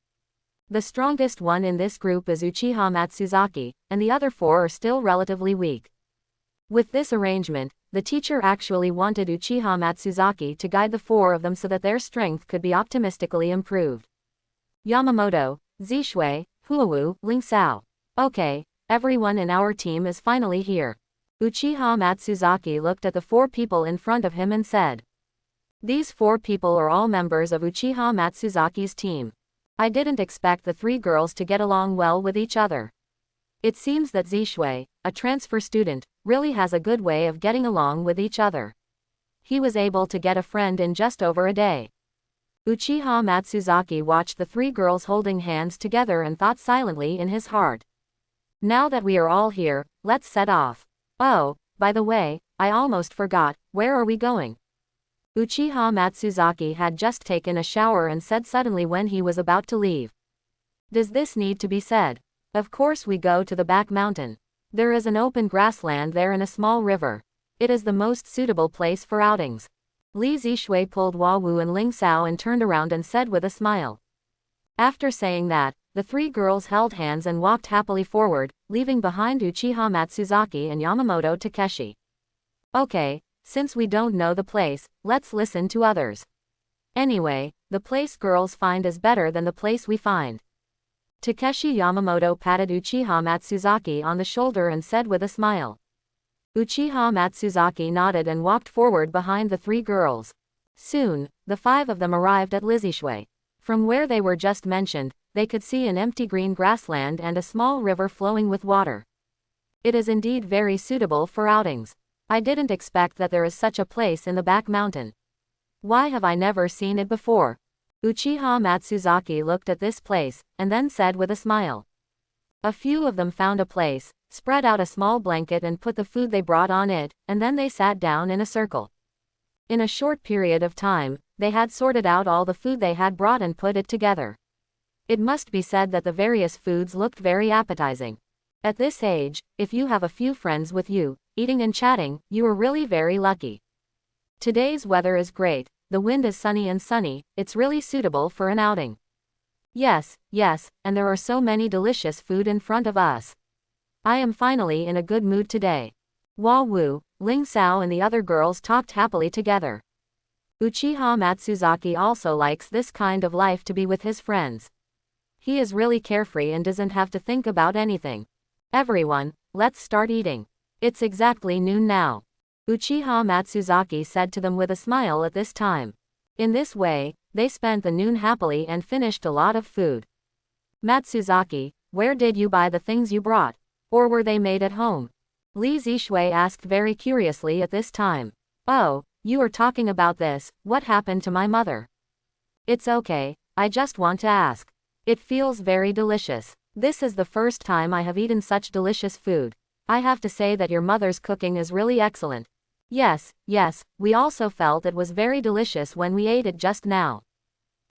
The strongest one in this group is Uchiha Matsuzaki, and the other 4 are still relatively weak. With this arrangement, the teacher actually wanted Uchiha Matsuzaki to guide the four of them so that their strength could be optimistically improved. Yamamoto, Zishui, Huawu, Ling Sao. Okay, everyone in our team is finally here. Uchiha Matsuzaki looked at the four people in front of him and said. These four people are all members of Uchiha Matsuzaki's team. I didn't expect the three girls to get along well with each other. It seems that Zishui, a transfer student, really has a good way of getting along with each other. He was able to get a friend in just over a day. Uchiha Matsuzaki watched the three girls holding hands together and thought silently in his heart. Now that we are all here, let's set off. Oh, by the way, I almost forgot, where are we going? Uchiha Matsuzaki had just taken a shower and said suddenly when he was about to leave. Does this need to be said? Of course we go to the back mountain. There is an open grassland there and a small river. It is the most suitable place for outings. Li Zishui pulled Huawu and Ling Sao and turned around and said with a smile. After saying that, the three girls held hands and walked happily forward, leaving behind Uchiha Matsuzaki and Yamamoto Takeshi. Okay, since we don't know the place, let's listen to others. Anyway, the place girls find is better than the place we find. Takeshi Yamamoto patted Uchiha Matsuzaki on the shoulder and said with a smile. Uchiha Matsuzaki nodded and walked forward behind the three girls. Soon, the five of them arrived at Lizishui. From where they were just mentioned, they could see an empty green grassland and a small river flowing with water. It is indeed very suitable for outings. I didn't expect that there is such a place in the back mountain. Why have I never seen it before? Uchiha Matsuzaki looked at this place, and then said with a smile. A few of them found a place, spread out a small blanket and put the food they brought on it, and then they sat down in a circle. In a short period of time, they had sorted out all the food they had brought and put it together. It must be said that the various foods looked very appetizing. At this age, if you have a few friends with you, eating and chatting, you are really very lucky. Today's weather is great. The wind is sunny and sunny, it's really suitable for an outing. Yes, and there are so many delicious food in front of us. I am finally in a good mood today. Huawu, Ling Sao and the other girls talked happily together. Uchiha Matsuzaki also likes this kind of life to be with his friends. He is really carefree and doesn't have to think about anything. Everyone, let's start eating. It's exactly noon now. Uchiha Matsuzaki said to them with a smile at this time. In this way, they spent the noon happily and finished a lot of food. Matsuzaki, where did you buy the things you brought? Or were they made at home? Li Zishui asked very curiously at this time. Oh, you are talking about this, what happened to my mother? It's okay, I just want to ask. It feels very delicious. This is the first time I have eaten such delicious food. I have to say that your mother's cooking is really excellent. Yes, we also felt it was very delicious when we ate it just now.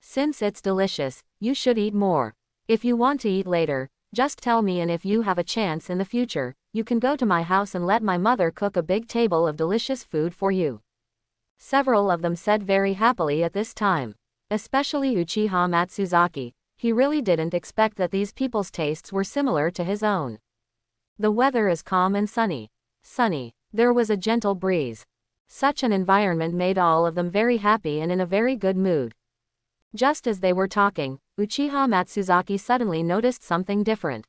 Since it's delicious, you should eat more. If you want to eat later, just tell me, and if you have a chance in the future, you can go to my house and let my mother cook a big table of delicious food for you. Several of them said very happily at this time. Especially Uchiha Matsuzaki. He really didn't expect that these people's tastes were similar to his own. The weather is calm and sunny. There was a gentle breeze. Such an environment made all of them very happy and in a very good mood. Just as they were talking, Uchiha Matsuzaki suddenly noticed something different.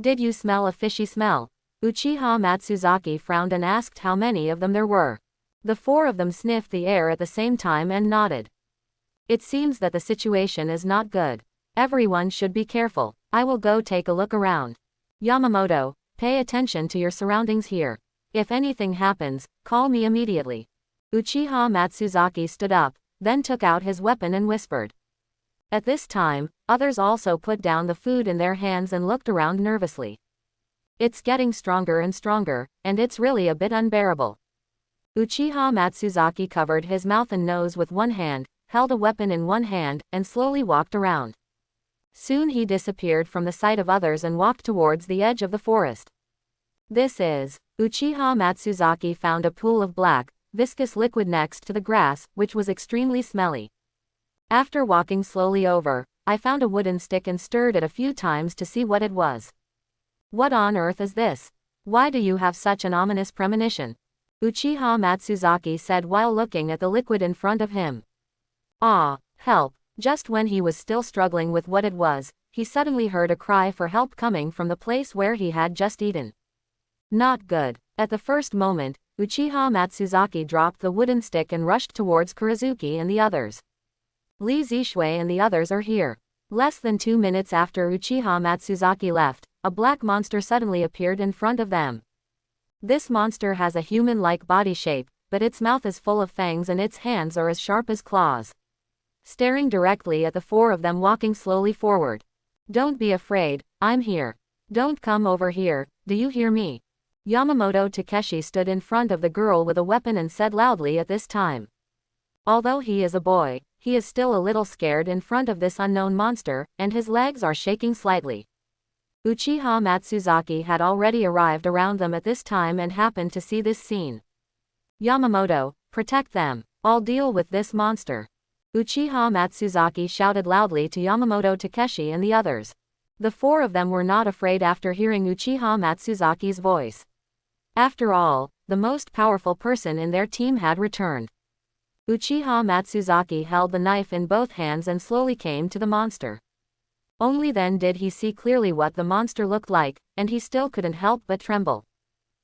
Did you smell a fishy smell? Uchiha Matsuzaki frowned and asked how many of them there were. The four of them sniffed the air at the same time and nodded. It seems that the situation is not good. Everyone should be careful. I will go take a look around. Yamamoto, pay attention to your surroundings here. If anything happens, call me immediately. Uchiha Matsuzaki stood up, then took out his weapon and whispered. At this time, others also put down the food in their hands and looked around nervously. It's getting stronger and stronger, and it's really a bit unbearable. Uchiha Matsuzaki covered his mouth and nose with one hand, held a weapon in one hand, and slowly walked around. Soon he disappeared from the sight of others and walked towards the edge of the forest. Uchiha Matsuzaki found a pool of black, viscous liquid next to the grass, which was extremely smelly. After walking slowly over, I found a wooden stick and stirred it a few times to see what it was. What on earth is this? Why do you have such an ominous premonition? Uchiha Matsuzaki said while looking at the liquid in front of him. Ah, help. Just when he was still struggling with what it was, he suddenly heard a cry for help coming from the place where he had just eaten. Not good. At the first moment, Uchiha Matsuzaki dropped the wooden stick and rushed towards Kurizuki and the others. Li Zishui and the others are here. Less than 2 minutes after Uchiha Matsuzaki left, a black monster suddenly appeared in front of them. This monster has a human-like body shape, but its mouth is full of fangs and its hands are as sharp as claws. Staring directly at the 4 of them walking slowly forward. Don't be afraid, I'm here. Don't come over here, do you hear me? Yamamoto Takeshi stood in front of the girl with a weapon and said loudly at this time. Although he is a boy, he is still a little scared in front of this unknown monster, and his legs are shaking slightly. Uchiha Matsuzaki had already arrived around them at this time and happened to see this scene. Yamamoto, protect them. I'll deal with this monster. Uchiha Matsuzaki shouted loudly to Yamamoto Takeshi and the others. The 4 of them were not afraid after hearing Uchiha Matsuzaki's voice. After all, the most powerful person in their team had returned. Uchiha Matsuzaki held the knife in both hands and slowly came to the monster. Only then did he see clearly what the monster looked like, and he still couldn't help but tremble.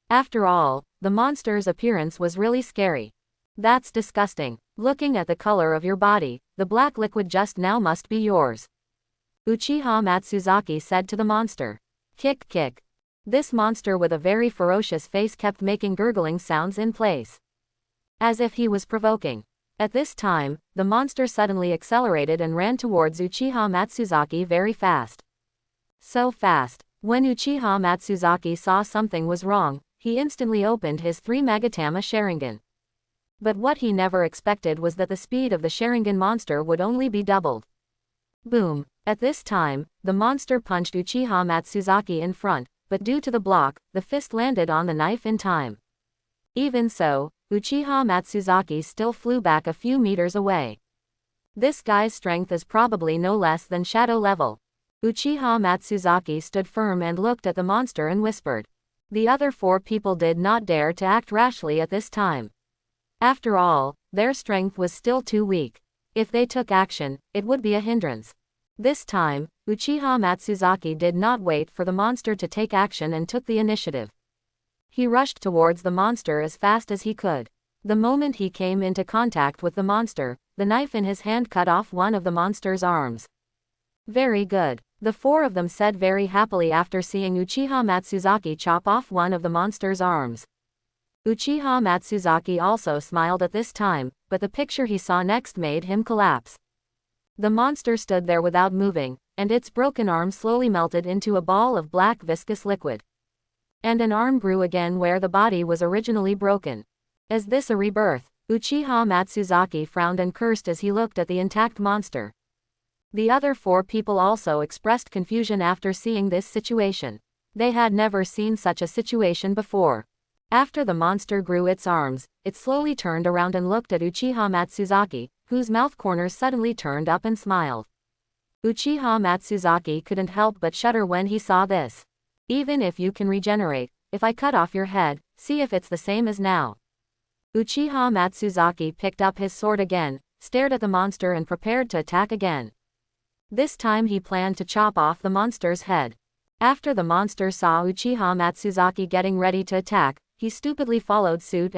After all, the monster's appearance was really scary. That's disgusting. Looking at the color of your body, the black liquid just now must be yours. Uchiha Matsuzaki said to the monster. Kick kick. This monster with a very ferocious face kept making gurgling sounds in place. As if he was provoking. At this time, the monster suddenly accelerated and ran towards Uchiha Matsuzaki very fast. So fast. When Uchiha Matsuzaki saw something was wrong, he instantly opened his 3 Magatama Sharingan. But what he never expected was that the speed of the Sharingan monster would only be doubled. Boom. At this time, the monster punched Uchiha Matsuzaki in front, but due to the block, the fist landed on the knife in time. Even so, Uchiha Matsuzaki still flew back a few meters away. This guy's strength is probably no less than shadow level. Uchiha Matsuzaki stood firm and looked at the monster and whispered. The other 4 people did not dare to act rashly at this time. After all, their strength was still too weak. If they took action, it would be a hindrance. This time, Uchiha Matsuzaki did not wait for the monster to take action and took the initiative. He rushed towards the monster as fast as he could. The moment he came into contact with the monster, the knife in his hand cut off one of the monster's arms. Very good. The 4 of them said very happily after seeing Uchiha Matsuzaki chop off one of the monster's arms. Uchiha Matsuzaki also smiled at this time, but the picture he saw next made him collapse. The monster stood there without moving, and its broken arm slowly melted into a ball of black viscous liquid. And an arm grew again where the body was originally broken. Is this a rebirth? Uchiha Matsuzaki frowned and cursed as he looked at the intact monster. The other 4 people also expressed confusion after seeing this situation. They had never seen such a situation before. After the monster grew its arms, it slowly turned around and looked at Uchiha Matsuzaki, whose mouth corners suddenly turned up and smiled. Uchiha Matsuzaki couldn't help but shudder when he saw this. Even if you can regenerate, if I cut off your head, see if it's the same as now. Uchiha Matsuzaki picked up his sword again, stared at the monster and prepared to attack again. This time he planned to chop off the monster's head. After the monster saw Uchiha Matsuzaki getting ready to attack, he stupidly followed suit.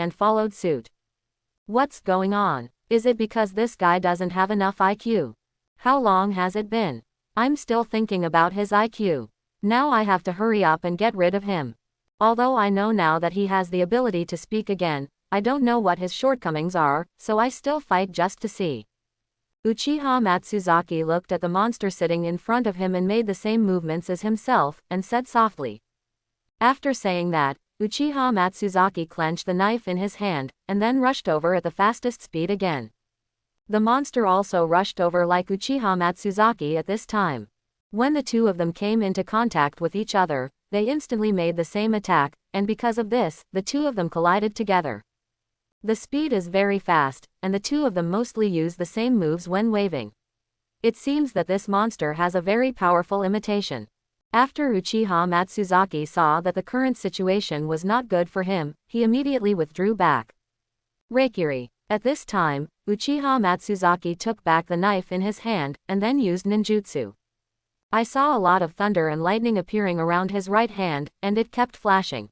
What's going on? Is it because this guy doesn't have enough IQ? How long has it been? I'm still thinking about his IQ. Now I have to hurry up and get rid of him. Although I know now that he has the ability to speak again, I don't know what his shortcomings are, so I still fight just to see. Uchiha Matsuzaki looked at the monster sitting in front of him and made the same movements as himself, and said softly. After saying that, Uchiha Matsuzaki clenched the knife in his hand, and then rushed over at the fastest speed again. The monster also rushed over like Uchiha Matsuzaki at this time. When the 2 of them came into contact with each other, they instantly made the same attack, and because of this, the 2 of them collided together. The speed is very fast, and the 2 of them mostly use the same moves when waving. It seems that this monster has a very powerful imitation. After Uchiha Matsuzaki saw that the current situation was not good for him, he immediately withdrew back. Reikiri. At this time, Uchiha Matsuzaki took back the knife in his hand, and then used ninjutsu. I saw a lot of thunder and lightning appearing around his right hand, and it kept flashing.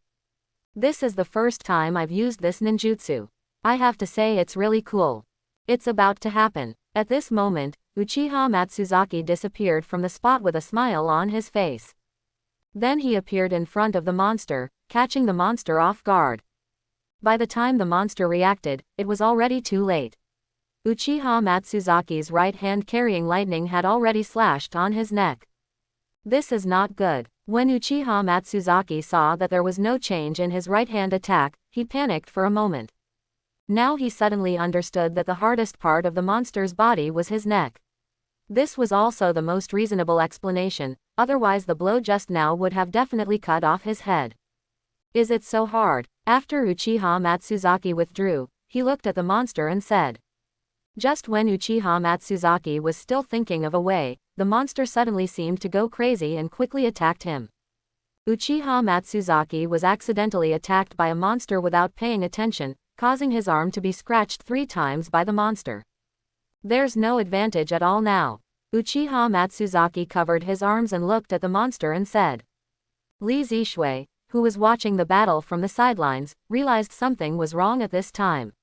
This is the first time I've used this ninjutsu. I have to say it's really cool. It's about to happen. At this moment, Uchiha Matsuzaki disappeared from the spot with a smile on his face. Then he appeared in front of the monster, catching the monster off guard. By the time the monster reacted, it was already too late. Uchiha Matsuzaki's right hand carrying lightning had already slashed on his neck. This is not good. When Uchiha Matsuzaki saw that there was no change in his right hand attack, he panicked for a moment. Now he suddenly understood that the hardest part of the monster's body was his neck. This was also the most reasonable explanation, otherwise the blow just now would have definitely cut off his head. Is it so hard? After Uchiha Matsuzaki withdrew, he looked at the monster and said. Just when Uchiha Matsuzaki was still thinking of a way, the monster suddenly seemed to go crazy and quickly attacked him. Uchiha Matsuzaki was accidentally attacked by a monster without paying attention, causing his arm to be scratched 3 times by the monster. There's no advantage at all now. Uchiha Matsuzaki covered his arms and looked at the monster and said. Li Zishui, who was watching the battle from the sidelines, realized something was wrong at this time.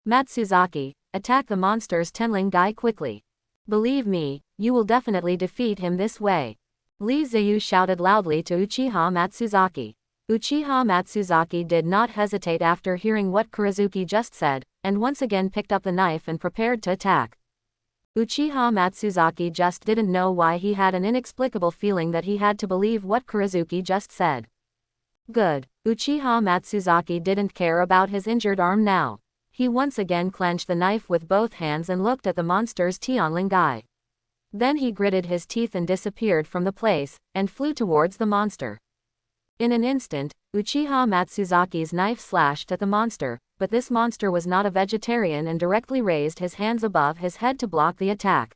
Matsuzaki, attack the monster's Tenling guy quickly. Believe me, you will definitely defeat him this way. Li Ziyu shouted loudly to Uchiha Matsuzaki. Uchiha Matsuzaki did not hesitate after hearing what Kurizuki just said, and once again picked up the knife and prepared to attack. Uchiha Matsuzaki just didn't know why he had an inexplicable feeling that he had to believe what Kurizuki just said. Good. Uchiha Matsuzaki didn't care about his injured arm now. He once again clenched the knife with both hands and looked at the monster's Tianling guy. Then he gritted his teeth and disappeared from the place, and flew towards the monster. In an instant, Uchiha Matsuzaki's knife slashed at the monster, but this monster was not a vegetarian and directly raised his hands above his head to block the attack.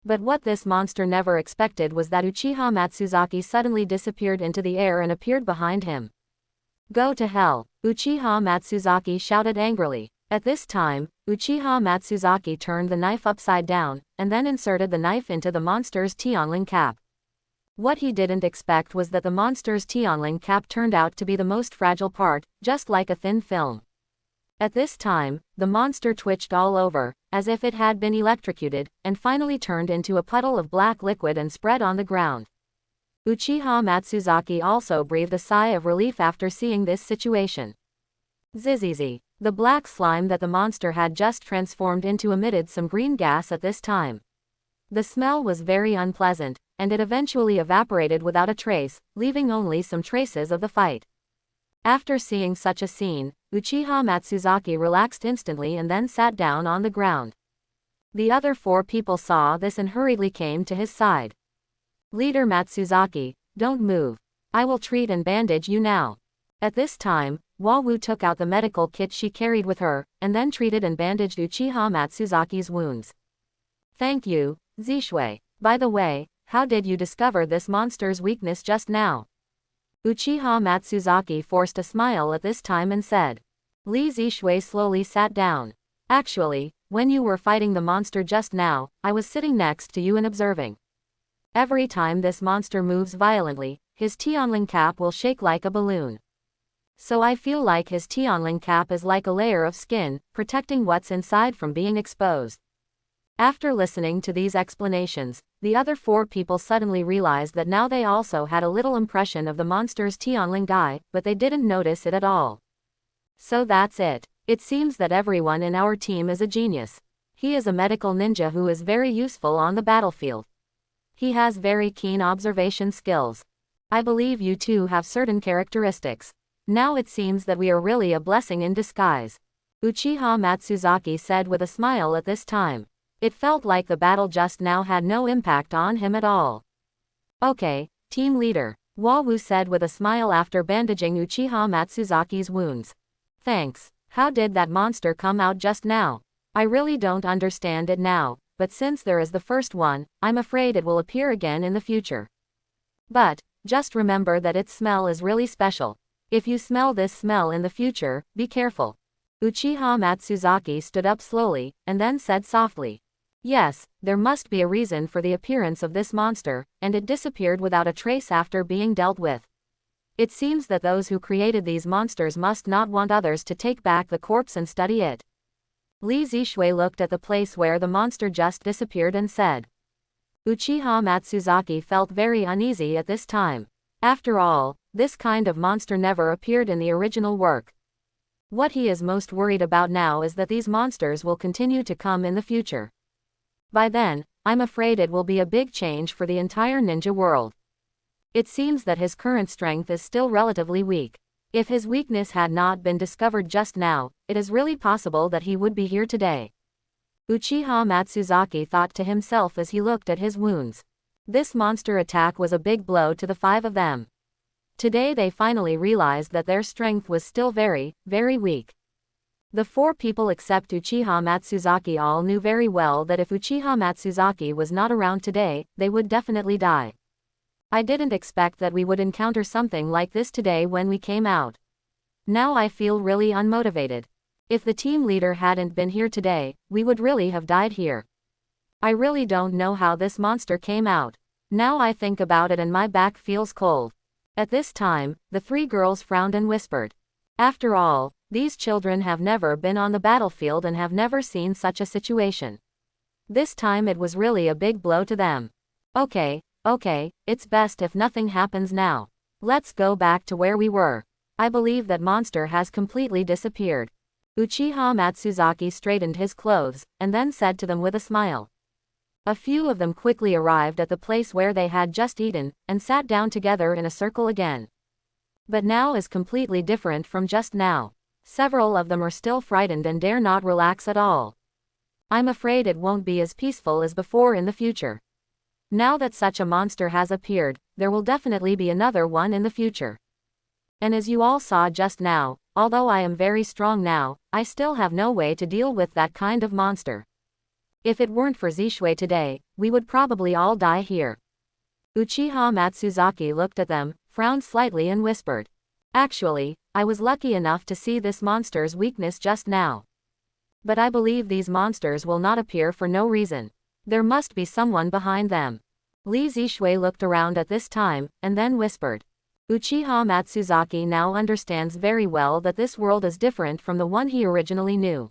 But what this monster never expected was that Uchiha Matsuzaki suddenly disappeared into the air and appeared behind him. Go to hell! Uchiha Matsuzaki shouted angrily. At this time, Uchiha Matsuzaki turned the knife upside down, and then inserted the knife into the monster's Tianling cap. What he didn't expect was that the monster's Tianling cap turned out to be the most fragile part, just like a thin film. At this time, the monster twitched all over, as if it had been electrocuted, and finally turned into a puddle of black liquid and spread on the ground. Uchiha Matsuzaki also breathed a sigh of relief after seeing this situation. Zizizi. The black slime that the monster had just transformed into emitted some green gas at this time. The smell was very unpleasant, and it eventually evaporated without a trace, leaving only some traces of the fight. After seeing such a scene, Uchiha Matsuzaki relaxed instantly and then sat down on the ground. The other 4 people saw this and hurriedly came to his side. Leader Matsuzaki, don't move. I will treat and bandage you now. At this time, Wawu took out the medical kit she carried with her, and then treated and bandaged Uchiha Matsuzaki's wounds. Thank you, Zishui. By the way, how did you discover this monster's weakness just now? Uchiha Matsuzaki forced a smile at this time and said. Li Zishui slowly sat down. Actually, when you were fighting the monster just now, I was sitting next to you and observing. Every time this monster moves violently, his Tianling cap will shake like a balloon. So I feel like his Tianling cap is like a layer of skin, protecting what's inside from being exposed. After listening to these explanations, the other 4 people suddenly realized that now they also had a little impression of the monster's Tianling guy, but they didn't notice it at all. So that's it. It seems that everyone in our team is a genius. He is a medical ninja who is very useful on the battlefield. He has very keen observation skills. I believe you two have certain characteristics. Now it seems that we are really a blessing in disguise. Uchiha Matsuzaki said with a smile at this time. It felt like the battle just now had no impact on him at all. Okay, team leader, Wawu said with a smile after bandaging Uchiha Matsuzaki's wounds. Thanks. How did that monster come out just now? I really don't understand it now, but since there is the first one, I'm afraid it will appear again in the future. But, just remember that its smell is really special. If you smell this smell in the future, be careful. Uchiha Matsuzaki stood up slowly, and then said softly. Yes, there must be a reason for the appearance of this monster, and it disappeared without a trace after being dealt with. It seems that those who created these monsters must not want others to take back the corpse and study it. Li Zishui looked at the place where the monster just disappeared and said. Uchiha Matsuzaki felt very uneasy at this time. After all, this kind of monster never appeared in the original work. What he is most worried about now is that these monsters will continue to come in the future. By then, I'm afraid it will be a big change for the entire ninja world. It seems that his current strength is still relatively weak. If his weakness had not been discovered just now, it is really possible that he would be here today. Uchiha Matsuzaki thought to himself as he looked at his wounds. This monster attack was a big blow to the five of them. Today they finally realized that their strength was still very, very weak. The four people except Uchiha Matsuzaki all knew very well that if Uchiha Matsuzaki was not around today, they would definitely die. I didn't expect that we would encounter something like this today when we came out. Now I feel really unmotivated. If the team leader hadn't been here today, we would really have died here. I really don't know how this monster came out. Now I think about it and my back feels cold. At this time, the three girls frowned and whispered. After all, these children have never been on the battlefield and have never seen such a situation. This time it was really a big blow to them. Okay, it's best if nothing happens now. Let's go back to where we were. I believe that monster has completely disappeared. Uchiha Matsuzaki straightened his clothes, and then said to them with a smile. A few of them quickly arrived at the place where they had just eaten, and sat down together in a circle again. But now is completely different from just now. Several of them are still frightened and dare not relax at all. I'm afraid it won't be as peaceful as before in the future. Now that such a monster has appeared, there will definitely be another one in the future. And as you all saw just now, although I am very strong now, I still have no way to deal with that kind of monster. If it weren't for Zishui today, we would probably all die here. Uchiha Matsuzaki looked at them, frowned slightly and whispered. Actually, I was lucky enough to see this monster's weakness just now. But I believe these monsters will not appear for no reason. There must be someone behind them. Li Zishui looked around at this time, and then whispered. Uchiha Matsuzaki now understands very well that this world is different from the one he originally knew.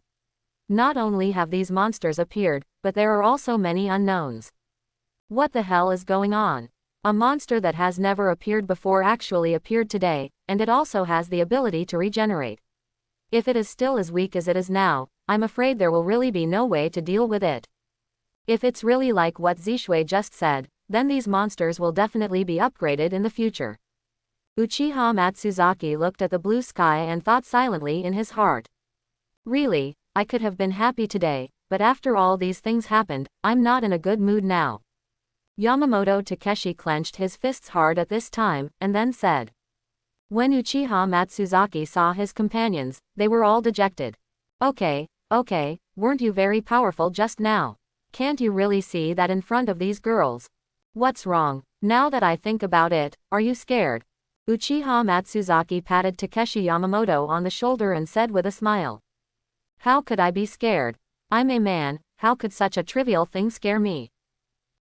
Not only have these monsters appeared, but there are also many unknowns. What the hell is going on? A monster that has never appeared before actually appeared today, and it also has the ability to regenerate. If it is still as weak as it is now, I'm afraid there will really be no way to deal with it. If it's really like what Zishui just said, then these monsters will definitely be upgraded in the future. Uchiha Matsuzaki looked at the blue sky and thought silently in his heart. Really, I could have been happy today, but after all these things happened, I'm not in a good mood now. Yamamoto Takeshi clenched his fists hard at this time, and then said. When Uchiha Matsuzaki saw his companions, they were all dejected. Okay, weren't you very powerful just now? Can't you really see that in front of these girls? What's wrong? Now that I think about it, are you scared? Uchiha Matsuzaki patted Takeshi Yamamoto on the shoulder and said with a smile. How could I be scared? I'm a man, how could such a trivial thing scare me?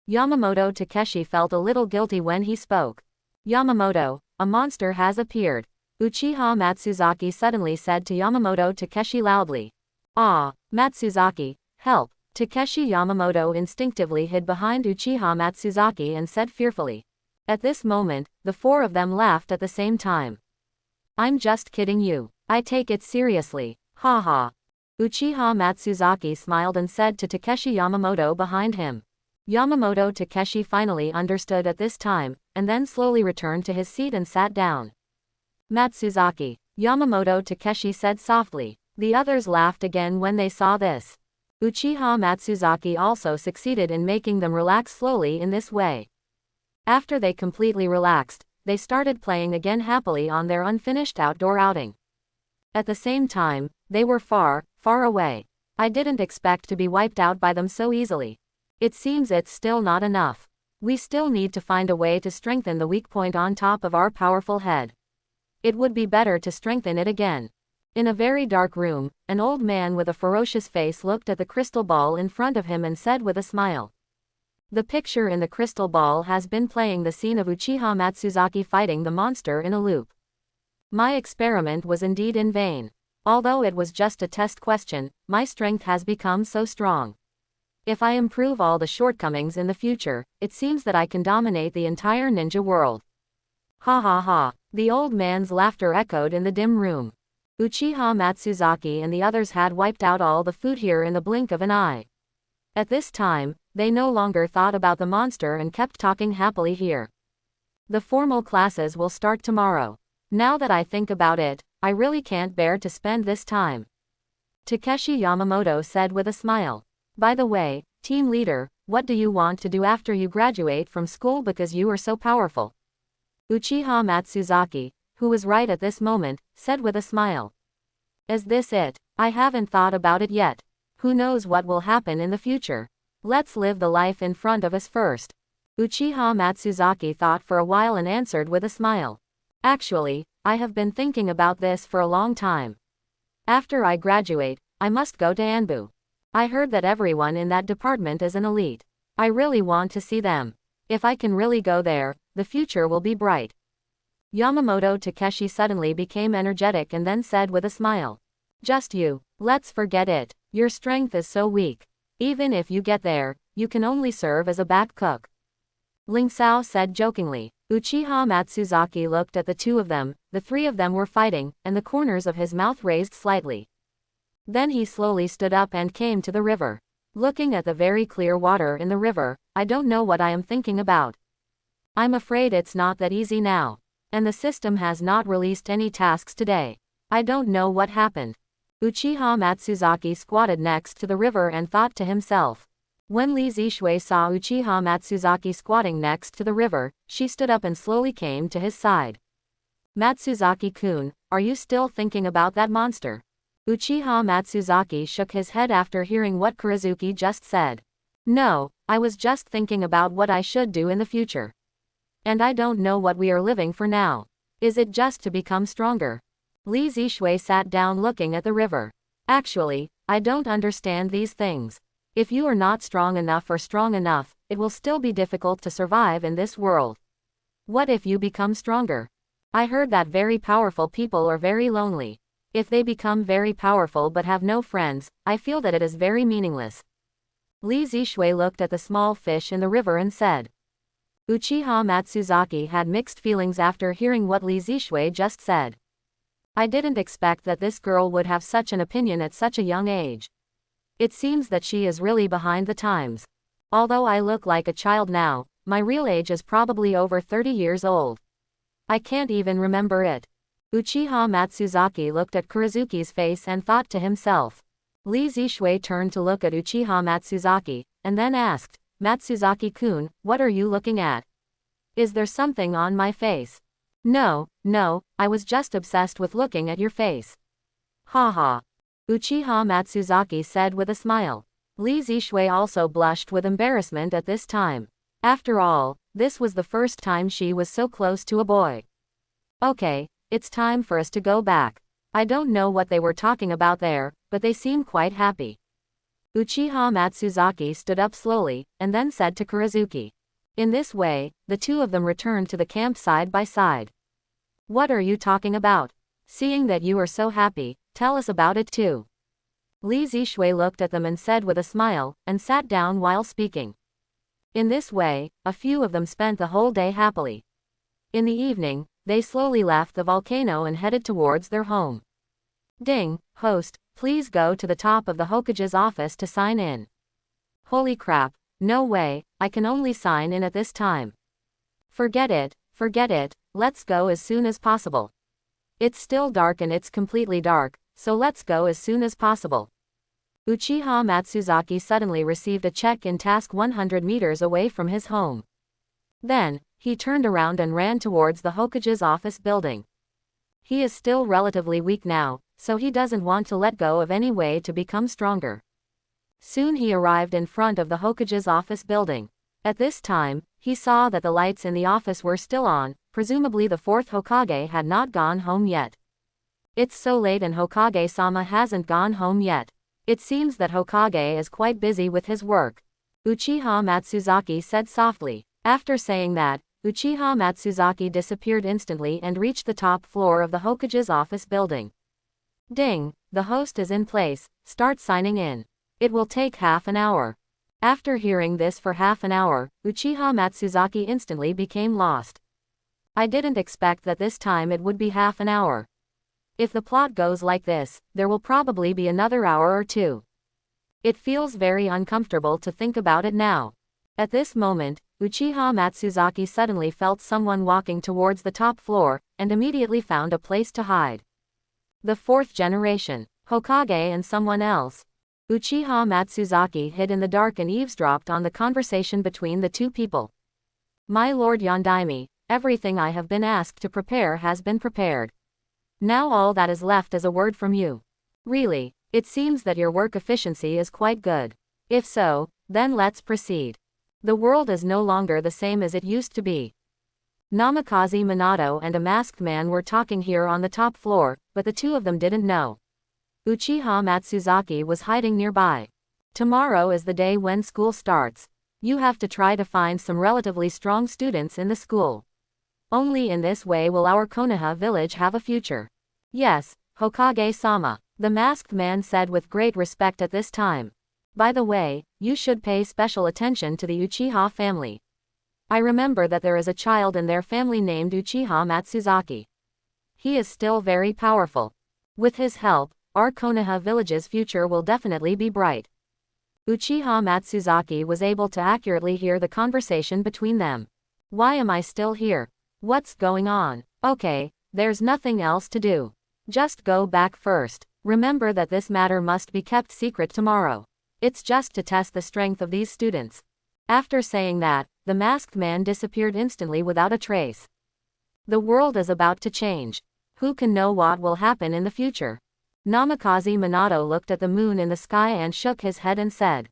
Yamamoto Takeshi felt a little guilty when he spoke. Yamamoto, a monster has appeared. Uchiha Matsuzaki suddenly said to Yamamoto Takeshi loudly. Ah, Matsuzaki, help. Takeshi Yamamoto instinctively hid behind Uchiha Matsuzaki and said fearfully. At this moment, the four of them laughed at the same time. I'm just kidding you. I take it seriously. Ha ha. Uchiha Matsuzaki smiled and said to Takeshi Yamamoto behind him. Yamamoto Takeshi finally understood at this time, and then slowly returned to his seat and sat down. Matsuzaki, Yamamoto Takeshi said softly. The others laughed again when they saw this. Uchiha Matsuzaki also succeeded in making them relax slowly in this way. After they completely relaxed, they started playing again happily on their unfinished outdoor outing. At the same time, they were far, far away. I didn't expect to be wiped out by them so easily. It seems it's still not enough. We still need to find a way to strengthen the weak point on top of our powerful head. It would be better to strengthen it again. In a very dark room, an old man with a ferocious face looked at the crystal ball in front of him and said with a smile. The picture in the crystal ball has been playing the scene of Uchiha Matsuzaki fighting the monster in a loop. My experiment was indeed in vain. Although it was just a test question, my strength has become so strong. If I improve all the shortcomings in the future, it seems that I can dominate the entire ninja world. Ha ha ha. The old man's laughter echoed in the dim room. Uchiha Matsuzaki and the others had wiped out all the food here in the blink of an eye. At this time, they no longer thought about the monster and kept talking happily here. The formal classes will start tomorrow. Now that I think about it, I really can't bear to spend this time. Takeshi Yamamoto said with a smile. By the way, team leader, what do you want to do after you graduate from school because you are so powerful? Uchiha Matsuzaki, who was right at this moment, said with a smile. Is this it? I haven't thought about it yet. Who knows what will happen in the future? Let's live the life in front of us first. Uchiha Matsuzaki thought for a while and answered with a smile. Actually, I have been thinking about this for a long time. After I graduate, I must go to Anbu. I heard that everyone in that department is an elite. I really want to see them. If I can really go there, the future will be bright. Yamamoto Takeshi suddenly became energetic and then said with a smile. Just you. Let's forget it. Your strength is so weak. Even if you get there, you can only serve as a back cook. Ling Sao said jokingly. Uchiha Matsuzaki looked at the two of them, the three of them were fighting, and the corners of his mouth raised slightly. Then he slowly stood up and came to the river. Looking at the very clear water in the river, I don't know what I am thinking about. I'm afraid it's not that easy now. And the system has not released any tasks today. I don't know what happened. Uchiha Matsuzaki squatted next to the river and thought to himself. When Li Zishui saw Uchiha Matsuzaki squatting next to the river, she stood up and slowly came to his side. Matsuzaki-kun, are you still thinking about that monster? Uchiha Matsuzaki shook his head after hearing what Kurizuki just said. No, I was just thinking about what I should do in the future. And I don't know what we are living for now. Is it just to become stronger? Li Zishui sat down looking at the river. Actually, I don't understand these things. If you are not strong enough or strong enough, it will still be difficult to survive in this world. What if you become stronger? I heard that very powerful people are very lonely. If they become very powerful but have no friends, I feel that it is very meaningless. Li Zishui looked at the small fish in the river and said. Uchiha Matsuzaki had mixed feelings after hearing what Li Zishui just said. I didn't expect that this girl would have such an opinion at such a young age. It seems that she is really behind the times. Although I look like a child now, my real age is probably over 30 years old. I can't even remember it. Uchiha Matsuzaki looked at Kurizuki's face and thought to himself. Li Zishui turned to look at Uchiha Matsuzaki, and then asked, Matsuzaki-kun, what are you looking at? Is there something on my face? No, I was just obsessed with looking at your face. Ha ha. Uchiha Matsuzaki said with a smile. Li Zishui also blushed with embarrassment at this time. After all, this was the first time she was so close to a boy. Okay, it's time for us to go back. I don't know what they were talking about there, but they seem quite happy. Uchiha Matsuzaki stood up slowly, and then said to Kurizuki. In this way, the two of them returned to the camp side by side. What are you talking about? Seeing that you are so happy, tell us about it too. Li Zishui looked at them and said with a smile, and sat down while speaking. In this way, a few of them spent the whole day happily. In the evening, they slowly left the volcano and headed towards their home. Ding, host, please go to the top of the Hokage's office to sign in. Holy crap, no way, I can only sign in at this time. Forget it, let's go as soon as possible. It's still dark and it's completely dark, so let's go as soon as possible. Uchiha Matsuzaki suddenly received a check-in task 100 meters away from his home. Then, he turned around and ran towards the Hokage's office building. He is still relatively weak now, so he doesn't want to let go of any way to become stronger. Soon he arrived in front of the Hokage's office building. At this time, He saw that the lights in the office were still on, presumably the fourth Hokage had not gone home yet. It's so late and Hokage-sama hasn't gone home yet. It seems that Hokage is quite busy with his work. Uchiha Matsuzaki said softly. After saying that, Uchiha Matsuzaki disappeared instantly and reached the top floor of the Hokage's office building. Ding, the host is in place, start signing in. It will take half an hour. After hearing this for half an hour, Uchiha Matsuzaki instantly became lost. I didn't expect that this time it would be half an hour. If the plot goes like this, there will probably be another hour or two. It feels very uncomfortable to think about it now. At this moment, Uchiha Matsuzaki suddenly felt someone walking towards the top floor, and immediately found a place to hide. The fourth generation, Hokage and someone else. Uchiha Matsuzaki hid in the dark and eavesdropped on the conversation between the two people. My lord Yondaime, everything I have been asked to prepare has been prepared. Now all that is left is a word from you. Really, it seems that your work efficiency is quite good. If so, then let's proceed. The world is no longer the same as it used to be. Namikaze Minato and a masked man were talking here on the top floor, but the two of them didn't know. Uchiha Matsuzaki was hiding nearby. Tomorrow is the day when school starts. You have to try to find some relatively strong students in the school. Only in this way will our Konoha village have a future. Yes, Hokage-sama, the masked man said with great respect at this time. By the way, you should pay special attention to the Uchiha family. I remember that there is a child in their family named Uchiha Matsuzaki. He is still very powerful. With his help, our Konoha village's future will definitely be bright. Uchiha Matsuzaki was able to accurately hear the conversation between them. Why am I still here? What's going on? Okay, there's nothing else to do. Just go back first. Remember that this matter must be kept secret tomorrow. It's just to test the strength of these students. After saying that, the masked man disappeared instantly without a trace. The world is about to change. Who can know what will happen in the future? Namikaze Minato looked at the moon in the sky and shook his head and said.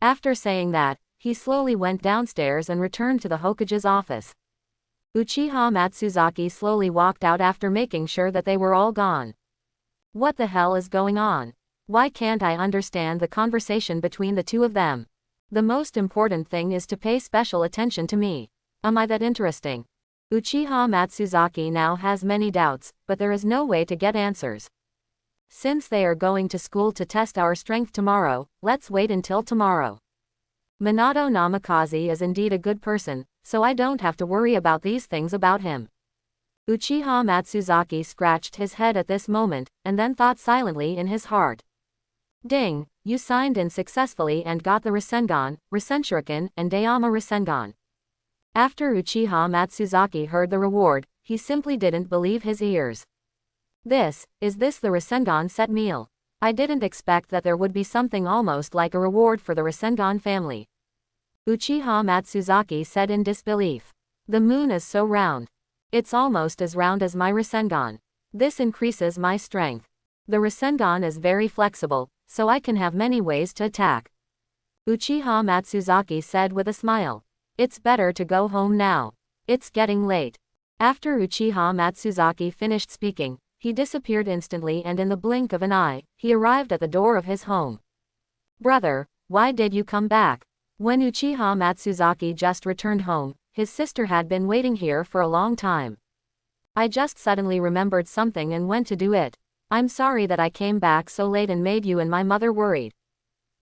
After saying that, he slowly went downstairs and returned to the Hokage's office. Uchiha Matsuzaki slowly walked out after making sure that they were all gone. What the hell is going on? Why can't I understand the conversation between the two of them? The most important thing is to pay special attention to me. Am I that interesting? Uchiha Matsuzaki now has many doubts, but there is no way to get answers. Since they are going to school to test our strength tomorrow, let's wait until tomorrow. Minato Namikaze is indeed a good person, so I don't have to worry about these things about him. Uchiha Matsuzaki scratched his head at this moment, and then thought silently in his heart. Ding, you signed in successfully and got the Rasengan, Rasenshuriken, and Dayama Rasengan. After Uchiha Matsuzaki heard the reward, he simply didn't believe his ears. Is this the Rasengan set meal? I didn't expect that there would be something almost like a reward for the Rasengan family. Uchiha Matsuzaki said in disbelief. The moon is so round. It's almost as round as my Rasengan. This increases my strength. The Rasengan is very flexible, so I can have many ways to attack. Uchiha Matsuzaki said with a smile. It's better to go home now. It's getting late. After Uchiha Matsuzaki finished speaking, he disappeared instantly and in the blink of an eye, he arrived at the door of his home. Brother, why did you come back? When Uchiha Matsuzaki just returned home, his sister had been waiting here for a long time. I just suddenly remembered something and went to do it. I'm sorry that I came back so late and made you and my mother worried.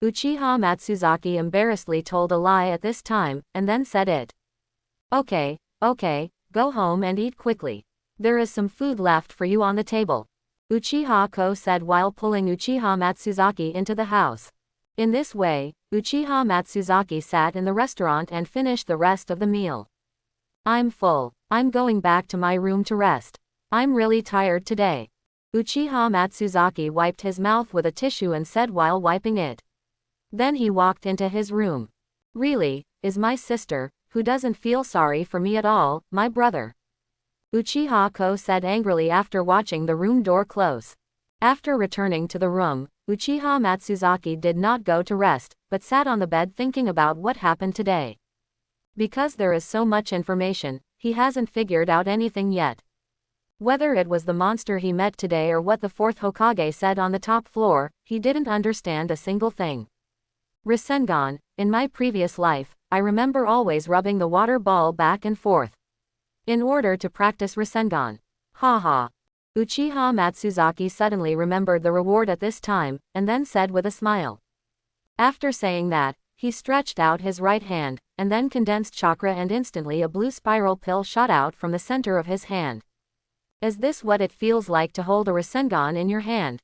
Uchiha Matsuzaki embarrassedly told a lie at this time, and then said it. Okay, go home and eat quickly. There is some food left for you on the table. Uchiha Ko said while pulling Uchiha Matsuzaki into the house. In this way, Uchiha Matsuzaki sat in the restaurant and finished the rest of the meal. I'm full. I'm going back to my room to rest. I'm really tired today. Uchiha Matsuzaki wiped his mouth with a tissue and said while wiping it. Then he walked into his room. Really, is my sister, who doesn't feel sorry for me at all, my brother? Uchiha Ko said angrily after watching the room door close. After returning to the room, Uchiha Matsuzaki did not go to rest, but sat on the bed thinking about what happened today. Because there is so much information, he hasn't figured out anything yet. Whether it was the monster he met today or what the fourth Hokage said on the top floor, he didn't understand a single thing. Rasengan, in my previous life, I remember always rubbing the water ball back and forth in order to practice Rasengan. Haha. Uchiha Matsuzaki suddenly remembered the reward at this time, and then said with a smile. After saying that, he stretched out his right hand, and then condensed chakra and instantly a blue spiral pill shot out from the center of his hand. Is this what it feels like to hold a Rasengan in your hand?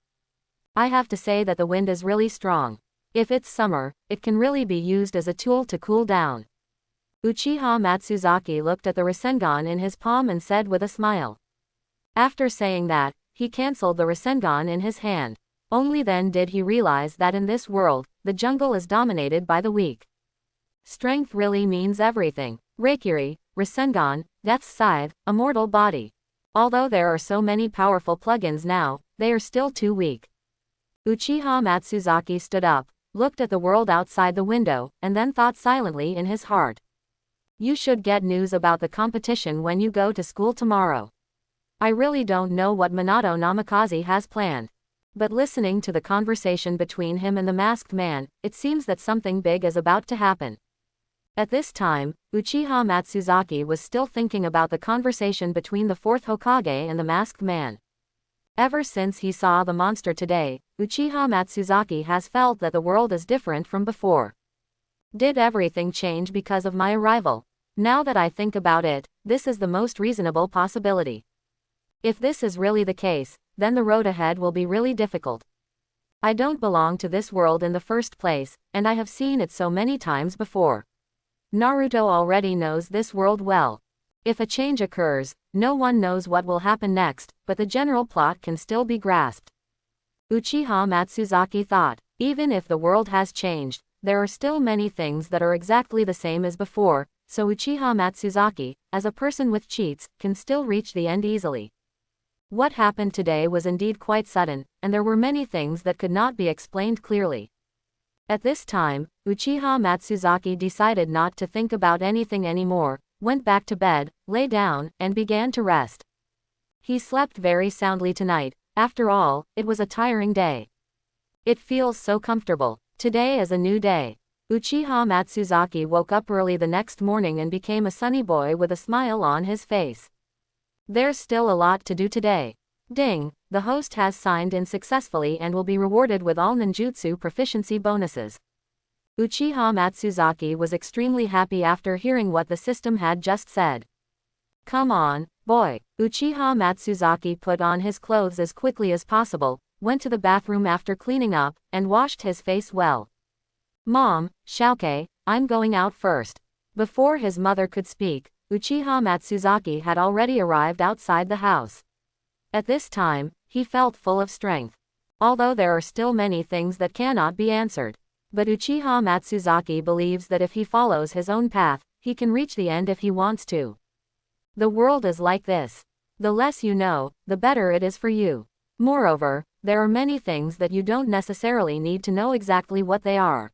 I have to say that the wind is really strong. If it's summer, it can really be used as a tool to cool down. Uchiha Matsuzaki looked at the Rasengan in his palm and said with a smile. After saying that, he cancelled the Rasengan in his hand. Only then did he realize that in this world, the jungle is dominated by the weak. Strength really means everything. Reikiri, Rasengan, Death's Scythe, Immortal Body. Although there are so many powerful plugins now, they are still too weak. Uchiha Matsuzaki stood up, looked at the world outside the window, and then thought silently in his heart. You should get news about the competition when you go to school tomorrow. I really don't know what Minato Namikaze has planned. But listening to the conversation between him and the masked man, it seems that something big is about to happen. At this time, Uchiha Matsuzaki was still thinking about the conversation between the fourth Hokage and the masked man. Ever since he saw the monster today, Uchiha Matsuzaki has felt that the world is different from before. Did everything change because of my arrival? Now that I think about it, this is the most reasonable possibility. If this is really the case, then the road ahead will be really difficult. I don't belong to this world in the first place, and I have seen it so many times before. Naruto already knows this world well. If a change occurs, no one knows what will happen next, but the general plot can still be grasped. Uchiha Matsuzaki thought, even if the world has changed, there are still many things that are exactly the same as before, so Uchiha Matsuzaki, as a person with cheats, can still reach the end easily. What happened today was indeed quite sudden, and there were many things that could not be explained clearly. At this time, Uchiha Matsuzaki decided not to think about anything anymore, went back to bed, lay down, and began to rest. He slept very soundly tonight. After all, it was a tiring day. It feels so comfortable. Today is a new day. Uchiha Matsuzaki woke up early the next morning and became a sunny boy with a smile on his face. There's still a lot to do today. Ding, the host has signed in successfully and will be rewarded with all ninjutsu proficiency bonuses. Uchiha Matsuzaki was extremely happy after hearing what the system had just said. Come on, boy. Uchiha Matsuzaki put on his clothes as quickly as possible, went to the bathroom after cleaning up, and washed his face well. Mom, Shouke, I'm going out first. Before his mother could speak, Uchiha Matsuzaki had already arrived outside the house. At this time, he felt full of strength. Although there are still many things that cannot be answered. But Uchiha Matsuzaki believes that if he follows his own path, he can reach the end if he wants to. The world is like this. The less you know, the better it is for you. Moreover, there are many things that you don't necessarily need to know exactly what they are.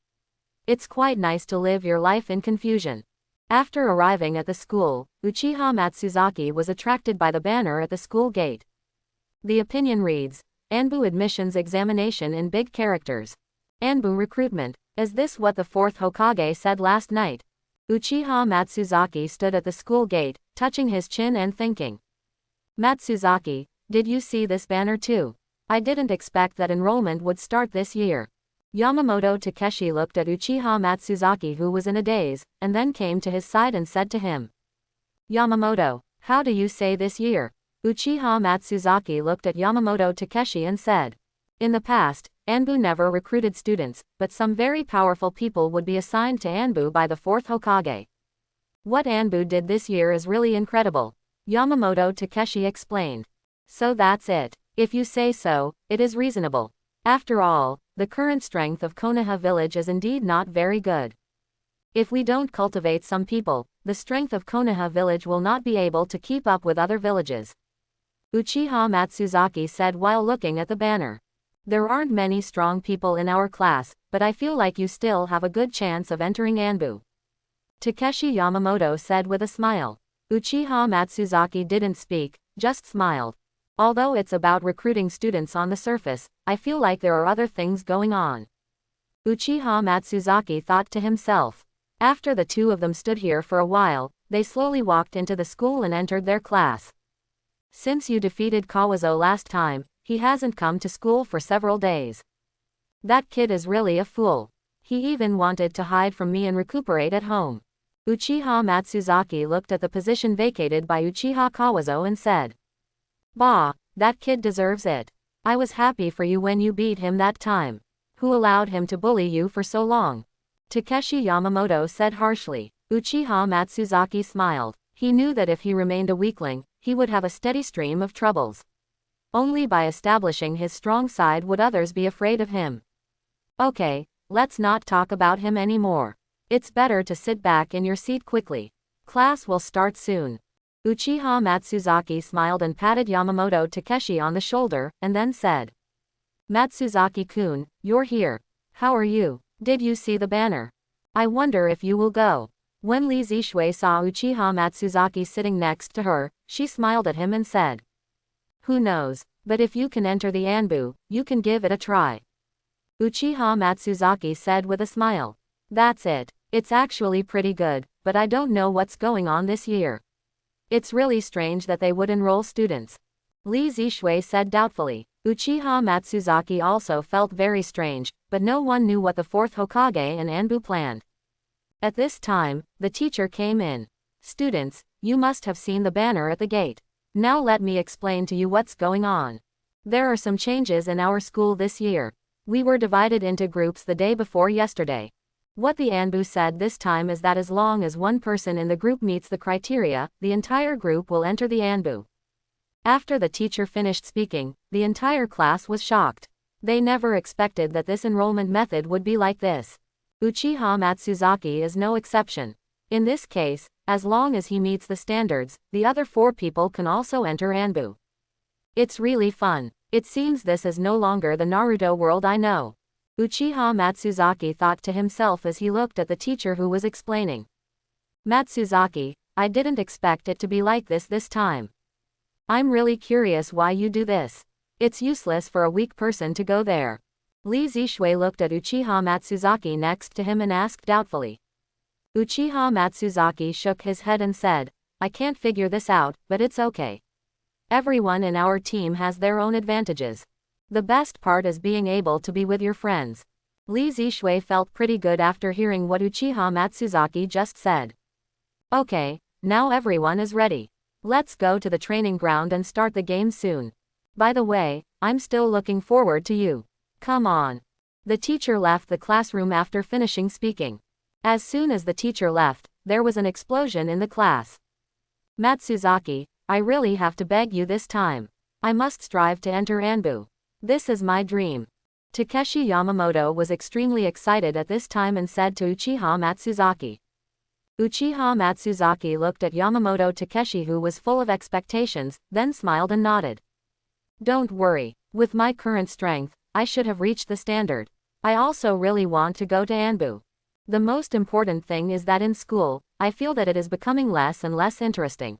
It's quite nice to live your life in confusion. After arriving at the school, Uchiha Matsuzaki was attracted by the banner at the school gate. The opinion reads, Anbu admissions examination in big characters. Anbu recruitment. Is this what the fourth Hokage said last night? Uchiha Matsuzaki stood at the school gate, touching his chin and thinking. Matsuzaki, did you see this banner too? I didn't expect that enrollment would start this year. Yamamoto Takeshi looked at Uchiha Matsuzaki, who was in a daze, and then came to his side and said to him. Yamamoto, how do you say this year? Uchiha Matsuzaki looked at Yamamoto Takeshi and said. In the past, Anbu never recruited students, but some very powerful people would be assigned to Anbu by the fourth Hokage. What Anbu did this year is really incredible. Yamamoto Takeshi explained. So that's it. If you say so, it is reasonable. After all, the current strength of Konoha village is indeed not very good. If we don't cultivate some people, the strength of Konoha village will not be able to keep up with other villages. Uchiha Matsuzaki said while looking at the banner. There aren't many strong people in our class, but I feel like you still have a good chance of entering Anbu. Takeshi Yamamoto said with a smile. Uchiha Matsuzaki didn't speak, just smiled. Although it's about recruiting students on the surface, I feel like there are other things going on. Uchiha Matsuzaki thought to himself. After the two of them stood here for a while, they slowly walked into the school and entered their class. Since you defeated Kawazo last time, he hasn't come to school for several days. That kid is really a fool. He even wanted to hide from me and recuperate at home. Uchiha Matsuzaki looked at the position vacated by Uchiha Kawazo and said. Bah, that kid deserves it. I was happy for you when you beat him that time. Who allowed him to bully you for so long? Takeshi Yamamoto said harshly. Uchiha Matsuzaki smiled. He knew that if he remained a weakling, he would have a steady stream of troubles. Only by establishing his strong side would others be afraid of him. Okay, let's not talk about him anymore. It's better to sit back in your seat quickly. Class will start soon. Uchiha Matsuzaki smiled and patted Yamamoto Takeshi on the shoulder, and then said. Matsuzaki-kun, you're here. How are you? Did you see the banner? I wonder if you will go. When Lee Zishui saw Uchiha Matsuzaki sitting next to her, she smiled at him and said. Who knows, but if you can enter the Anbu, you can give it a try. Uchiha Matsuzaki said with a smile. That's it. It's actually pretty good, but I don't know what's going on this year. It's really strange that they would enroll students. Lee Zishui said doubtfully. Uchiha Matsuzaki also felt very strange, but no one knew what the fourth Hokage and Anbu planned. At this time, the teacher came in. Students, you must have seen the banner at the gate. Now let me explain to you what's going on. There are some changes in our school this year. We were divided into groups the day before yesterday. What the Anbu said this time is that as long as one person in the group meets the criteria, the entire group will enter the Anbu. After the teacher finished speaking, the entire class was shocked. They never expected that this enrollment method would be like this. Uchiha Matsuzaki is no exception. In this case, as long as he meets the standards, the other 4 people can also enter Anbu. It's really fun. It seems this is no longer the Naruto world I know. Uchiha Matsuzaki thought to himself as he looked at the teacher who was explaining. Matsuzaki, I didn't expect it to be like this time. I'm really curious why you do this. It's useless for a weak person to go there. Lee Zishui looked at Uchiha Matsuzaki next to him and asked doubtfully. Uchiha Matsuzaki shook his head and said, I can't figure this out, but it's okay. Everyone in our team has their own advantages. The best part is being able to be with your friends. Lee Zishui felt pretty good after hearing what Uchiha Matsuzaki just said. Okay, now everyone is ready. Let's go to the training ground and start the game soon. By the way, I'm still looking forward to you. Come on. The teacher left the classroom after finishing speaking. As soon as the teacher left, there was an explosion in the class. Matsuzaki, I really have to beg you this time. I must strive to enter Anbu. This is my dream. Takeshi Yamamoto was extremely excited at this time and said to Uchiha Matsuzaki. Uchiha Matsuzaki looked at Yamamoto Takeshi who was full of expectations, then smiled and nodded. Don't worry, with my current strength, I should have reached the standard. I also really want to go to Anbu. The most important thing is that in school, I feel that it is becoming less and less interesting.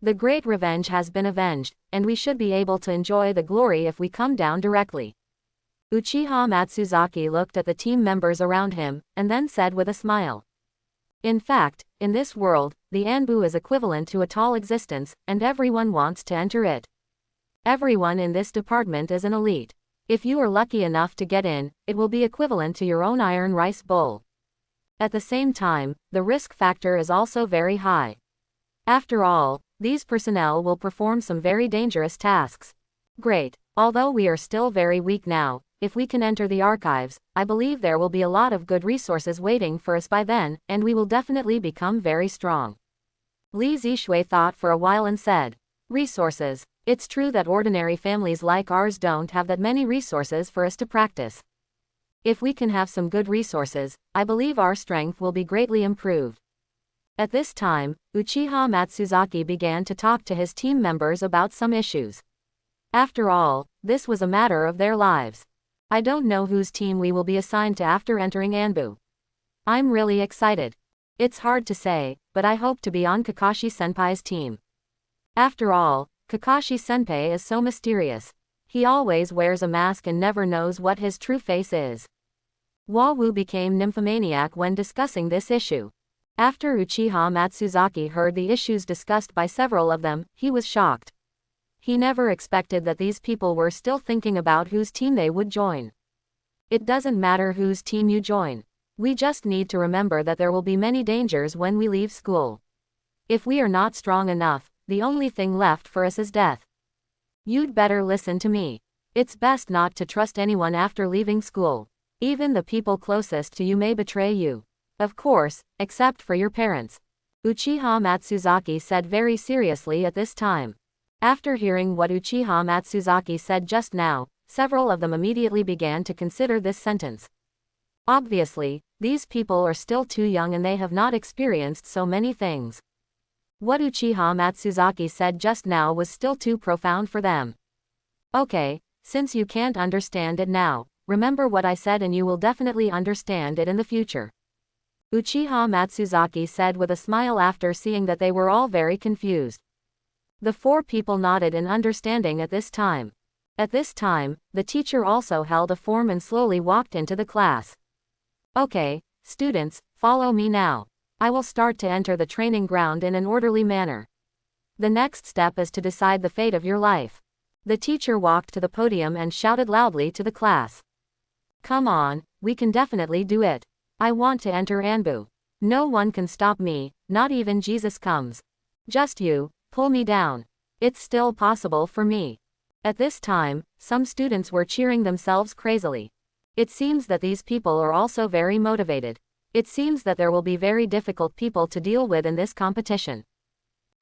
The great revenge has been avenged, and we should be able to enjoy the glory if we come down directly. Uchiha Matsuzaki looked at the team members around him, and then said with a smile. In fact, in this world, the Anbu is equivalent to a tall existence, and everyone wants to enter it. Everyone in this department is an elite. If you are lucky enough to get in, it will be equivalent to your own iron rice bowl. At the same time, the risk factor is also very high. After all, these personnel will perform some very dangerous tasks. Great. Although we are still very weak now, if we can enter the archives, I believe there will be a lot of good resources waiting for us by then, and we will definitely become very strong. Lee Zishui thought for a while and said, Resources. It's true that ordinary families like ours don't have that many resources for us to practice. If we can have some good resources, I believe our strength will be greatly improved. At this time, Uchiha Matsuzaki began to talk to his team members about some issues. After all, this was a matter of their lives. I don't know whose team we will be assigned to after entering Anbu. I'm really excited. It's hard to say, but I hope to be on Kakashi-senpai's team. After all, Kakashi-senpai is so mysterious. He always wears a mask and never knows what his true face is. Wawu became nymphomaniac when discussing this issue. After Uchiha Matsuzaki heard the issues discussed by several of them, he was shocked. He never expected that these people were still thinking about whose team they would join. It doesn't matter whose team you join. We just need to remember that there will be many dangers when we leave school. If we are not strong enough, the only thing left for us is death. You'd better listen to me. It's best not to trust anyone after leaving school. Even the people closest to you may betray you. Of course, except for your parents. Uchiha Matsuzaki said very seriously at this time. After hearing what Uchiha Matsuzaki said just now, several of them immediately began to consider this sentence. Obviously, these people are still too young and they have not experienced so many things. What Uchiha Matsuzaki said just now was still too profound for them. Okay, since you can't understand it now, remember what I said and you will definitely understand it in the future. Uchiha Matsuzaki said with a smile after seeing that they were all very confused. The four people nodded in understanding at this time. At this time, the teacher also held a form and slowly walked into the class. Okay, students, follow me now. I will start to enter the training ground in an orderly manner. The next step is to decide the fate of your life. The teacher walked to the podium and shouted loudly to the class. Come on, we can definitely do it. I want to enter Anbu. No one can stop me, not even Jesus comes. Just you, pull me down. It's still possible for me. At this time, some students were cheering themselves crazily. It seems that these people are also very motivated. It seems that there will be very difficult people to deal with in this competition.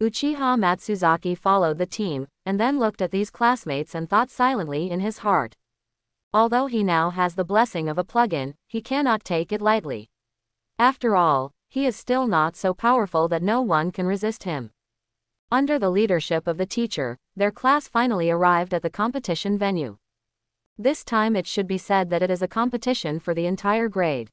Uchiha Matsuzaki followed the team, and then looked at these classmates and thought silently in his heart. Although he now has the blessing of a plug-in, he cannot take it lightly. After all, he is still not so powerful that no one can resist him. Under the leadership of the teacher, their class finally arrived at the competition venue. This time it should be said that it is a competition for the entire grade.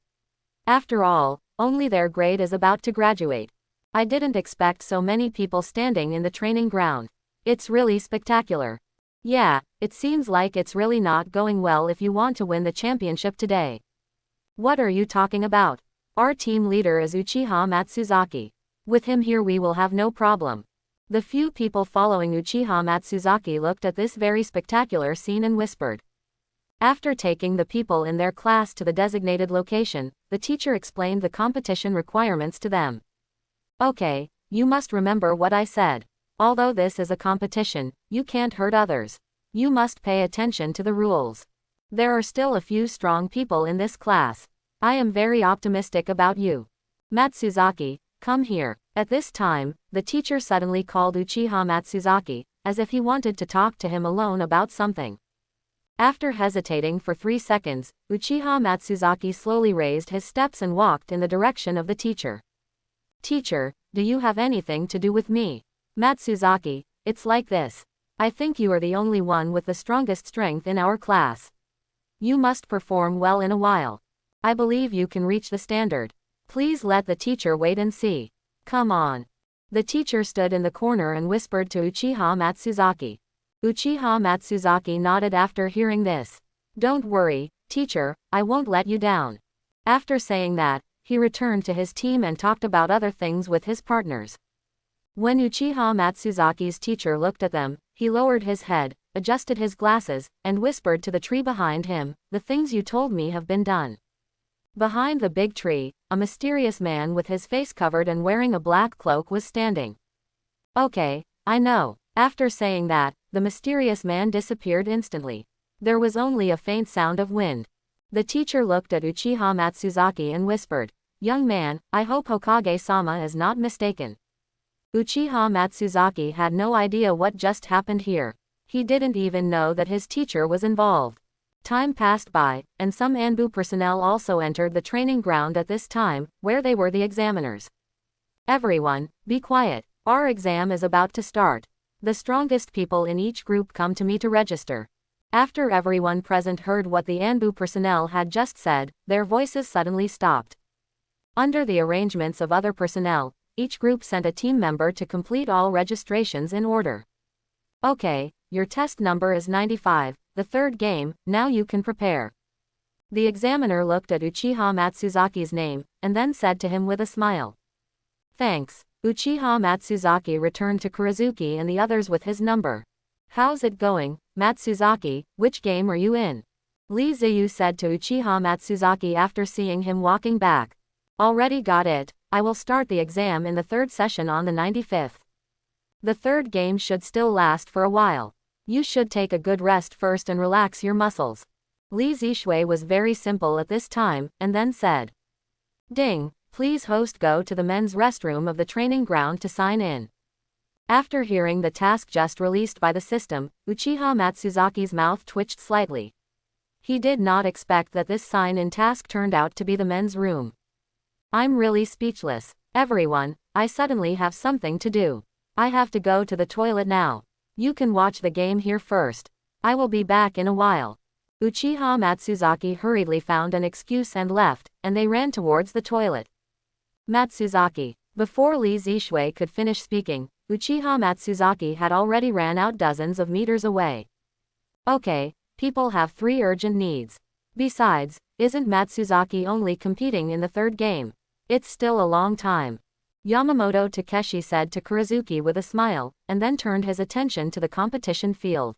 After all, only their grade is about to graduate. I didn't expect so many people standing in the training ground. It's really spectacular. Yeah, it seems like it's really not going well if you want to win the championship today. What are you talking about? Our team leader is Uchiha Matsuzaki. With him here we will have no problem. The few people following Uchiha Matsuzaki looked at this very spectacular scene and whispered. After taking the people in their class to the designated location, the teacher explained the competition requirements to them. Okay, you must remember what I said. Although this is a competition, you can't hurt others. You must pay attention to the rules. There are still a few strong people in this class. I am very optimistic about you. Matsuzaki, come here. At this time, the teacher suddenly called Uchiha Matsuzaki, as if he wanted to talk to him alone about something. After hesitating for 3 seconds, Uchiha Matsuzaki slowly raised his steps and walked in the direction of the teacher. Teacher, do you have anything to do with me? Matsuzaki, it's like this. I think you are the only one with the strongest strength in our class. You must perform well in a while. I believe you can reach the standard. Please let the teacher wait and see. Come on. The teacher stood in the corner and whispered to Uchiha Matsuzaki. Uchiha Matsuzaki nodded after hearing this. Don't worry, teacher, I won't let you down. After saying that, he returned to his team and talked about other things with his partners. When Uchiha Matsuzaki's teacher looked at them, he lowered his head, adjusted his glasses, and whispered to the tree behind him, "The things you told me have been done." Behind the big tree, a mysterious man with his face covered and wearing a black cloak was standing. Okay, I know. After saying that, the mysterious man disappeared instantly. There was only a faint sound of wind. The teacher looked at Uchiha Matsuzaki and whispered, "Young man, I hope Hokage-sama is not mistaken." Uchiha Matsuzaki had no idea what just happened here. He didn't even know that his teacher was involved. Time passed by, and some Anbu personnel also entered the training ground at this time, where they were the examiners. Everyone, be quiet. Our exam is about to start. The strongest people in each group come to me to register. After everyone present heard what the Anbu personnel had just said, their voices suddenly stopped. Under the arrangements of other personnel, each group sent a team member to complete all registrations in order. Okay, your test number is 95, the third game, now you can prepare. The examiner looked at Uchiha Matsuzaki's name, and then said to him with a smile. Thanks. Uchiha Matsuzaki returned to Kurizuki and the others with his number. How's it going, Matsuzaki, which game are you in? Lee Ziyu said to Uchiha Matsuzaki after seeing him walking back. Already got it, I will start the exam in the third session on the 95th. The third game should still last for a while. You should take a good rest first and relax your muscles. Li Zishui was very simple at this time, and then said. Ding, please host go to the men's restroom of the training ground to sign in. After hearing the task just released by the system, Uchiha Matsuzaki's mouth twitched slightly. He did not expect that this sign-in task turned out to be the men's room. I'm really speechless. Everyone, I suddenly have something to do. I have to go to the toilet now. You can watch the game here first. I will be back in a while. Uchiha Matsuzaki hurriedly found an excuse and left, and they ran towards the toilet. Matsuzaki. Before Li Zishui could finish speaking, Uchiha Matsuzaki had already ran out dozens of meters away. Okay, people have 3 urgent needs. Besides, isn't Matsuzaki only competing in the third game? It's still a long time. Yamamoto Takeshi said to Kurizuki with a smile, and then turned his attention to the competition field.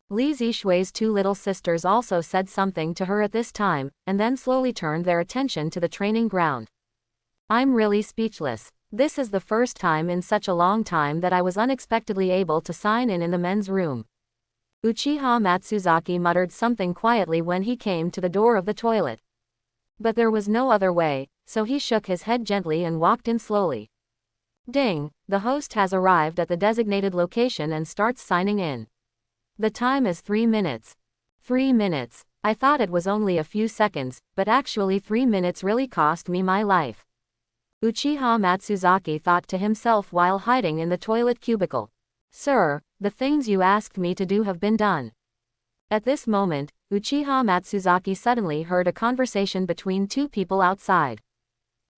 Li Zishui's 2 little sisters also said something to her at this time, and then slowly turned their attention to the training ground. I'm really speechless. This is the first time in such a long time that I was unexpectedly able to sign in the men's room. Uchiha Matsuzaki muttered something quietly when he came to the door of the toilet. But there was no other way, so he shook his head gently and walked in slowly. Ding, the host has arrived at the designated location and starts signing in. The time is 3 minutes. 3 minutes. I thought it was only a few seconds, but actually 3 minutes really cost me my life. Uchiha Matsuzaki thought to himself while hiding in the toilet cubicle. Sir, the things you asked me to do have been done. At this moment, Uchiha Matsuzaki suddenly heard a conversation between 2 people outside.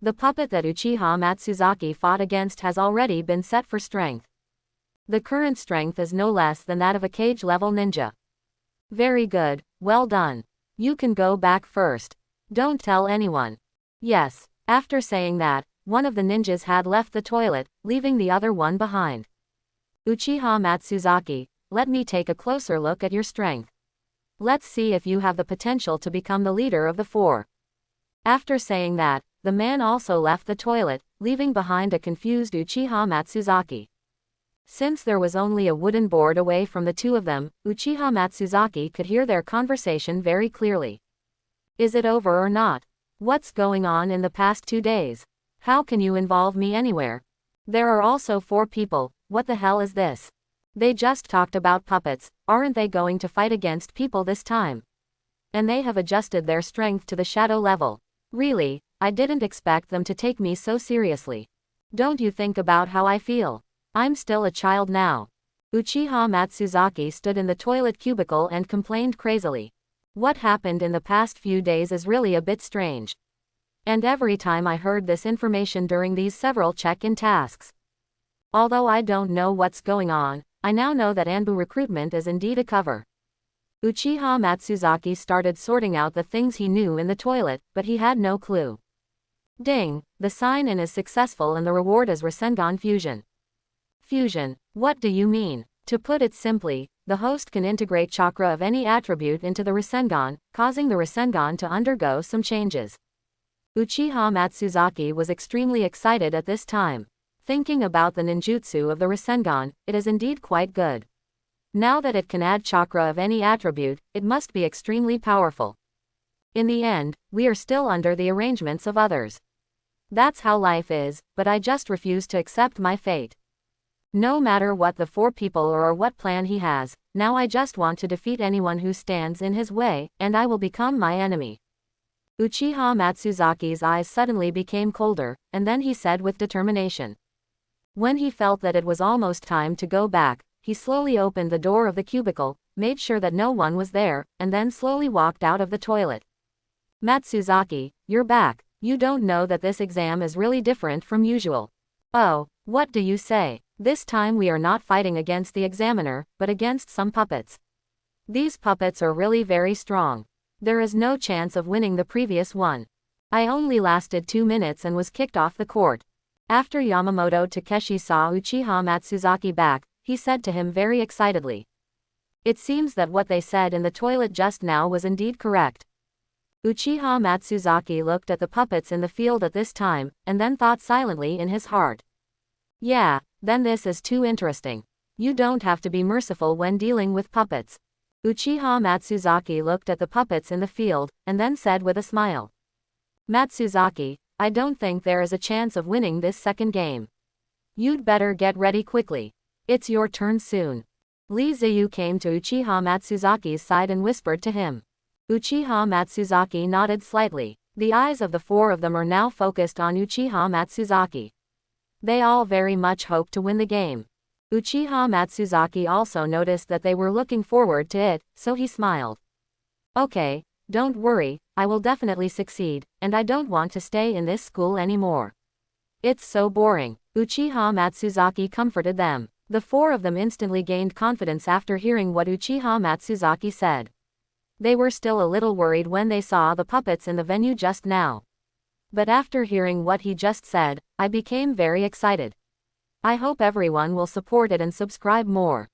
The puppet that Uchiha Matsuzaki fought against has already been set for strength. The current strength is no less than that of a cage-level ninja. Very good, well done. You can go back first. Don't tell anyone. Yes. After saying that, one of the ninjas had left the toilet, leaving the other one behind. Uchiha Matsuzaki, let me take a closer look at your strength. Let's see if you have the potential to become the leader of the 4. After saying that, the man also left the toilet, leaving behind a confused Uchiha Matsuzaki. Since there was only a wooden board away from the 2 of them, Uchiha Matsuzaki could hear their conversation very clearly. Is it over or not? What's going on in the past 2 days? How can you involve me anywhere? There are also 4 people, what the hell is this? They just talked about puppets, aren't they going to fight against people this time? And they have adjusted their strength to the shadow level. Really, I didn't expect them to take me so seriously. Don't you think about how I feel? I'm still a child now. Uchiha Matsuzaki stood in the toilet cubicle and complained crazily. What happened in the past few days is really a bit strange. And every time I heard this information during these several check-in tasks. Although I don't know what's going on, I now know that Anbu recruitment is indeed a cover. Uchiha Matsuzaki started sorting out the things he knew in the toilet, but he had no clue. Ding, the sign-in is successful and the reward is Rasengan Fusion. Fusion, what do you mean? To put it simply, the host can integrate chakra of any attribute into the Rasengan, causing the Rasengan to undergo some changes. Uchiha Matsuzaki was extremely excited at this time. Thinking about the ninjutsu of the Rasengan, it is indeed quite good. Now that it can add chakra of any attribute, it must be extremely powerful. In the end, we are still under the arrangements of others. That's how life is, but I just refuse to accept my fate. No matter what the 4 people or what plan he has, now I just want to defeat anyone who stands in his way, and I will become my enemy. Uchiha Matsuzaki's eyes suddenly became colder, and then he said with determination. When he felt that it was almost time to go back, he slowly opened the door of the cubicle, made sure that no one was there, and then slowly walked out of the toilet. Matsuzaki, you're back. You don't know that this exam is really different from usual. Oh, what do you say? This time we are not fighting against the examiner, but against some puppets. These puppets are really very strong. There is no chance of winning the previous one. I only lasted 2 minutes and was kicked off the court. After Yamamoto Takeshi saw Uchiha Matsuzaki back, he said to him very excitedly. It seems that what they said in the toilet just now was indeed correct. Uchiha Matsuzaki looked at the puppets in the field at this time, and then thought silently in his heart. Yeah, then this is too interesting. You don't have to be merciful when dealing with puppets. Uchiha Matsuzaki looked at the puppets in the field, and then said with a smile. Matsuzaki, I don't think there is a chance of winning this second game. You'd better get ready quickly. It's your turn soon. Lee Ziyu came to Uchiha Matsuzaki's side and whispered to him. Uchiha Matsuzaki nodded slightly. The eyes of the 4 of them are now focused on Uchiha Matsuzaki. They all very much hope to win the game. Uchiha Matsuzaki also noticed that they were looking forward to it, so he smiled. Okay, don't worry, I will definitely succeed, and I don't want to stay in this school anymore. It's so boring. Uchiha Matsuzaki comforted them. The 4 of them instantly gained confidence after hearing what Uchiha Matsuzaki said. They were still a little worried when they saw the puppets in the venue just now. But after hearing what he just said, I became very excited. I hope everyone will support it and subscribe more.